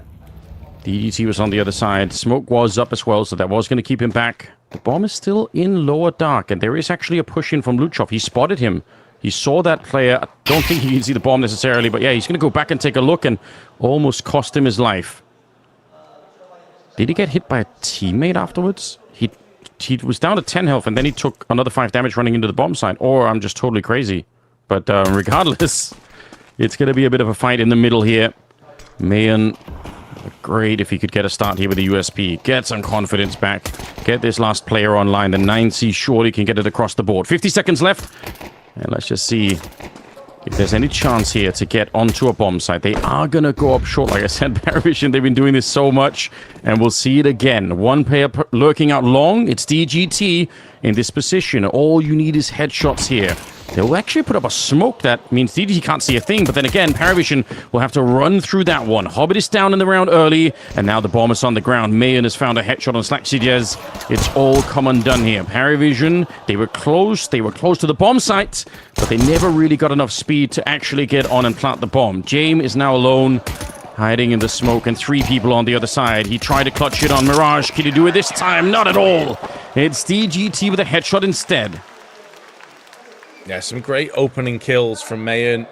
The EDT was on the other side. Smoke was up as well, so that was going to keep him back. The bomb is still in lower dark, and there is actually a push in from Luchov. He spotted him. He saw that player. I don't think he can see the bomb necessarily, but yeah, he's going to go back and take a look and almost cost him his life. Did he get hit by a teammate afterwards? He was down to 10 health, and then he took another 5 damage running into the bomb site, or I'm just totally crazy. But regardless, it's going to be a bit of a fight in the middle here. Mayan, great if he could get a start here with the USP. Get some confidence back. Get this last player online. The 9C surely can get it across the board. 50 seconds left. And let's just see if there's any chance here to get onto a bomb site. They are going to go up short. Like I said, Parivision, they've been doing this so much. And we'll see it again. One player lurking out long. It's DGT in this position. All you need is headshots here. They'll actually put up a smoke. That means DGT can't see a thing. But then again, Parivision will have to run through that one. Hobbit is down in the round early. And now the bomb is on the ground. Mayan has found a headshot on Slack CDS. It's all come undone here. Parivision, they were close. They were close to the bomb site. But they never really got enough speed to actually get on and plant the bomb. James is now alone, hiding in the smoke, and 3 people on the other side. He tried to clutch it on Mirage. Can he do it this time? Not at all. It's DGT with a headshot instead. Yeah, some great opening kills from Mayan.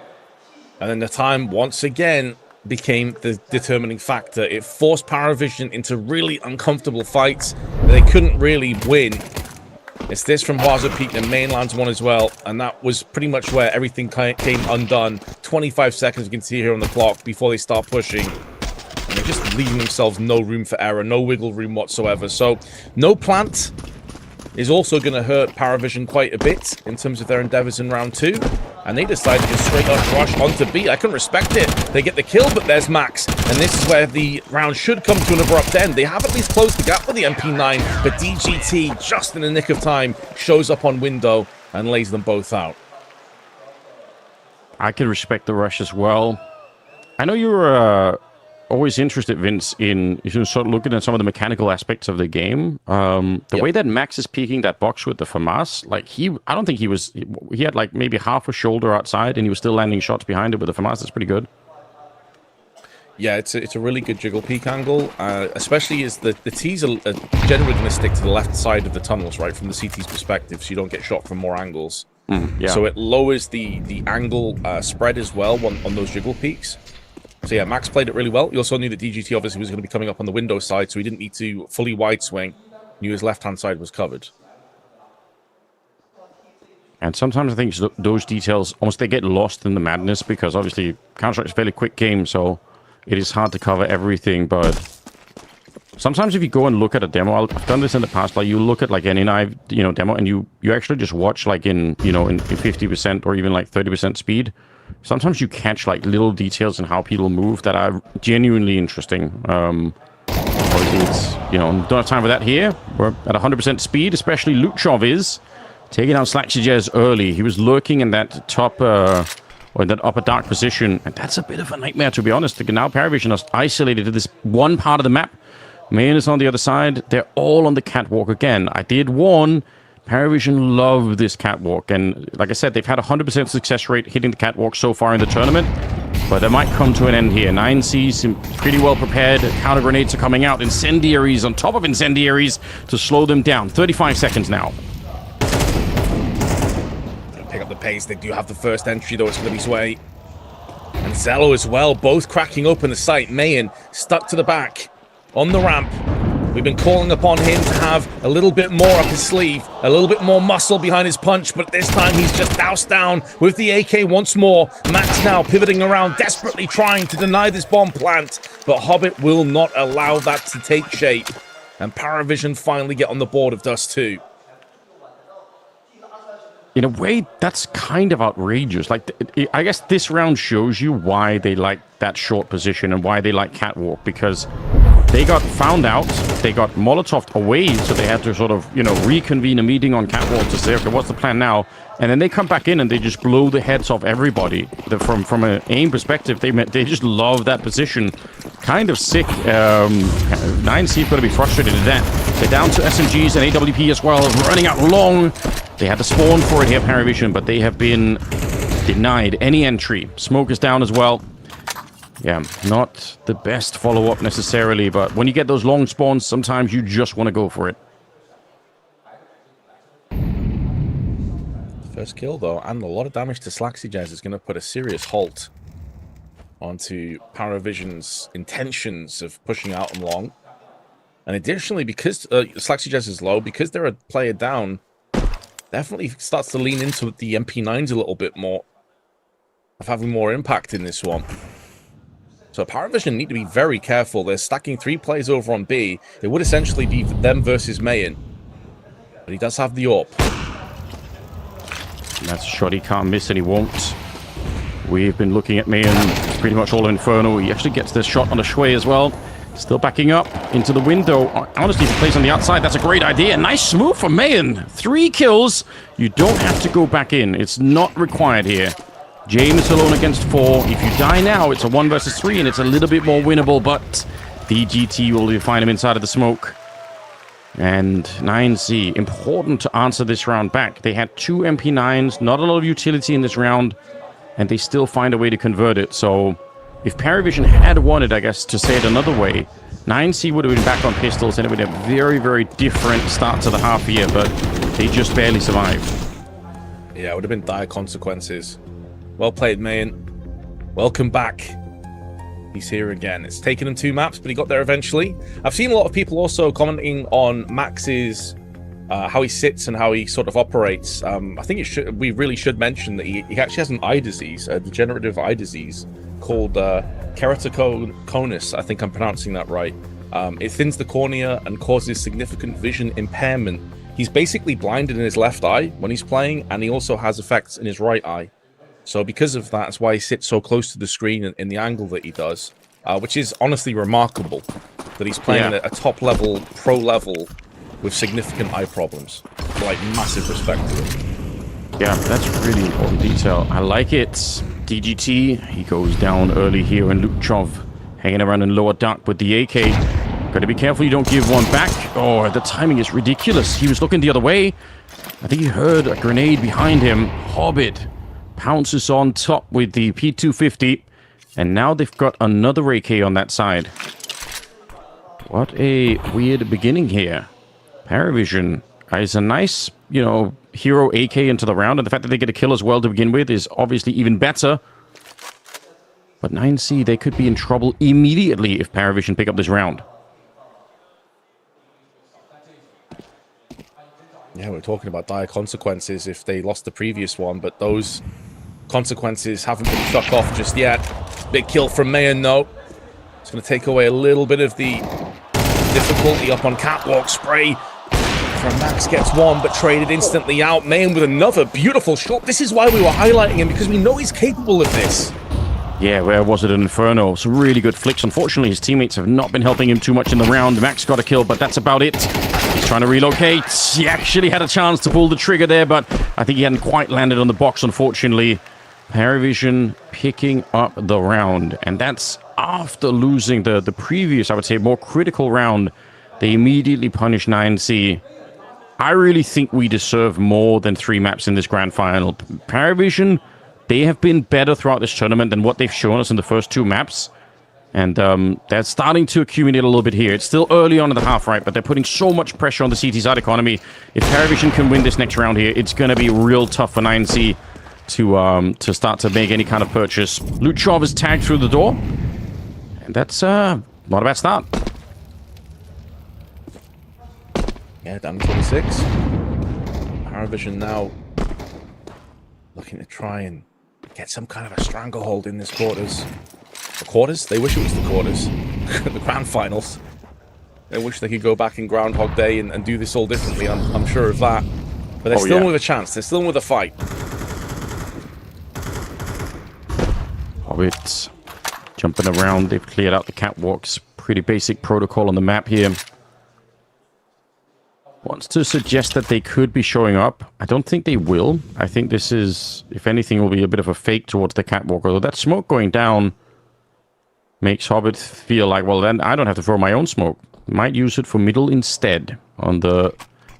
And then the time, once again, became the determining factor. It forced Parivision into really uncomfortable fights that they couldn't really win. It's this from GUANGZHOU Peak, the mainlands one as well. And that was pretty much where everything came undone. 25 seconds, you can see here on the clock, before they start pushing. And they're just leaving themselves no room for error, no wiggle room whatsoever. So, no plant is also going to hurt Parivision quite a bit in terms of their endeavors in round 2. And they decided to just straight up rush onto B. I can respect it. They get the kill, but there's Max. And this is where the round should come to an abrupt end. They have at least closed the gap with the MP9, but DGT, just in the nick of time, shows up on window and lays them both out. I can respect the rush as well. I know you're always interested, Vince, in sort of looking at some of the mechanical aspects of the game. The way that Max is peeking that box with the FAMAS, like I don't think he had like maybe half a shoulder outside, and he was still landing shots behind it with the FAMAS. That's pretty good. Yeah, it's a really good jiggle peak angle, especially as the T's are generally going to stick to the left side of the tunnels, right, from the CT's perspective, so you don't get shot from more angles. Yeah. So it lowers the angle spread as well on those jiggle peaks. So yeah, Max played it really well. He also knew that DGT obviously was going to be coming up on the window side, so he didn't need to fully wide swing. Knew his left-hand side was covered. And sometimes I think those details, almost they get lost in the madness, because obviously Counter-Strike is a fairly quick game, so it is hard to cover everything. But sometimes if you go and look at a demo, I've done this in the past, like you look at like an in-eye, demo, and you actually just watch like in 50% or even like 30% speed. Sometimes you catch like little details in how people move that are genuinely interesting. Obviously it's, don't have time for that here. We're at 100% speed, especially Luchov is taking out Slaxijez early. He was lurking in that top, or in that upper dark position, and that's a bit of a nightmare, to be honest. Now Parivision is isolated to this one part of the map. Main is on the other side. They're all on the catwalk again. I did warn Parivision love this catwalk, and like I said, they've had 100% success rate hitting the catwalk so far in the tournament, but that might come to an end here. 9C seem pretty well prepared. Counter grenades are coming out. Incendiaries on top of incendiaries to slow them down. 35 seconds now. Pick up the pace. They do have the first entry, though. It's going to be Sway. And Zello as well, both cracking open the site. Mayan stuck to the back on the ramp. We've been calling upon him to have a little bit more up his sleeve, a little bit more muscle behind his punch, but this time he's just doused down with the AK once more. Max now pivoting around, desperately trying to deny this bomb plant, but Hobbit will not allow that to take shape. And Parivision finally get on the board of Dust 2. In a way, that's kind of outrageous. Like, I guess this round shows you why they like that short position and why they like catwalk, because they got found out, they got Molotov away, so they had to sort of, reconvene a meeting on catwalk to say, okay, what's the plan now? And then they come back in and they just blow the heads off everybody. From an aim perspective, they just love that position. Kind of sick. 9C going to be frustrated at that. They're down to SMGs and AWP as well, running out long. They had to spawn for it here, Parivision, but they have been denied any entry. Smoke is down as well. Yeah, not the best follow-up necessarily, but when you get those long spawns, sometimes you just want to go for it. First kill, though, and a lot of damage to Slaxijez is going to put a serious halt onto Parivision's intentions of pushing out and long. And additionally, because Slaxijez is low, because they're a player down, definitely starts to lean into the MP9s a little bit more, of having more impact in this one. So Parivision need to be very careful. They're stacking 3 players over on B. It would essentially be them versus Mayan. But he does have the AWP. And that's a shot he can't miss, and he won't. We've been looking at Mayan. It's pretty much all Inferno. He actually gets this shot on the Shui as well. Still backing up into the window. Honestly, if he plays on the outside, that's a great idea. Nice move from Mayan. 3 kills. You don't have to go back in. It's not required here. James alone against 4. If you die now, it's a 1 versus 3, and it's a little bit more winnable, but DGT will find him inside of the smoke. And 9C, important to answer this round back. They had 2 MP9s, not a lot of utility in this round, and they still find a way to convert it. So if Parivision had wanted, I guess, to say it another way, 9C would have been back on pistols, and it would have been a very, very different start to the half year, but they just barely survived. Yeah, it would have been dire consequences. Well played, Mayan. Welcome back. He's here again. It's taken him 2 maps, but he got there eventually. I've seen a lot of people also commenting on Max's how he sits and how he sort of operates. I think we really should mention that he actually has an eye disease, a degenerative eye disease called keratoconus. I think I'm pronouncing that right. It thins the cornea and causes significant vision impairment. He's basically blinded in his left eye when he's playing, and he also has effects in his right eye. So because of that, that's why he sits so close to the screen in the angle that he does, which is honestly remarkable, that he's playing at a top level, pro level, with significant eye problems. Like, massive respect to him. Yeah, that's really important detail. I like it. DGT, he goes down early here, and Luchov hanging around in lower dark with the AK. Gotta be careful you don't give one back. Oh, the timing is ridiculous. He was looking the other way. I think he heard a grenade behind him. Hobbit pounces on top with the P250. And now they've got another AK on that side. What a weird beginning here. Parivision is a nice, you know, hero AK into the round, and the fact that they get a kill as well to begin with is obviously even better. But 9C, they could be in trouble immediately if Parivision pick up this round. Yeah, we're talking about dire consequences if they lost the previous one, but those consequences haven't been struck off just yet. Big kill from Mayan, though. It's going to take away a little bit of the difficulty up on Catwalk. Spray from Max gets one, but traded instantly out. Mayan with another beautiful shot. This is why we were highlighting him, because we know he's capable of this. Yeah, where was it? An Inferno. Some really good flicks. Unfortunately, his teammates have not been helping him too much in the round. Max got a kill, but that's about it. He's trying to relocate. He actually had a chance to pull the trigger there, but I think he hadn't quite landed on the box, unfortunately. Parivision picking up the round, and that's after losing the previous, I would say, more critical round. They immediately punish 9C. I really think we deserve more than 3 maps in this grand final. Parivision, they have been better throughout this tournament than what they've shown us in the first 2 maps. And they're starting to accumulate a little bit here. It's still early on in the half, right? But they're putting so much pressure on the CT side economy. If Parivision can win this next round here, it's going to be real tough for 9C to start to make any kind of purchase. Luchov is tagged through the door. And that's not a bad start. Yeah, down to 26. Parivision now looking to try and get some kind of a stranglehold in this quarters. The quarters? They wish it was the quarters. The grand finals. They wish they could go back in Groundhog Day and do this all differently. I'm sure of that. But they're still with a chance. They're still with a fight. Hobbits jumping around. They've cleared out the catwalks. Pretty basic protocol on the map here. Wants to suggest that they could be showing up. I don't think they will. I think this is, if anything, will be a bit of a fake towards the catwalk. Although that smoke going down makes Hobbit feel like, well, then I don't have to throw my own smoke. Might use it for middle instead. On the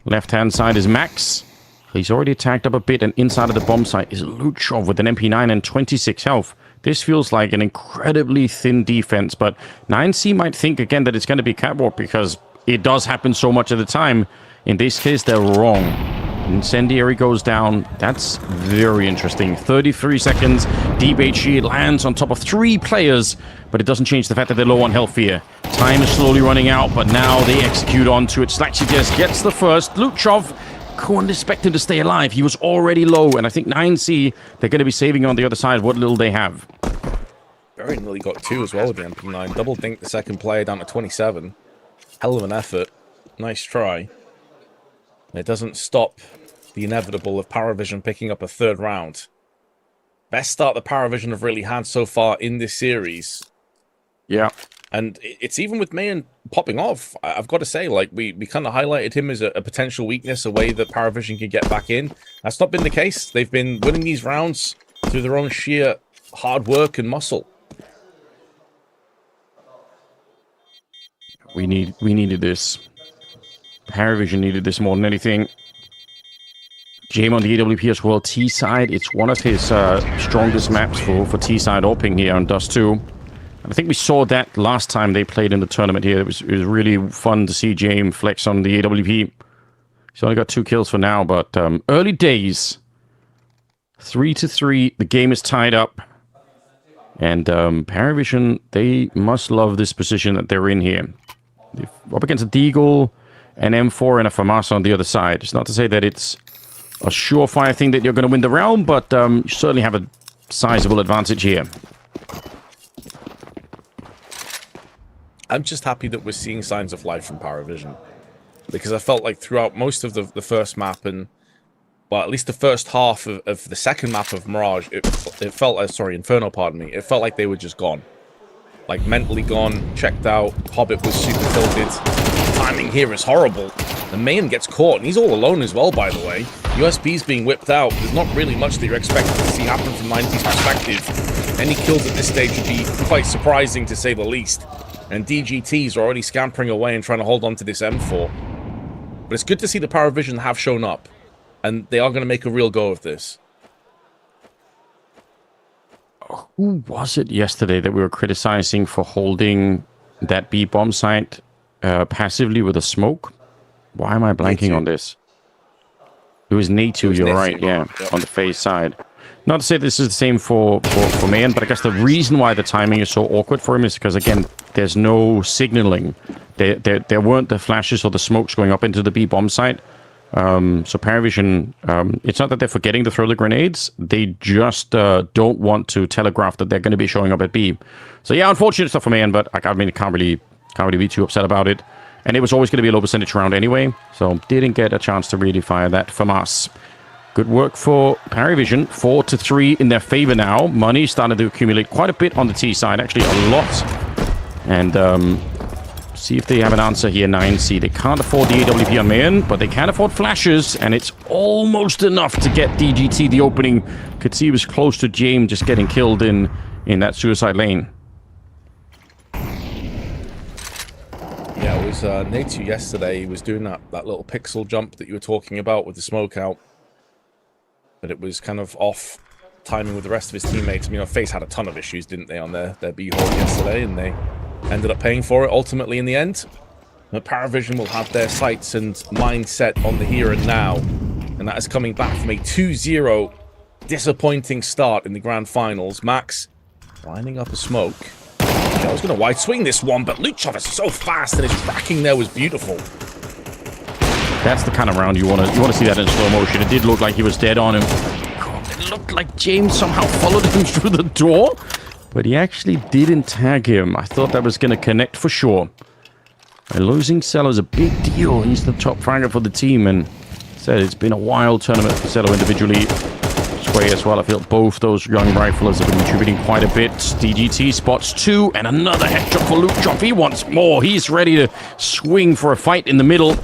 left-hand side is Max. He's already attacked up a bit, and inside of the bomb site is Luchov with an MP9 and 26 health. This feels like an incredibly thin defense, but 9C might think again that it's going to be catwalk because it does happen so much at the time. In this case, they're wrong. Incendiary goes down. That's very interesting. 33 seconds. Deep HE lands on top of 3 players, but it doesn't change the fact that they're low on health here. Time is slowly running out, but now they execute onto it. Slaxiges gets the first. Luchov couldn't expect him to stay alive. He was already low, and I think 9C, they're going to be saving on the other side what little they have. Very nearly got 2 as well with the MP9. Double dink the second player down to 27. Hell of an effort. Nice try. It doesn't stop the inevitable of Parivision picking up a 3rd round. Best start the Parivision have really had so far in this series. Yeah. And it's even with Mayan popping off. I've got to say, like, we kind of highlighted him as a potential weakness, a way that Parivision could get back in. That's not been the case. They've been winning these rounds through their own sheer hard work and muscle. We needed this. Parivision needed this more than anything. Jame on the AWP as well. T-side, it's one of his strongest maps for T-side or ping here on Dust 2. And I think we saw that last time they played in the tournament here. It was really fun to see Jame flex on the AWP. He's only got 2 kills for now, but early days. 3-3, the game is tied up. And Parivision, they must love this position that they're in here. They're up against a Deagle, an M4, and a FAMASA on the other side. It's not to say that it's a surefire thing that you're going to win the round, but you certainly have a sizable advantage here. I'm just happy that we're seeing signs of life from Parivision. Because I felt like throughout most of the first map and, well, at least the first half of the second map of Mirage, it felt, sorry, Inferno, pardon me, it felt like they were just gone. Like, mentally gone, checked out, Hobbit was super tilted. Timing here is horrible. The Mayan gets caught, and he's all alone as well, by the way. USB's being whipped out. There's not really much that you're expecting to see happen from 90's perspective. Any kills at this stage would be quite surprising, to say the least. And DGTs are already scampering away and trying to hold on to this M4. But it's good to see the Parivision have shown up. And they are going to make a real go of this. Who was it yesterday that we were criticizing for holding that B bomb site passively with a smoke? Why am I blanking on this? It was Day3, you're right, yeah, on the phase side. Not to say this is the same for Mayan, but I guess the reason why the timing is so awkward for him is because, again, there's no signaling. There weren't the flashes or the smokes going up into the B bomb site. So Parivision, it's not that they're forgetting to throw the grenades. They just don't want to telegraph that they're going to be showing up at B. So yeah, unfortunate stuff for Mayan, but I mean, can't really be too upset about it. And it was always going to be a low percentage round anyway, so didn't get a chance to really fire that from us. Good work for Parivision. 4-3 in their favor now. Money started to accumulate quite a bit on the T side, actually a lot. And see if they have an answer here, 9C. They can't afford the AWP on Mayan, but they can afford flashes, and it's almost enough to get DGT the opening. Could see he was close to James just getting killed in that suicide lane. Yeah, it was Day3 yesterday. He was doing that little pixel jump that you were talking about with the smoke out. But it was kind of off timing with the rest of his teammates. I mean, FaZe had a ton of issues, didn't they, on their B hole yesterday, and they ended up paying for it ultimately in the end. But Parivision will have their sights and mindset on the here and now, and that is coming back from a 2-0 disappointing start in the grand finals. Max lining up a smoke. I was going to wide swing this one, but Luchov is so fast, and his tracking there was beautiful. That's the kind of round you want to see that in slow motion. It did look like he was dead on him. It looked like James somehow followed him through the door, but he actually didn't tag him. I thought that was going to connect for sure. And losing Cello is a big deal. He's the top fragger for the team, and said it's been a wild tournament for Cello individually. Sway as well. I feel both those young riflers have been contributing quite a bit. DGT spots 2, and another headshot for Luchov. He wants more. He's ready to swing for a fight in the middle.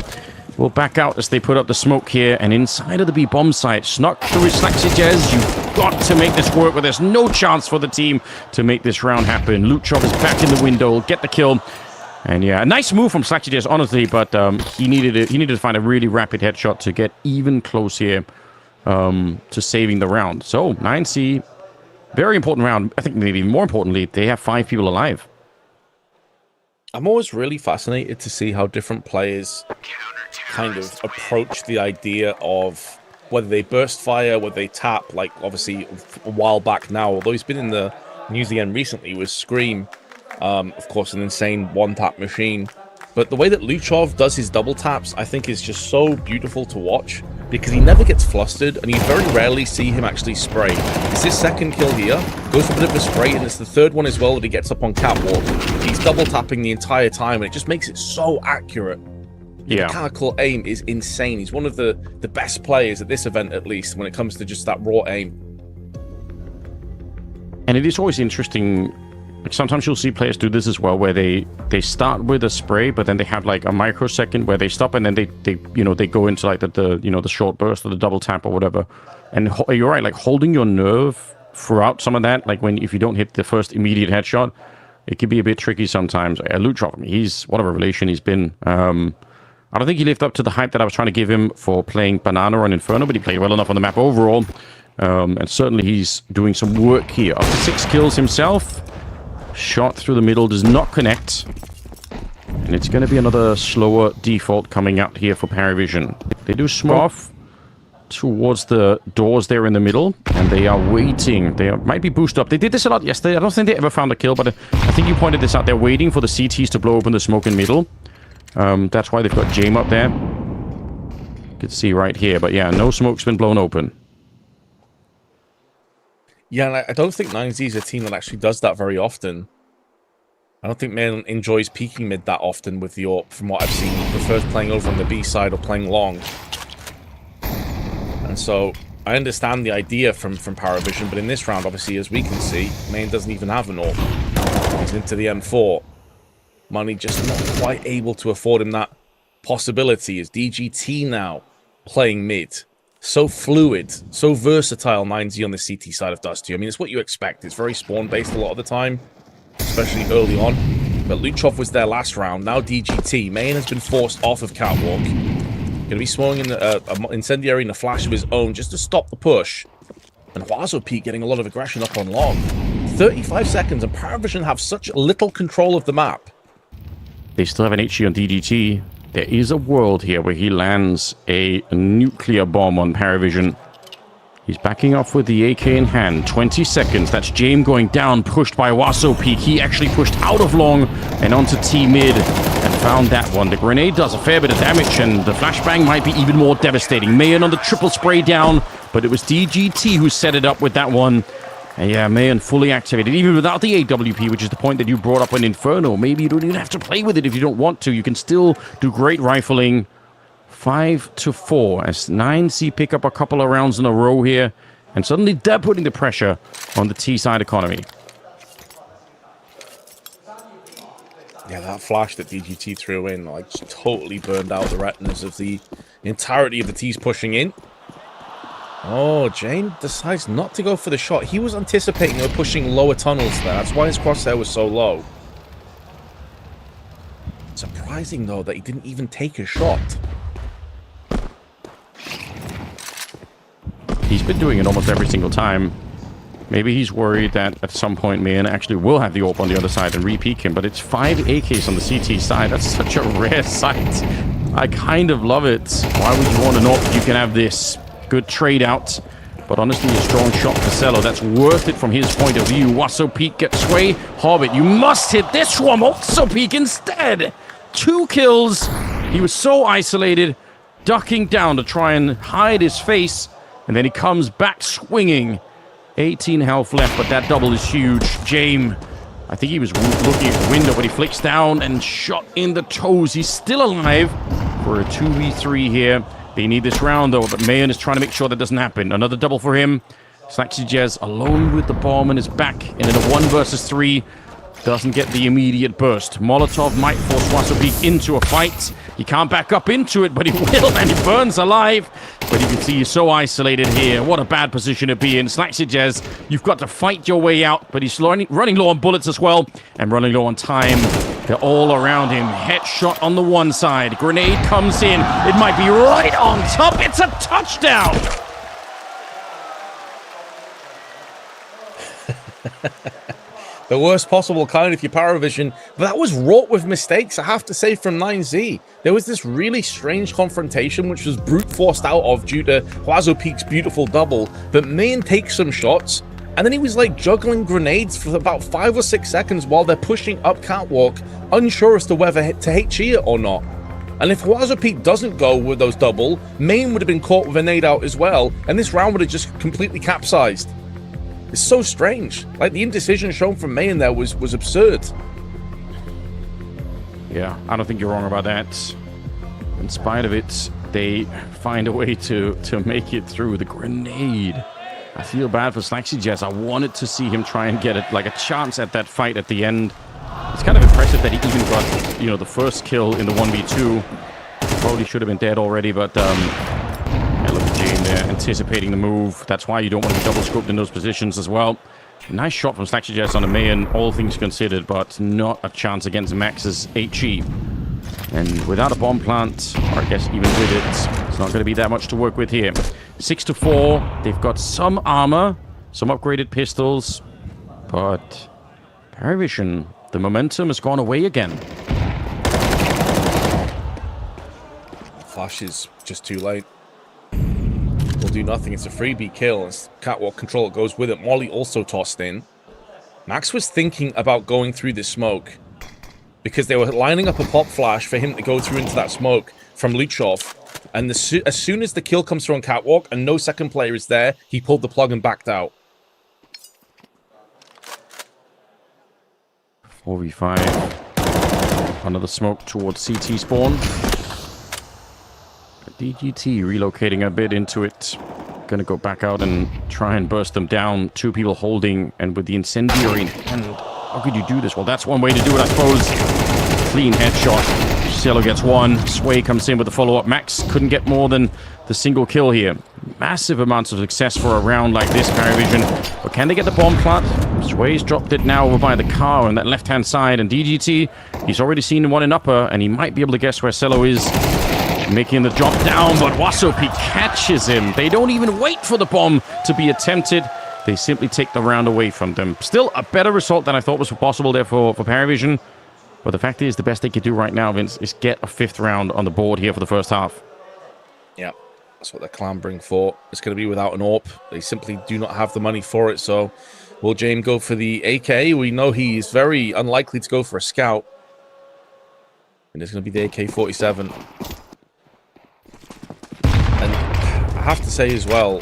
We'll back out as they put up the smoke here, and inside of the B bomb site, snuck through his Slaxijez. You've got to make this work, but there's no chance for the team to make this round happen. Luchov is back in the window, get the kill. And yeah, a nice move from Slaxijez, honestly, but he needed to find a really rapid headshot to get even close here to saving the round. So 9C, very important round. I think maybe even more importantly, they have 5 people alive. I'm always really fascinated to see how different players kind of approach the idea of whether they burst fire, whether they tap, like obviously a while back now, although he's been in the news again recently with Scream, of course an insane one-tap machine. But the way that Luchov does his double taps, I think is just so beautiful to watch, because he never gets flustered, and you very rarely see him actually spray. It's his second kill here, goes for a bit of a spray, and it's the third one as well that he gets up on catwalk. He's double tapping the entire time, and it just makes it so accurate. Yeah. Mechanical aim is insane. He's one of the best players at this event, at least, when it comes to just that raw aim. And it is always interesting. Like sometimes you'll see players do this as well, where they start with a spray, but then they have like a microsecond where they stop, and then they go into like the short burst or the double tap or whatever. And you're right, like holding your nerve throughout some of that, like if you don't hit the first immediate headshot, it can be a bit tricky sometimes. Luchov, he's what a revelation he's been. I don't think he lived up to the hype that I was trying to give him for playing Banana on Inferno, but he played well enough on the map overall. And certainly he's doing some work here. Up to 6 kills himself. Shot through the middle does not connect. And it's going to be another slower default coming out here for Parivision. They do smoke off towards the doors there in the middle, and they are waiting. They might be boosted up. They did this a lot yesterday. I don't think they ever found a kill, but I think you pointed this out. They're waiting for the CTs to blow open the smoke in middle. That's why they've got Jame up there. You can see right here, but yeah, no smoke's been blown open. Yeah, and I don't think 9Z is a team that actually does that very often. I don't think man enjoys peeking mid that often with the AWP, from what I've seen. He prefers playing over on the B side or playing long. And so I understand the idea from Parivision, but in this round, obviously, as we can see, main doesn't even have an AWP. He's into the M4. Money just not quite able to afford him that possibility. Is DGT now playing mid? So fluid, so versatile 9Z on the CT side of Dusty. I mean, it's what you expect. It's very spawn-based a lot of the time, especially early on. But Luchov was there last round. Now DGT. Main has been forced off of catwalk. Going to be smoking in an incendiary in a flash of his own just to stop the push. And Huazo Pete getting a lot of aggression up on long. 35 seconds, and Parivision have such little control of the map. They still have an HE on DGT. There is a world here where he lands a nuclear bomb on Parivision. He's backing off with the AK in hand. 20 seconds. That's James going down, pushed by Wasso Peak. He actually pushed out of long and onto T mid and found that one. The grenade does a fair bit of damage, and the flashbang might be even more devastating. Mayan on the triple spray down, but it was DGT who set it up with that one. And yeah, Mayan fully activated, even without the AWP, which is the point that you brought up in Inferno. Maybe you don't even have to play with it if you don't want to. You can still do great rifling. 5-4 as 9C pick up a couple of rounds in a row here. And suddenly they're putting the pressure on the T-side economy. Yeah, that flash that DGT threw in, like, just totally burned out the retinas of the entirety of the T's pushing in. Oh, Jane decides not to go for the shot. He was anticipating her pushing lower tunnels there. That's why his crosshair was so low. Surprising, though, that he didn't even take a shot. He's been doing it almost every single time. Maybe he's worried that at some point Mayan actually will have the AWP on the other side and re-peek him, but it's 5 AKs on the CT side. That's such a rare sight. I kind of love it. Why would you want an AWP? You can have this. Good trade out, but honestly a strong shot for Cello. That's worth it from his point of view. Wasso Peak gets sway. Hobbit, you must hit this one. Wasso Peak instead. 2 kills. He was so isolated, ducking down to try and hide his face, and then he comes back swinging. 18 health left, but that double is huge. James, I think he was looking at the window, but he flicks down and shot in the toes. He's still alive for a 2v3 here. They need this round, though, but Mayan is trying to make sure that doesn't happen. Another double for him. Slaxy alone with the bomb in his back, and in a 1 versus 3, doesn't get the immediate burst. Molotov might force Wasso Peak into a fight. He can't back up into it, but he will, and he burns alive. But you can see he's so isolated here. What a bad position to be in. Slaxy, you've got to fight your way out, but he's running low on bullets as well, and running low on time. They're all around him. Headshot on the one side. Grenade comes in. It might be right on top. It's a touchdown! The worst possible kind if you're Parivision, but that was wrought with mistakes, I have to say, from 9Z. There was this really strange confrontation which was brute forced out of due to Wasso Peak's beautiful double, but Mayan takes some shots, and then he was like juggling grenades for about 5 or 6 seconds while they're pushing up catwalk, unsure as to whether to HE it or not. And if Wasso Peak doesn't go with those double, Mayan would have been caught with a nade out as well, and this round would have just completely capsized. It's so strange. Like, the indecision shown from Mayan there was absurd. Yeah, I don't think you're wrong about that. In spite of it, they find a way to make it through. The grenade. I feel bad for Slaxy. I wanted to see him try and get it, like, a chance at that fight at the end. It's kind of impressive that he even got, you know, the first kill in the 1v2. Probably should have been dead already, but yeah, look at Jane there, anticipating the move. That's why you don't want to be double scoped in those positions as well. Nice shot from Slaxy on the Mayan, all things considered, but not a chance against Max's HE. And without a bomb plant, or I guess even with it, it's not going to be that much to work with here. 6-4. They've got some armor, some upgraded pistols, but Parivision, the momentum has gone away again. Flash is just too late. Will do nothing. It's a freebie kill. As catwalk control goes with it. Molly also tossed in. Max was thinking about going through this smoke because they were lining up a pop flash for him to go through into that smoke from Luchov. And as soon as the kill comes through on catwalk and no second player is there, he pulled the plug and backed out. 4v5. Another smoke towards CT spawn. DGT relocating a bit into it. Gonna go back out and try and burst them down. 2 people holding, and with the incendiary in hand. How could you do this? Well, that's one way to do it, I suppose. Clean headshot. Cielo gets 1. Sway comes in with the follow-up. Max couldn't get more than the single kill here. Massive amounts of success for a round like this, Parivision. But can they get the bomb plant? Sway's dropped it now over by the car on that left-hand side. And DGT, he's already seen one in upper, and he might be able to guess where Cielo is. Making the drop down, but Wasso Peak catches him. They don't even wait for the bomb to be attempted. They simply take the round away from them. Still a better result than I thought was possible there for Parivision. But the fact is, the best they could do right now, Vince, is get a 5th round on the board here for the first half. Yeah, that's what they're clambering for. It's going to be without an AWP. They simply do not have the money for it. So will James go for the AK? We know he's very unlikely to go for a scout. And it's going to be the AK-47. And I have to say as well,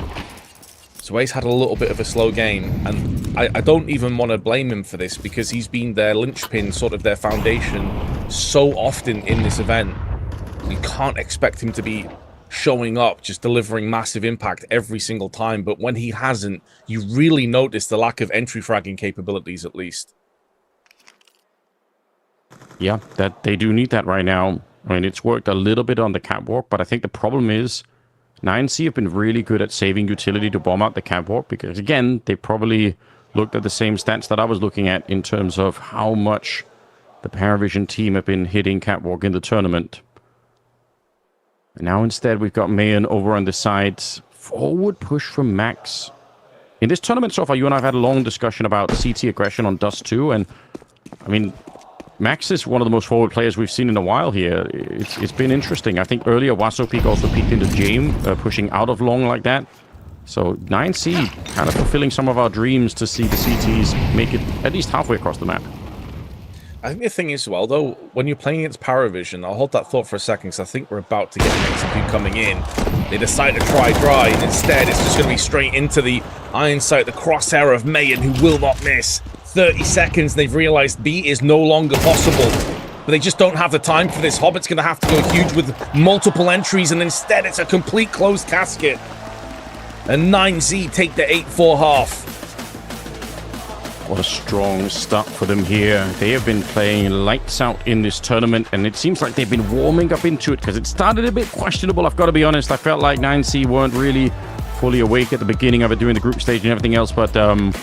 Zway's had a little bit of a slow game, and I don't even want to blame him for this because he's been their linchpin, sort of their foundation, so often in this event. You can't expect him to be showing up, just delivering massive impact every single time, but when he hasn't, you really notice the lack of entry fragging capabilities, at least. Yeah, that they do need that right now. I mean, it's worked a little bit on the catwalk, but I think the problem is 9C have been really good at saving utility to bomb out the catwalk because, again, they probably looked at the same stats that I was looking at in terms of how much the Parivision team have been hitting catwalk in the tournament. And now instead we've got Mayan over on the side. Forward push from Max. In this tournament so far, you and I have had a long discussion about CT aggression on Dust 2, and I mean, Max is one of the most forward players we've seen in a while here. It's been interesting. I think earlier Waso Peak also peeked into James, pushing out of long like that. So 9C kind of fulfilling some of our dreams to see the CTs make it at least halfway across the map. I think the thing is, well, though, when you're playing against Parivision, I'll hold that thought for a second because I think we're about to get an execute coming in. They decide to try dry, and instead it's just going to be straight into the iron sight, the crosshair of Mayan, who will not miss. 30 seconds, they've realized B is no longer possible. But they just don't have the time for this. Hobbit's going to have to go huge with multiple entries, and instead it's a complete closed casket. And 9Z take the 8-4 half. What a strong start for them here. They have been playing lights out in this tournament, and it seems like they've been warming up into it because it started a bit questionable, I've got to be honest. I felt like 9C weren't really fully awake at the beginning of it during the group stage and everything else, but the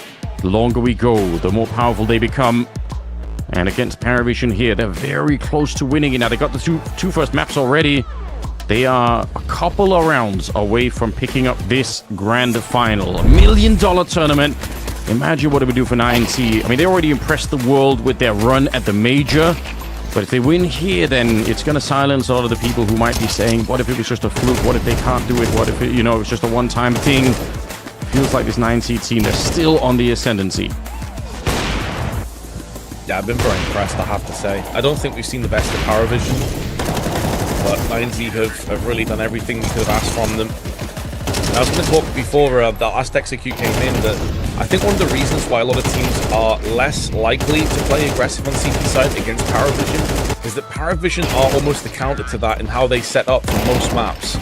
longer we go, the more powerful they become. And against Parivision here, they're very close to winning it. Now, they got the two first maps already. They are a couple of rounds away from picking up this grand final. $1 million tournament. Imagine what it would do for 9C. I mean, they already impressed the world with their run at the major. But if they win here, then it's going to silence a lot of the people who might be saying, what if it was just a fluke? What if they can't do it? What if it, it's just a one-time thing? Feels like this 9C team, they're still on the ascendancy. Yeah, I've been very impressed, I have to say. I don't think we've seen the best of Parivision, but 9Z have really done everything we could have asked from them. And I was going to talk before the last execute came in that I think one of the reasons why a lot of teams are less likely to play aggressive on CT side against Parivision is that Parivision are almost the counter to that in how they set up for most maps.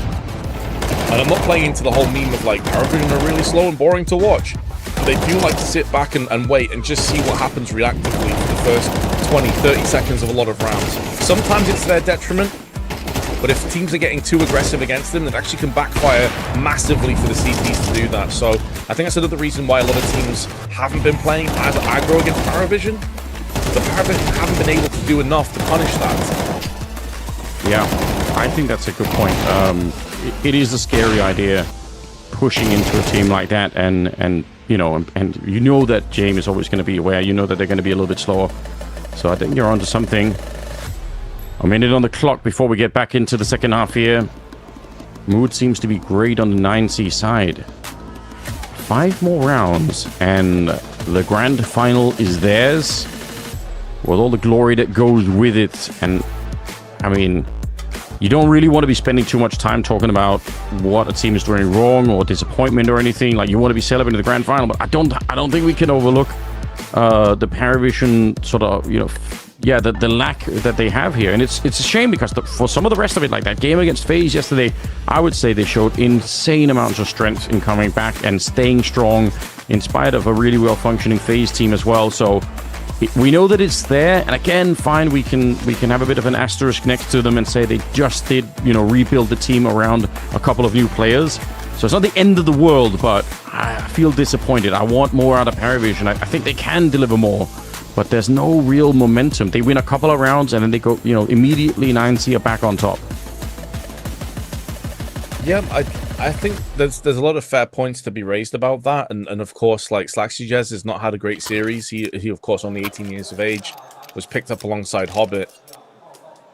And I'm not playing into the whole meme of like, Parivision are really slow and boring to watch. They do like to sit back and wait and just see what happens reactively for the first 20, 30 seconds of a lot of rounds. Sometimes it's to their detriment, but if teams are getting too aggressive against them, it actually can backfire massively for the CTs to do that. So I think that's another reason why a lot of teams haven't been playing as aggro against Parivision. The Parivision haven't been able to do enough to punish that. Yeah, I think that's a good point. It is a scary idea pushing into a team like that, and you know that James is always going to be aware. You know that they're going to be a little bit slower. So I think you're onto something. A minute on the clock before we get back into the second half here. Mood seems to be great on the 9C side. 5 more rounds, and the grand final is theirs, with all the glory that goes with it. And I mean, you don't really want to be spending too much time talking about what a team is doing wrong or disappointment or anything. Like, you want to be celebrating the grand final, but I don't think we can overlook the Parivision sort of, the lack that they have here. And it's a shame because for some of the rest of it, like that game against FaZe yesterday, I would say they showed insane amounts of strength in coming back and staying strong in spite of a really well-functioning FaZe team as well. So we know that it's there, and again, fine, we can have a bit of an asterisk next to them and say they just did, rebuild the team around a couple of new players. So it's not the end of the world, but I feel disappointed. I want more out of Parivision. I think they can deliver more, but there's no real momentum. They win a couple of rounds and then they go, immediately 9C are back on top. Yeah, I think there's a lot of fair points to be raised about that, and of course, like Slaxyjez has not had a great series. He of course only 18 years of age, was picked up alongside Hobbit.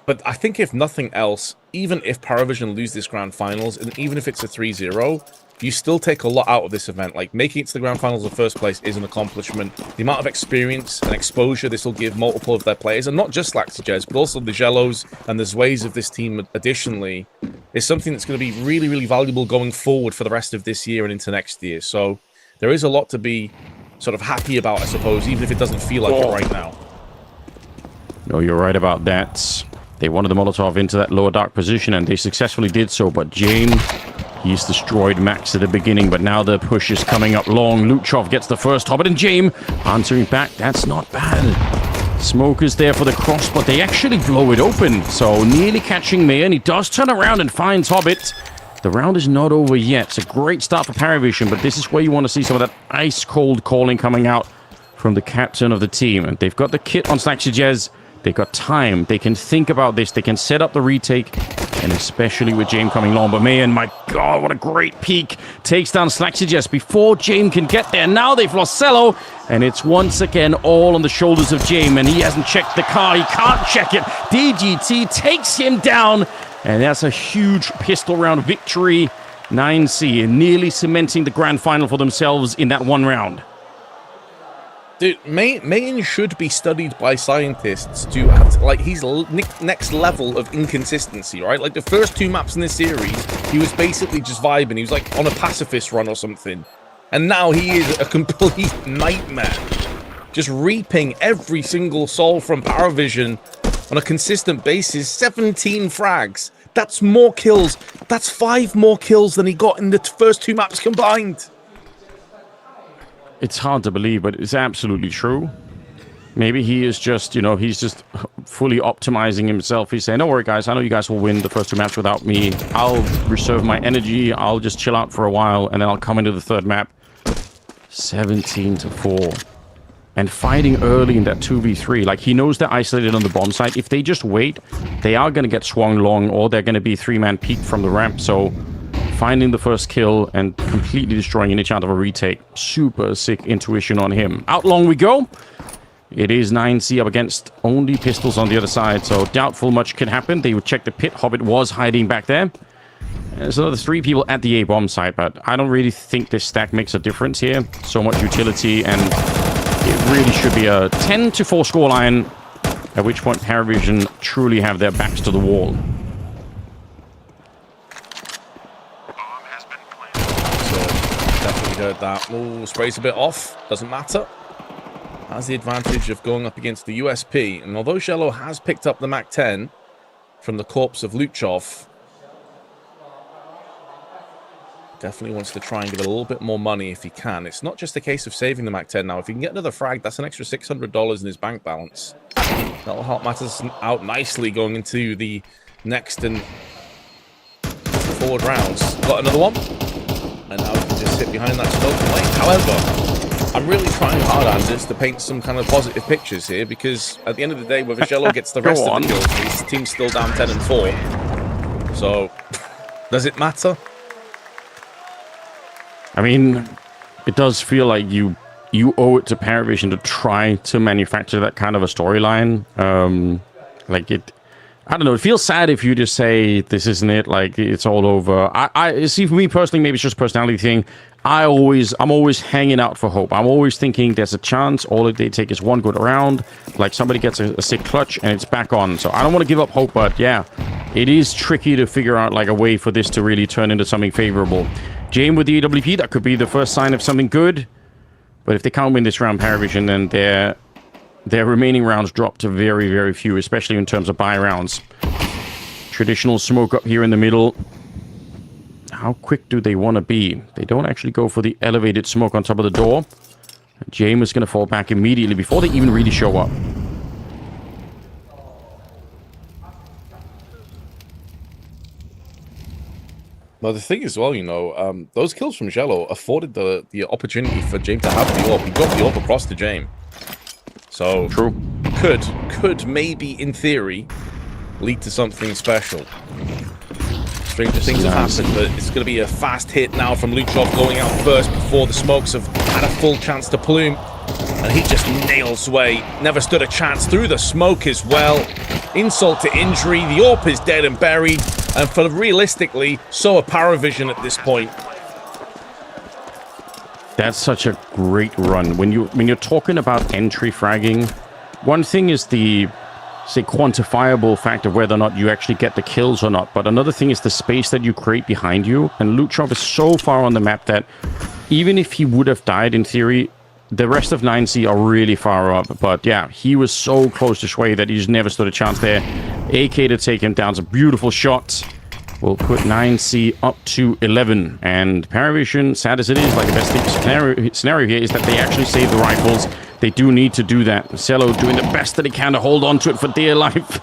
But I think if nothing else, even if Parivision lose this grand finals, and even if it's a 3-0, you still take a lot out of this event. Like, making it to the grand finals in first place is an accomplishment. The amount of experience and exposure this will give multiple of their players, and not just Slaxyjez, but also the Jellos and the Zways of this team additionally, is something that's going to be really, really valuable going forward for the rest of this year and into next year. So there is a lot to be sort of happy about, I suppose, even if it doesn't feel like it right now. No, you're right about that. They wanted the Molotov into that lower dark position, and they successfully did so, but James, he's destroyed Max at the beginning, but now the push is coming up long. Luchov gets the first Hobbit, and James answering back. That's not bad. Smoke is there for the cross, but they actually blow it open, so nearly catching Mayer, and he does turn around and finds Hobbit. The round is not over yet. It's a great start for Parivision, but this is where you want to see some of that ice-cold calling coming out from the captain of the team. And they've got the kit on Slaxyjez. They've got time. They can think about this. They can set up the retake, and especially with James coming long. But man, my God, what a great peek. Takes down Slaxyjez before James can get there. Now they've lost Cello, and it's once again all on the shoulders of James, and he hasn't checked the car. He can't check it. DGT takes him down, and that's a huge pistol round victory. 9C, nearly cementing the grand final for themselves in that one round. Dude, Mayan should be studied by scientists to have, like, he's next level of inconsistency, right? Like, the first two maps in this series, he was basically just vibing. He was, like, on a pacifist run or something. And now he is a complete nightmare. Just reaping every single soul from Parivision on a consistent basis. 17 frags. That's more kills. That's 5 more kills than he got in the first two maps combined. It's hard to believe, but it's absolutely true. Maybe he is just, you know, he's just fully optimizing himself. He's saying, don't worry, guys, I know you guys will win the first two maps without me. I'll reserve my energy. I'll just chill out for a while, and then I'll come into the third map. 17-4. And fighting early in that 2v3. Like, he knows they're isolated on the bomb site. If they just wait, they are going to get swung long, or they're going to be 3-man peaked from the ramp. So finding the first kill and completely destroying any chance of a retake. Super sick intuition on him. Out long we go. It is 9C up against only pistols on the other side, so doubtful much can happen. They would check the pit. Hobbit was hiding back there. There's another 3 people at the A-bomb site, but I don't really think this stack makes a difference here. So much utility, and it really should be a 10-4 scoreline, at which point Parivision truly have their backs to the wall. Heard that. Oh, sprays a bit off. Doesn't matter. Has the advantage of going up against the USP. And although Jello has picked up the MAC-10 from the corpse of Luchov, definitely wants to try and give it a little bit more money if he can. It's not just a case of saving the MAC-10 now. If he can get another frag, that's an extra $600 in his bank balance. That'll help matters out nicely going into the next and forward rounds. Got another one. And now we can just sit behind that smoke lane. However, I'm really trying hard, Anders, to paint some kind of positive pictures here, because at the end of the day, whether Jello gets the rest of the kills, his team's still down 10-4. So, does it matter? I mean, it does feel like you owe it to Parivision to try to manufacture that kind of a storyline. I don't know. It feels sad if you just say this isn't it, like it's all over. I see, for me personally, maybe it's just a personality thing. I'm always hanging out for hope. I'm always thinking there's a chance. All they take is one good round, like somebody gets a sick clutch and it's back on. So I don't want to give up hope, but yeah, it is tricky to figure out like a way for this to really turn into something favorable. James with the AWP, that could be the first sign of something good. But if they can't win this round, Parivision, then their remaining rounds drop to very, very few, especially in terms of buy rounds. Traditional smoke up here in the middle. How quick do they want to be? They don't actually go for the elevated smoke on top of the door. James is going to fall back immediately before they even really show up. Well, the thing is, well, you know, those kills from Jello afforded the opportunity for James to have the AWP. He got the AWP across to James. So, true. Could maybe, in theory, lead to something special. Stranger things have happened, but it's going to be a fast hit now from Luchov going out first before the smokes have had a full chance to plume. And he just nails Sway. Never stood a chance through the smoke as well. Insult to injury. The AWP is dead and buried. And for realistically, so are Parivision at this point. That's such a great run. When you're talking about entry fragging, one thing is the, say, quantifiable fact of whether or not you actually get the kills or not. But another thing is the space that you create behind you. And Luchov is so far on the map that even if he would have died in theory, the rest of 9C are really far up. But yeah, he was so close to Shui that he just never stood a chance there. AK to take him down. It's a beautiful shot. Will put 9C up to 11. And Parivision, sad as it is, like the best scenario here is that they actually save the rifles. They do need to do that. Cello doing the best that he can to hold on to it for dear life.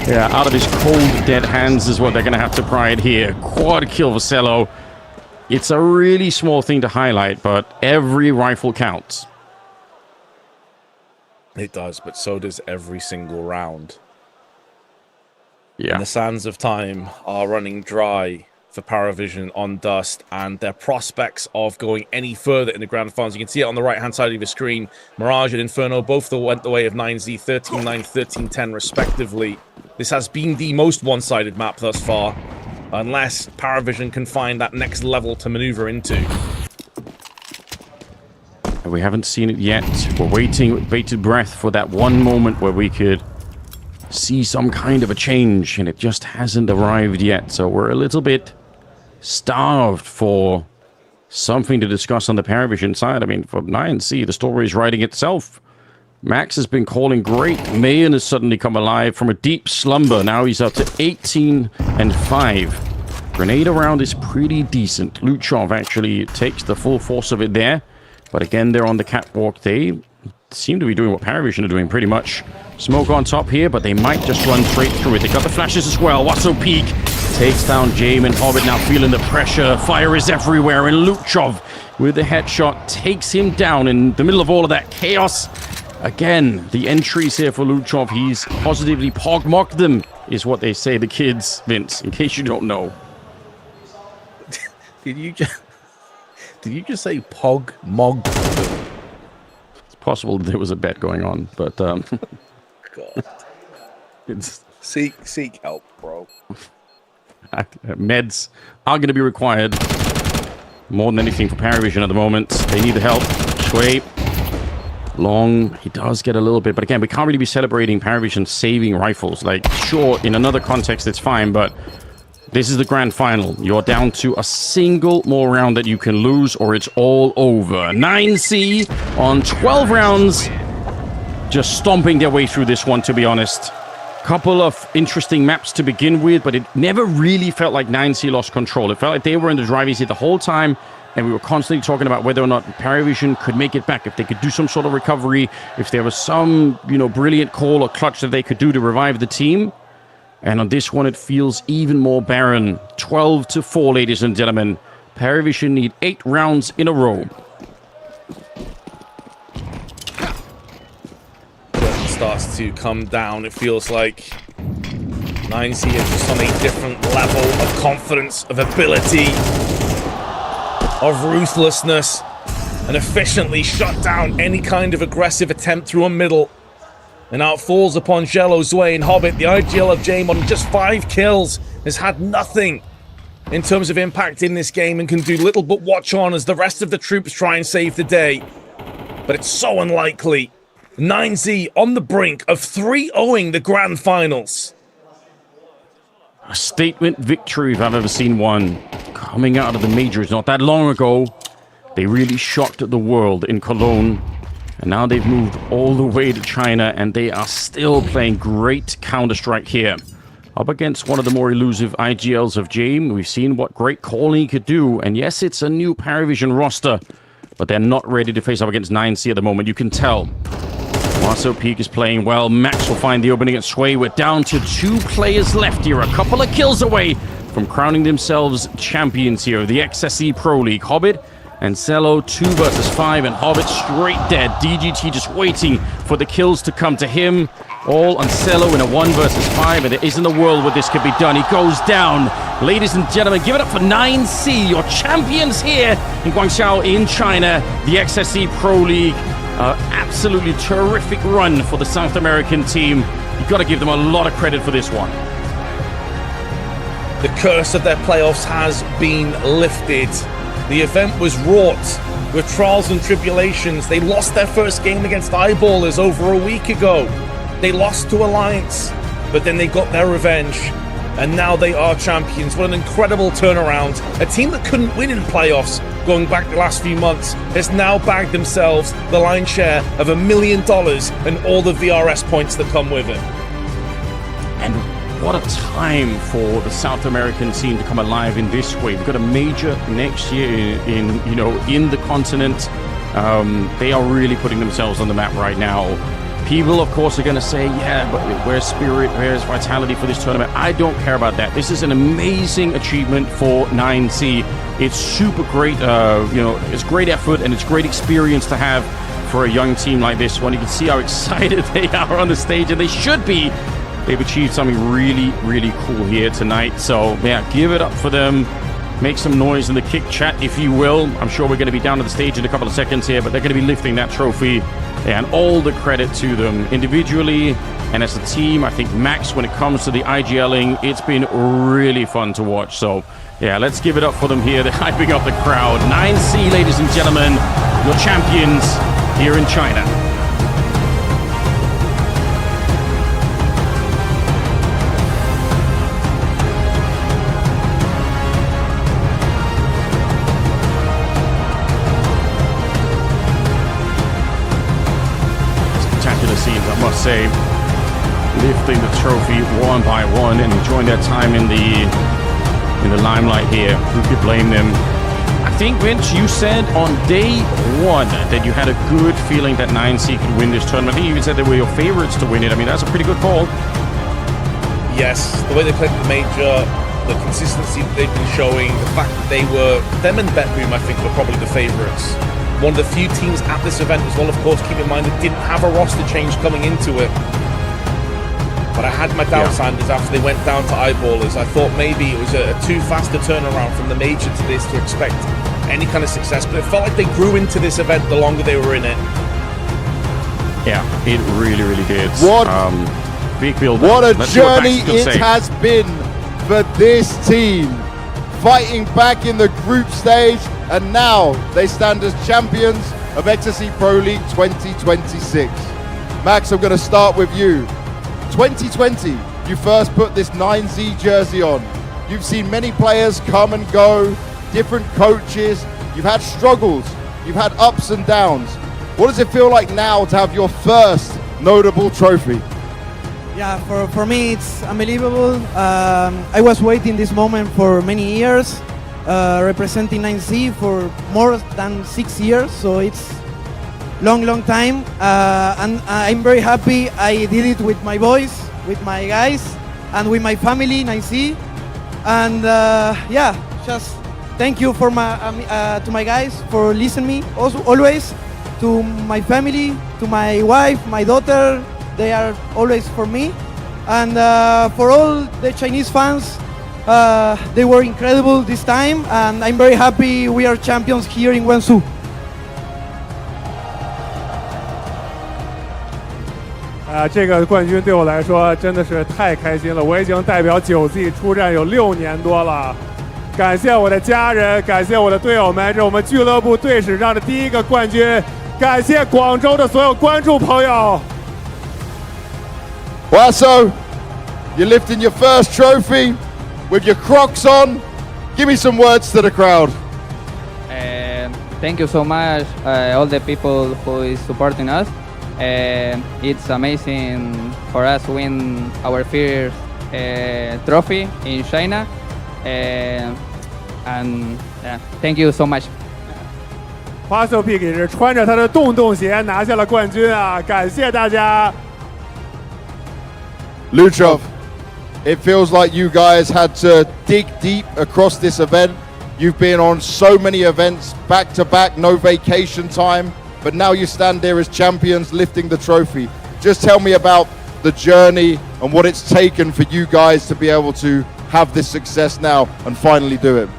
Yeah, out of his cold, dead hands is what they're going to have to pry it here. Quad kill for Cello. It's a really small thing to highlight, but every rifle counts. It does, but so does every single round. Yeah. And the sands of time are running dry for Parivision on Dust, and their prospects of going any further in the grand finals. You can see it on the right-hand side of your screen. Mirage and Inferno both went the way of 9Z, 13-9, 13-10 respectively. This has been the most one-sided map thus far, unless Parivision can find that next level to maneuver into. We haven't seen it yet. We're waiting with bated breath for that one moment where we could see some kind of a change, and it just hasn't arrived yet. So we're a little bit starved for something to discuss on the Parivision side. I mean, for 9C, the story is writing itself. Max has been calling great. Mayan has suddenly come alive from a deep slumber. Now he's up to 18-5. Grenade around is pretty decent. Luchov actually takes the full force of it there. But again, they're on the catwalk. They seem to be doing what Parivision are doing pretty much. Smoke on top here, but they might just run straight through it. They got the flashes as well. Wasso Peak takes down Jame, and Hobbit now feeling the pressure. Fire is everywhere, and Luchov with the headshot takes him down in the middle of all of that chaos. Again, the entries here for Luchov, he's positively pog-mocked them, is what they say, the kids, Vince, in case you don't know. Did you just say pog-mogged? It's possible there was a bet going on, but God. It's Seek help, bro. Meds are going to be required more than anything for Parivision at the moment. They need the help. Shui long, he does get a little bit, but again, we can't really be celebrating Parivision saving rifles. Like, sure, in another context it's fine, but this is the grand final. You're down to a single more round that you can lose, or it's all over. 9C on 12 rounds, just stomping their way through this one, to be honest. Couple of interesting maps to begin with, but it never really felt like 9C lost control. It felt like they were in the driving seat the whole time, and we were constantly talking about whether or not Parivision could make it back, if they could do some sort of recovery, if there was some, brilliant call or clutch that they could do to revive the team. And on this one, it feels even more barren. 12-4, ladies and gentlemen. Parivision need 8 rounds in a row. Starts to come down. It feels like 9C is just on a different level of confidence, of ability, of ruthlessness, and efficiently shut down any kind of aggressive attempt through a middle. And now it falls upon Jello, Zway, and Hobbit. The IGL of Jame on just 5 kills has had nothing in terms of impact in this game and can do little but watch on as the rest of the troops try and save the day. But it's so unlikely. 9Z on the brink of 3-0ing the grand finals. A statement victory if I've ever seen one. Coming out of the majors not that long ago, they really shocked the world in Cologne. And now they've moved all the way to China, and they are still playing great Counter-Strike here. Up against one of the more elusive IGLs of Jame, we've seen what great calling he could do. And yes, it's a new Parivision roster, but they're not ready to face up against 9C at the moment. You can tell. Wasso Peak is playing well. Max will find the opening at Sway. We're down to 2 players left here. A couple of kills away from crowning themselves champions here of the XSE Pro League. Hobbit and Cello 2 versus 5, and Hobbit straight dead. DGT just waiting for the kills to come to him. all on Cello in a 1 versus 5, and there isn't a world where this could be done. He goes down. Ladies and gentlemen, give it up for 9C, your champions here in Guangzhou in China, the XSC Pro League. Absolutely terrific run for the South American team. You've got to give them a lot of credit for this one. The curse of their playoffs has been lifted. The event was wrought with trials and tribulations. They lost their first game against Eyeballers over a week ago. They lost to Alliance, but then they got their revenge, and now they are champions. What an incredible turnaround. A team that couldn't win in playoffs going back the last few months has now bagged themselves the lion's share of $1 million and all the VRS points that come with it. And what a time for the South American team to come alive in this way. We've got a major next year in the continent. They are really putting themselves on the map right now. People, of course, are going to say, yeah, but where's spirit, where's vitality for this tournament? I don't care about that. This is an amazing achievement for 9C. It's super great, it's great effort and it's great experience to have for a young team like this one. You can see how excited they are on the stage, and they should be. They've achieved something really, really cool here tonight. So, yeah, give it up for them. Make some noise in the kick chat, if you will. I'm sure we're going to be down to the stage in a couple of seconds here, but they're going to be lifting that trophy. And all the credit to them individually and as a team. I think Max, when it comes to the IGLing, it's been really fun to watch. So, yeah, let's give it up for them here. They're hyping up the crowd. 9C, ladies and gentlemen, your champions here in China. Scenes, I must say, lifting the trophy one by one and enjoying their time in the limelight here. Who could blame them? I think, Vince, you said on day one that you had a good feeling that 9C could win this tournament. I think you even said they were your favorites to win it. I mean, that's a pretty good call. Yes, the way they played the major, the consistency that they've been showing, the fact that them and Betboom, I think, were probably the favorites. One of the few teams at this event as well, of course, keep in mind, that didn't have a roster change coming into it. But I had my doubts, Anders, after they went down to Eyeballers. I thought maybe it was a too fast a turnaround from the major to this to expect any kind of success. But it felt like they grew into this event the longer they were in it. Yeah, it really, really did. Big build. What a journey it has been for this team. Fighting back in the group stage, and now they stand as champions of XSC Pro League 2026. Max, I'm going to start with you. 2020, you first put this 9Z jersey on. You've seen many players come and go, different coaches. You've had struggles, you've had ups and downs. What does it feel like now to have your first notable trophy? Yeah, for me it's unbelievable. I was waiting this moment for many years, representing 9C for more than 6 years, so it's long time. And I'm very happy I did it with my boys, with my guys, and with my family, 9C. And yeah, just thank you for to my guys for listening me also always, to my family, to my wife, my daughter. They are always for me, and for all the Chinese fans, they were incredible this time, and I'm very happy we are champions here in Guangzhou. 这个冠军对我来说真的是太开心了。我已经代表9Z出战有6年多了，感谢我的家人，感谢我的队友们，这是我们俱乐部队史上的第一个冠军，感谢广州的所有观众朋友。GUANGZHOU, you're lifting your first trophy with your Crocs on. Give me some words to the crowd. Thank you so much, all the people who is supporting us. It's amazing for us to win our first trophy in China. And thank you so much. Paso Pig 也是穿着他的洞鞋拿下了冠军啊！感谢大家。Luchov, it feels like you guys had to dig deep across this event. You've been on so many events back to back, no vacation time, but now you stand there as champions lifting the trophy. Just tell me about the journey and what it's taken for you guys to be able to have this success now and finally do it?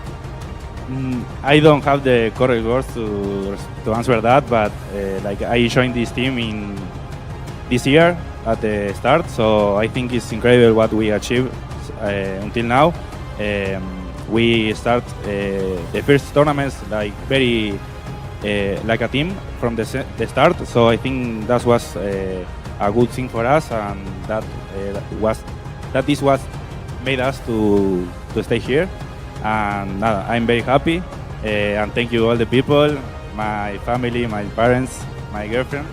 I don't have the correct words to answer that, but like I joined this team in this year at the start, so I think it's incredible what we achieved until now. We start the first tournaments like very like a team from the start, so I think that was a good thing for us, and that is what made us to stay here. And I'm very happy, and thank you all the people, my family, my parents, my girlfriend.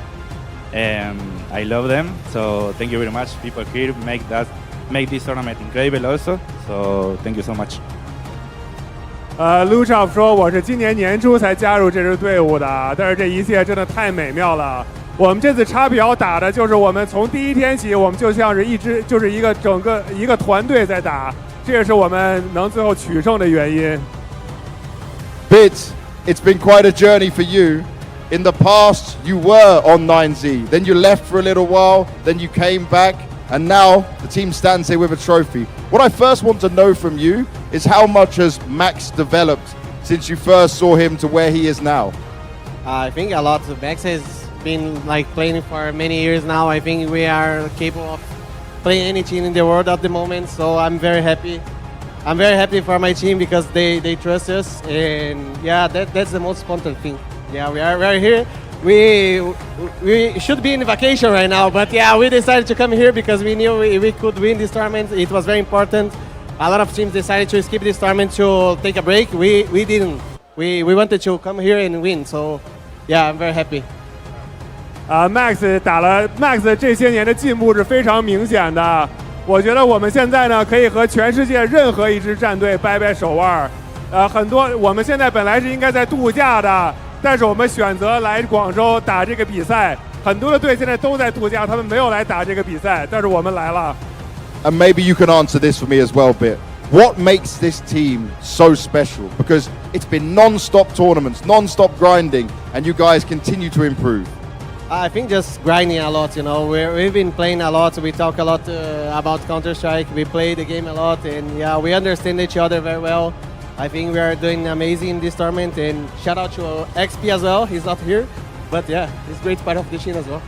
I love them, so thank you very much. People here make this tournament incredible also, so thank you so much. Luchov 说我是今年年初才加入这支队伍的，但是这一切真的太美妙了。我们这次插表打的就是我们从第一天起，我们就像是一个整个一个团队在打，这也是我们能最后取胜的原因。Bit, it's been quite a journey for you. In the past, you were on 9Z, then you left for a little while, then you came back, and now the team stands here with a trophy. What I first want to know from you is how much has Max developed since you first saw him to where he is now? I think a lot. Max has been like playing for many years now. I think we are capable of playing any team in the world at the moment, so I'm very happy. I'm very happy for my team because they trust us, and yeah, that's the most important thing. Yeah, we are here. We should be in vacation right now, but yeah, we decided to come here because we knew we could win this tournament. It was very important. A lot of teams decided to skip this tournament to take a break. We didn't. We wanted to come here and win. So yeah, I'm very happy. Max 这些年的进步是非常明显的。我觉得我们现在呢，可以和全世界任何一支战队掰掰手腕。很多我们现在本来是应该在度假的。但是我们选择来广州打这个比赛，很多的队现在都在度假，他们没有来打这个比赛，但是我们来了。And maybe you can answer this for me as well, Bit. What makes this team so special? Because it's been non-stop tournaments, non-stop grinding, and you guys continue to improve. I think just grinding a lot, you know. We've been playing a lot. We talk a lot about Counter-Strike. We play the game a lot, and yeah, we understand each other very well. I think we are doing amazing in this tournament, and shout out to XP as well. He's not here, but yeah, he's a great part of the team as well.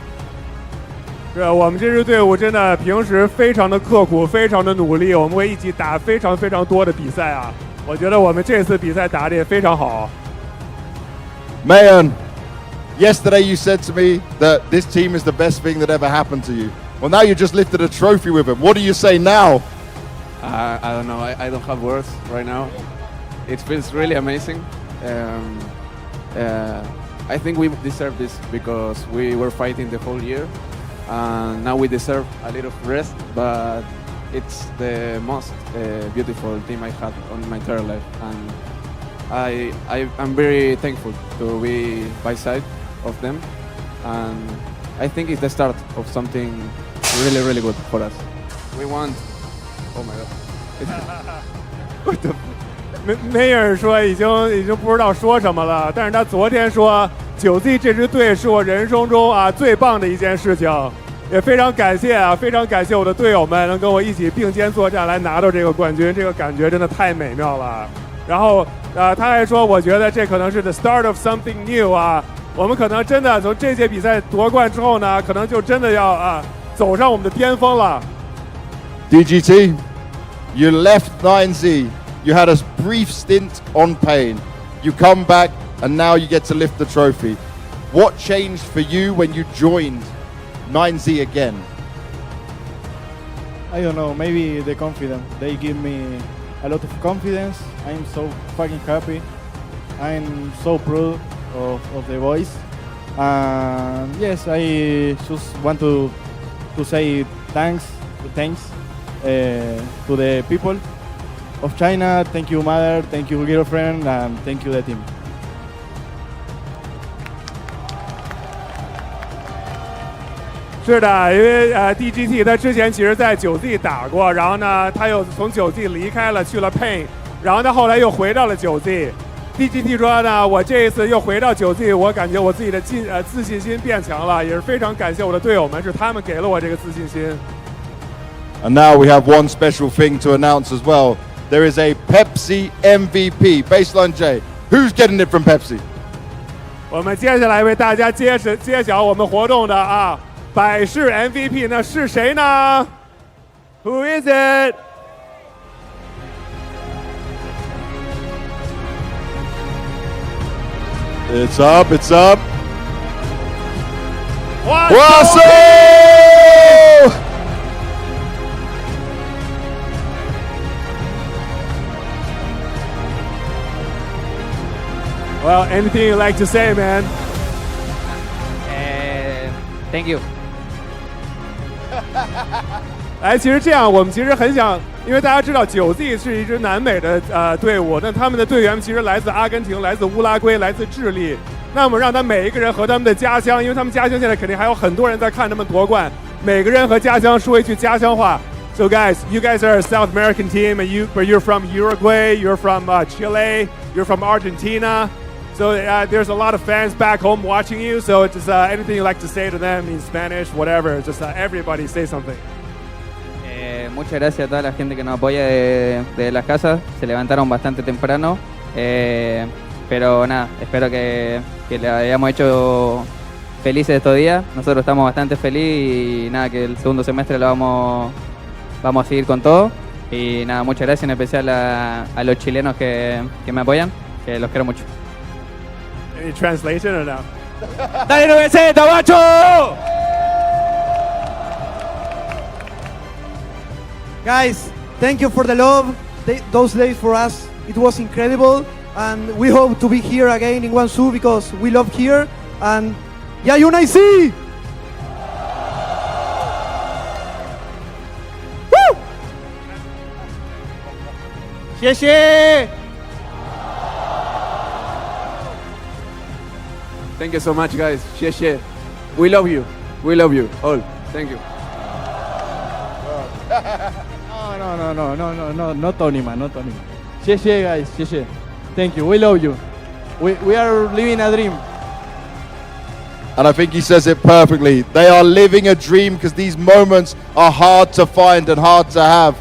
是我们这支队伍真的平时非常的刻苦，非常的努力，我们会一起打非常非常多的比赛啊。我觉得我们这次比赛打得也非常好。Mayan, yesterday you said to me that this team is the best thing that ever happened to you. Well, now you just lifted a trophy with him. What do you say now? I don't know. I don't have words right now. It feels really amazing. I think we deserve this because we were fighting the whole year, and now we deserve a little rest. But it's the most beautiful team I had on my entire life, and I'm very thankful to be by side of them. And I think it's the start of something really, really good for us. We want. Oh my God. What the? 梅尔说已经不知道说什么了，但是他昨天说9Z 这支队是我人生中最棒的一件事情，也非常感谢非常感谢我的队友们能跟我一起并肩作战来拿到这个冠军，这个感觉真的太美妙了。然后他还说，我觉得这可能是 the start of something new 我们可能真的从这届比赛夺冠之后呢，可能就真的要走上我们的巅峰了。DGT, you left 9Z. You had a brief stint on pain. You come back, and now you get to lift the trophy. What changed for you when you joined 9Z again? I don't know, maybe the confidence. They give me a lot of confidence. I'm so fucking happy. I'm so proud of the boys. And yes, I just want to say thanks to the people of China. Thank you, mother. Thank you, girlfriend, and thank you, the team. 是的，因为DGT 他之前其实在9Z 打过，然后呢他又从9Z 离开了去了 Pain，然后他后来又回到了9Z。DGT 说呢，我这一次又回到9G，我感觉我自己的自信心变强了，也是非常感谢我的队友们，是他们给了我这个自信心。And now we have one special thing to announce as well. There is a Pepsi MVP. Baseline J, who's getting it from Pepsi? 我们接下来为大家揭晓我们活动的百事 MVP， 那是谁呢 ？Who is it？ It's up, it's up. Wasso! Well, anything you'd like to say, man? Thank you. 其实这样，我们其实很想，因为大家知道9Z 是一支南美的队伍，那他们的队员其实来自阿根廷、来自乌拉圭、来自智利。那么让他每一个人和他们的家乡，因为他们家乡现在肯定还有很多人在看他们夺冠，每个人和家乡说一句家乡话。So guys, you guys are a South American team, and you're from Uruguay, you're from Chile, you're from Argentina. So there's a lot of fans back home watching you. So just anything you'd like to say to them in Spanish, whatever. Just everybody say something. Muchas gracias a toda la gente que nos apoya de las casas. Se levantaron bastante temprano. Pero nada, espero que le hayamos hecho felices estos días. Nosotros estamos bastante felices y nada, que el segundo semestre lo vamos a seguir con todo. Y nada, muchas gracias en especial a los chilenos que me apoyan, que los quiero mucho. Any translation or no? Dale 9Z, macho! Guys, thank you for the love. Those days for us, it was incredible. And we hope to be here again in GUANGZHOU because we love here. And yeah, Unai Woo! 谢谢 Thank you so much, guys. 谢谢 We love you. We love you all. Thank you. No, not Tony, man, not Tony. 谢谢 guys, 谢谢 Thank you, we love you. We are living a dream. And I think he says it perfectly. They are living a dream because these moments are hard to find and hard to have.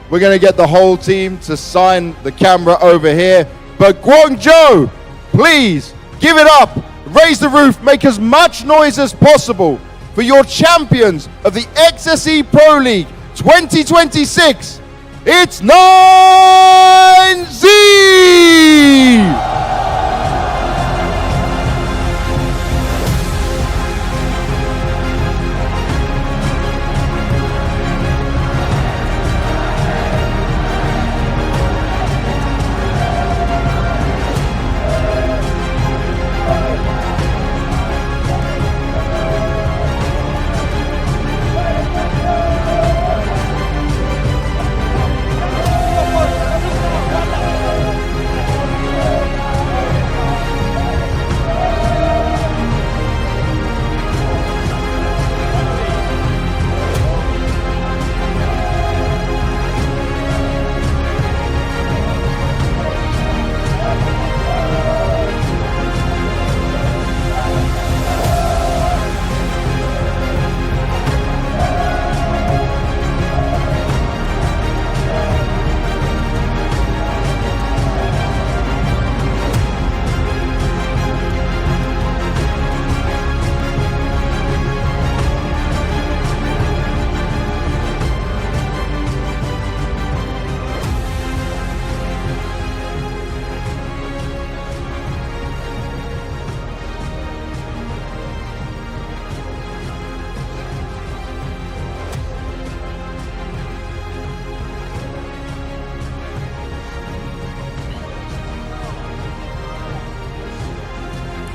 We're going to get the whole team to sign the camera over here. But GUANGZHOU, please give it up. Raise the roof. Make as much noise as possible for your champions of the XSE Pro League 2026. It's 9Z!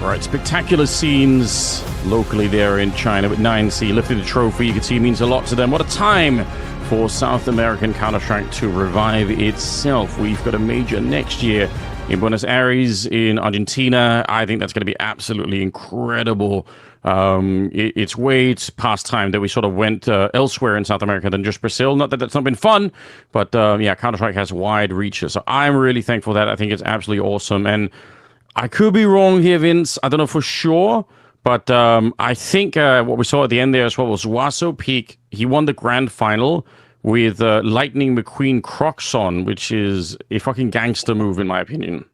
Right, spectacular scenes locally there in China with 9C lifting the trophy. You can see it means a lot to them. What a time for South American Counter-Strike to revive itself. We've got a major next year in Buenos Aires in Argentina. I think that's going to be absolutely incredible It's way past time that we sort of went elsewhere in South America than just Brazil. Not that that's not been fun, but yeah, Counter-Strike has wide reaches. So I'm really thankful for that. I think it's absolutely awesome. And I could be wrong here, Vince. I don't know for sure. But I think what we saw at the end there as well was Waso Peak. He won the grand final with Lightning McQueen Crocs on, which is a fucking gangster move, in my opinion.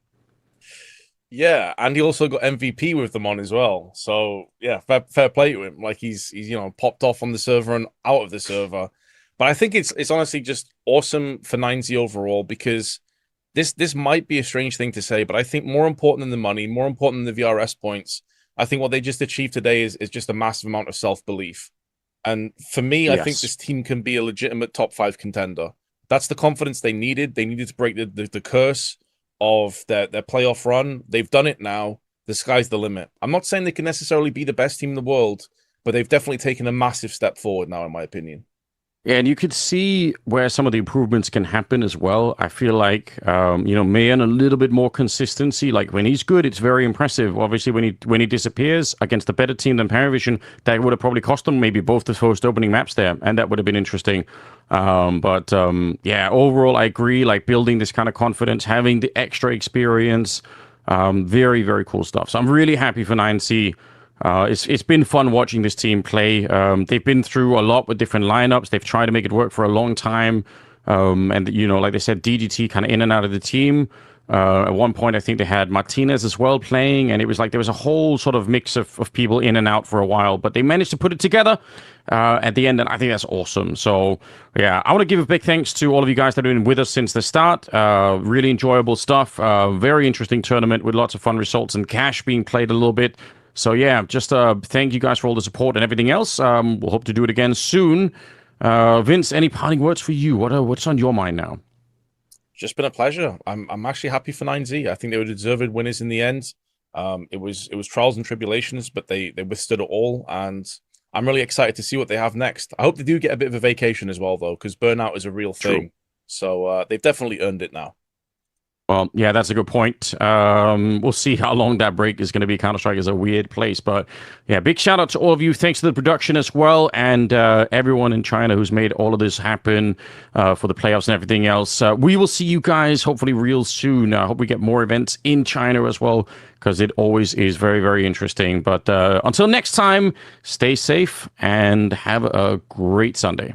Yeah, and he also got MVP with them on as well. So yeah, fair play to him. Like he's popped off on the server and out of the server. But I think it's honestly just awesome for 9Z overall, because this might be a strange thing to say, but I think more important than the money, more important than the VRS points, I think what they just achieved today is just a massive amount of self-belief. And for me, yes. I think this team can be a legitimate top 5 contender. That's the confidence they needed. They needed to break the curse of their playoff run. They've done it now. The sky's the limit. I'm not saying they can necessarily be the best team in the world, but they've definitely taken a massive step forward now, in my opinion. Yeah, and you could see where some of the improvements can happen as well. I feel like, Mayan, a little bit more consistency. Like when he's good, it's very impressive. Obviously, when he disappears against a better team than Parivision, that would have probably cost them maybe both the first opening maps there, and that would have been interesting. Yeah, overall, I agree. Like building this kind of confidence, having the extra experience, very, very cool stuff. So I'm really happy for 9C. It's been fun watching this team play. They've been through a lot with different lineups. They've tried to make it work for a long time. And, like they said, DGT kind of in and out of the team. At one point, I think they had Martinez as well playing, and it was like there was a whole sort of mix of people in and out for a while, but they managed to put it together at the end, and I think that's awesome. So, yeah, I want to give a big thanks to all of you guys that have been with us since the start. Really enjoyable stuff. Very interesting tournament with lots of fun results and cash being played a little bit. So, yeah, just thank you guys for all the support and everything else. We'll hope to do it again soon. Vince, any parting words for you? What's on your mind now? Just been a pleasure. I'm actually happy for 9Z. I think they were deserved winners in the end. It was trials and tribulations, but they withstood it all, and I'm really excited to see what they have next. I hope they do get a bit of a vacation as well, though, because burnout is a real thing. So they've definitely earned it now. Well, yeah, that's a good point. We'll see how long that break is going to be. Counter-Strike is a weird place. But, yeah, big shout-out to all of you. Thanks to the production as well, and everyone in China who's made all of this happen for the playoffs and everything else. We will see you guys hopefully real soon. I hope we get more events in China as well, because it always is very, very interesting. But until next time, stay safe and have a great Sunday.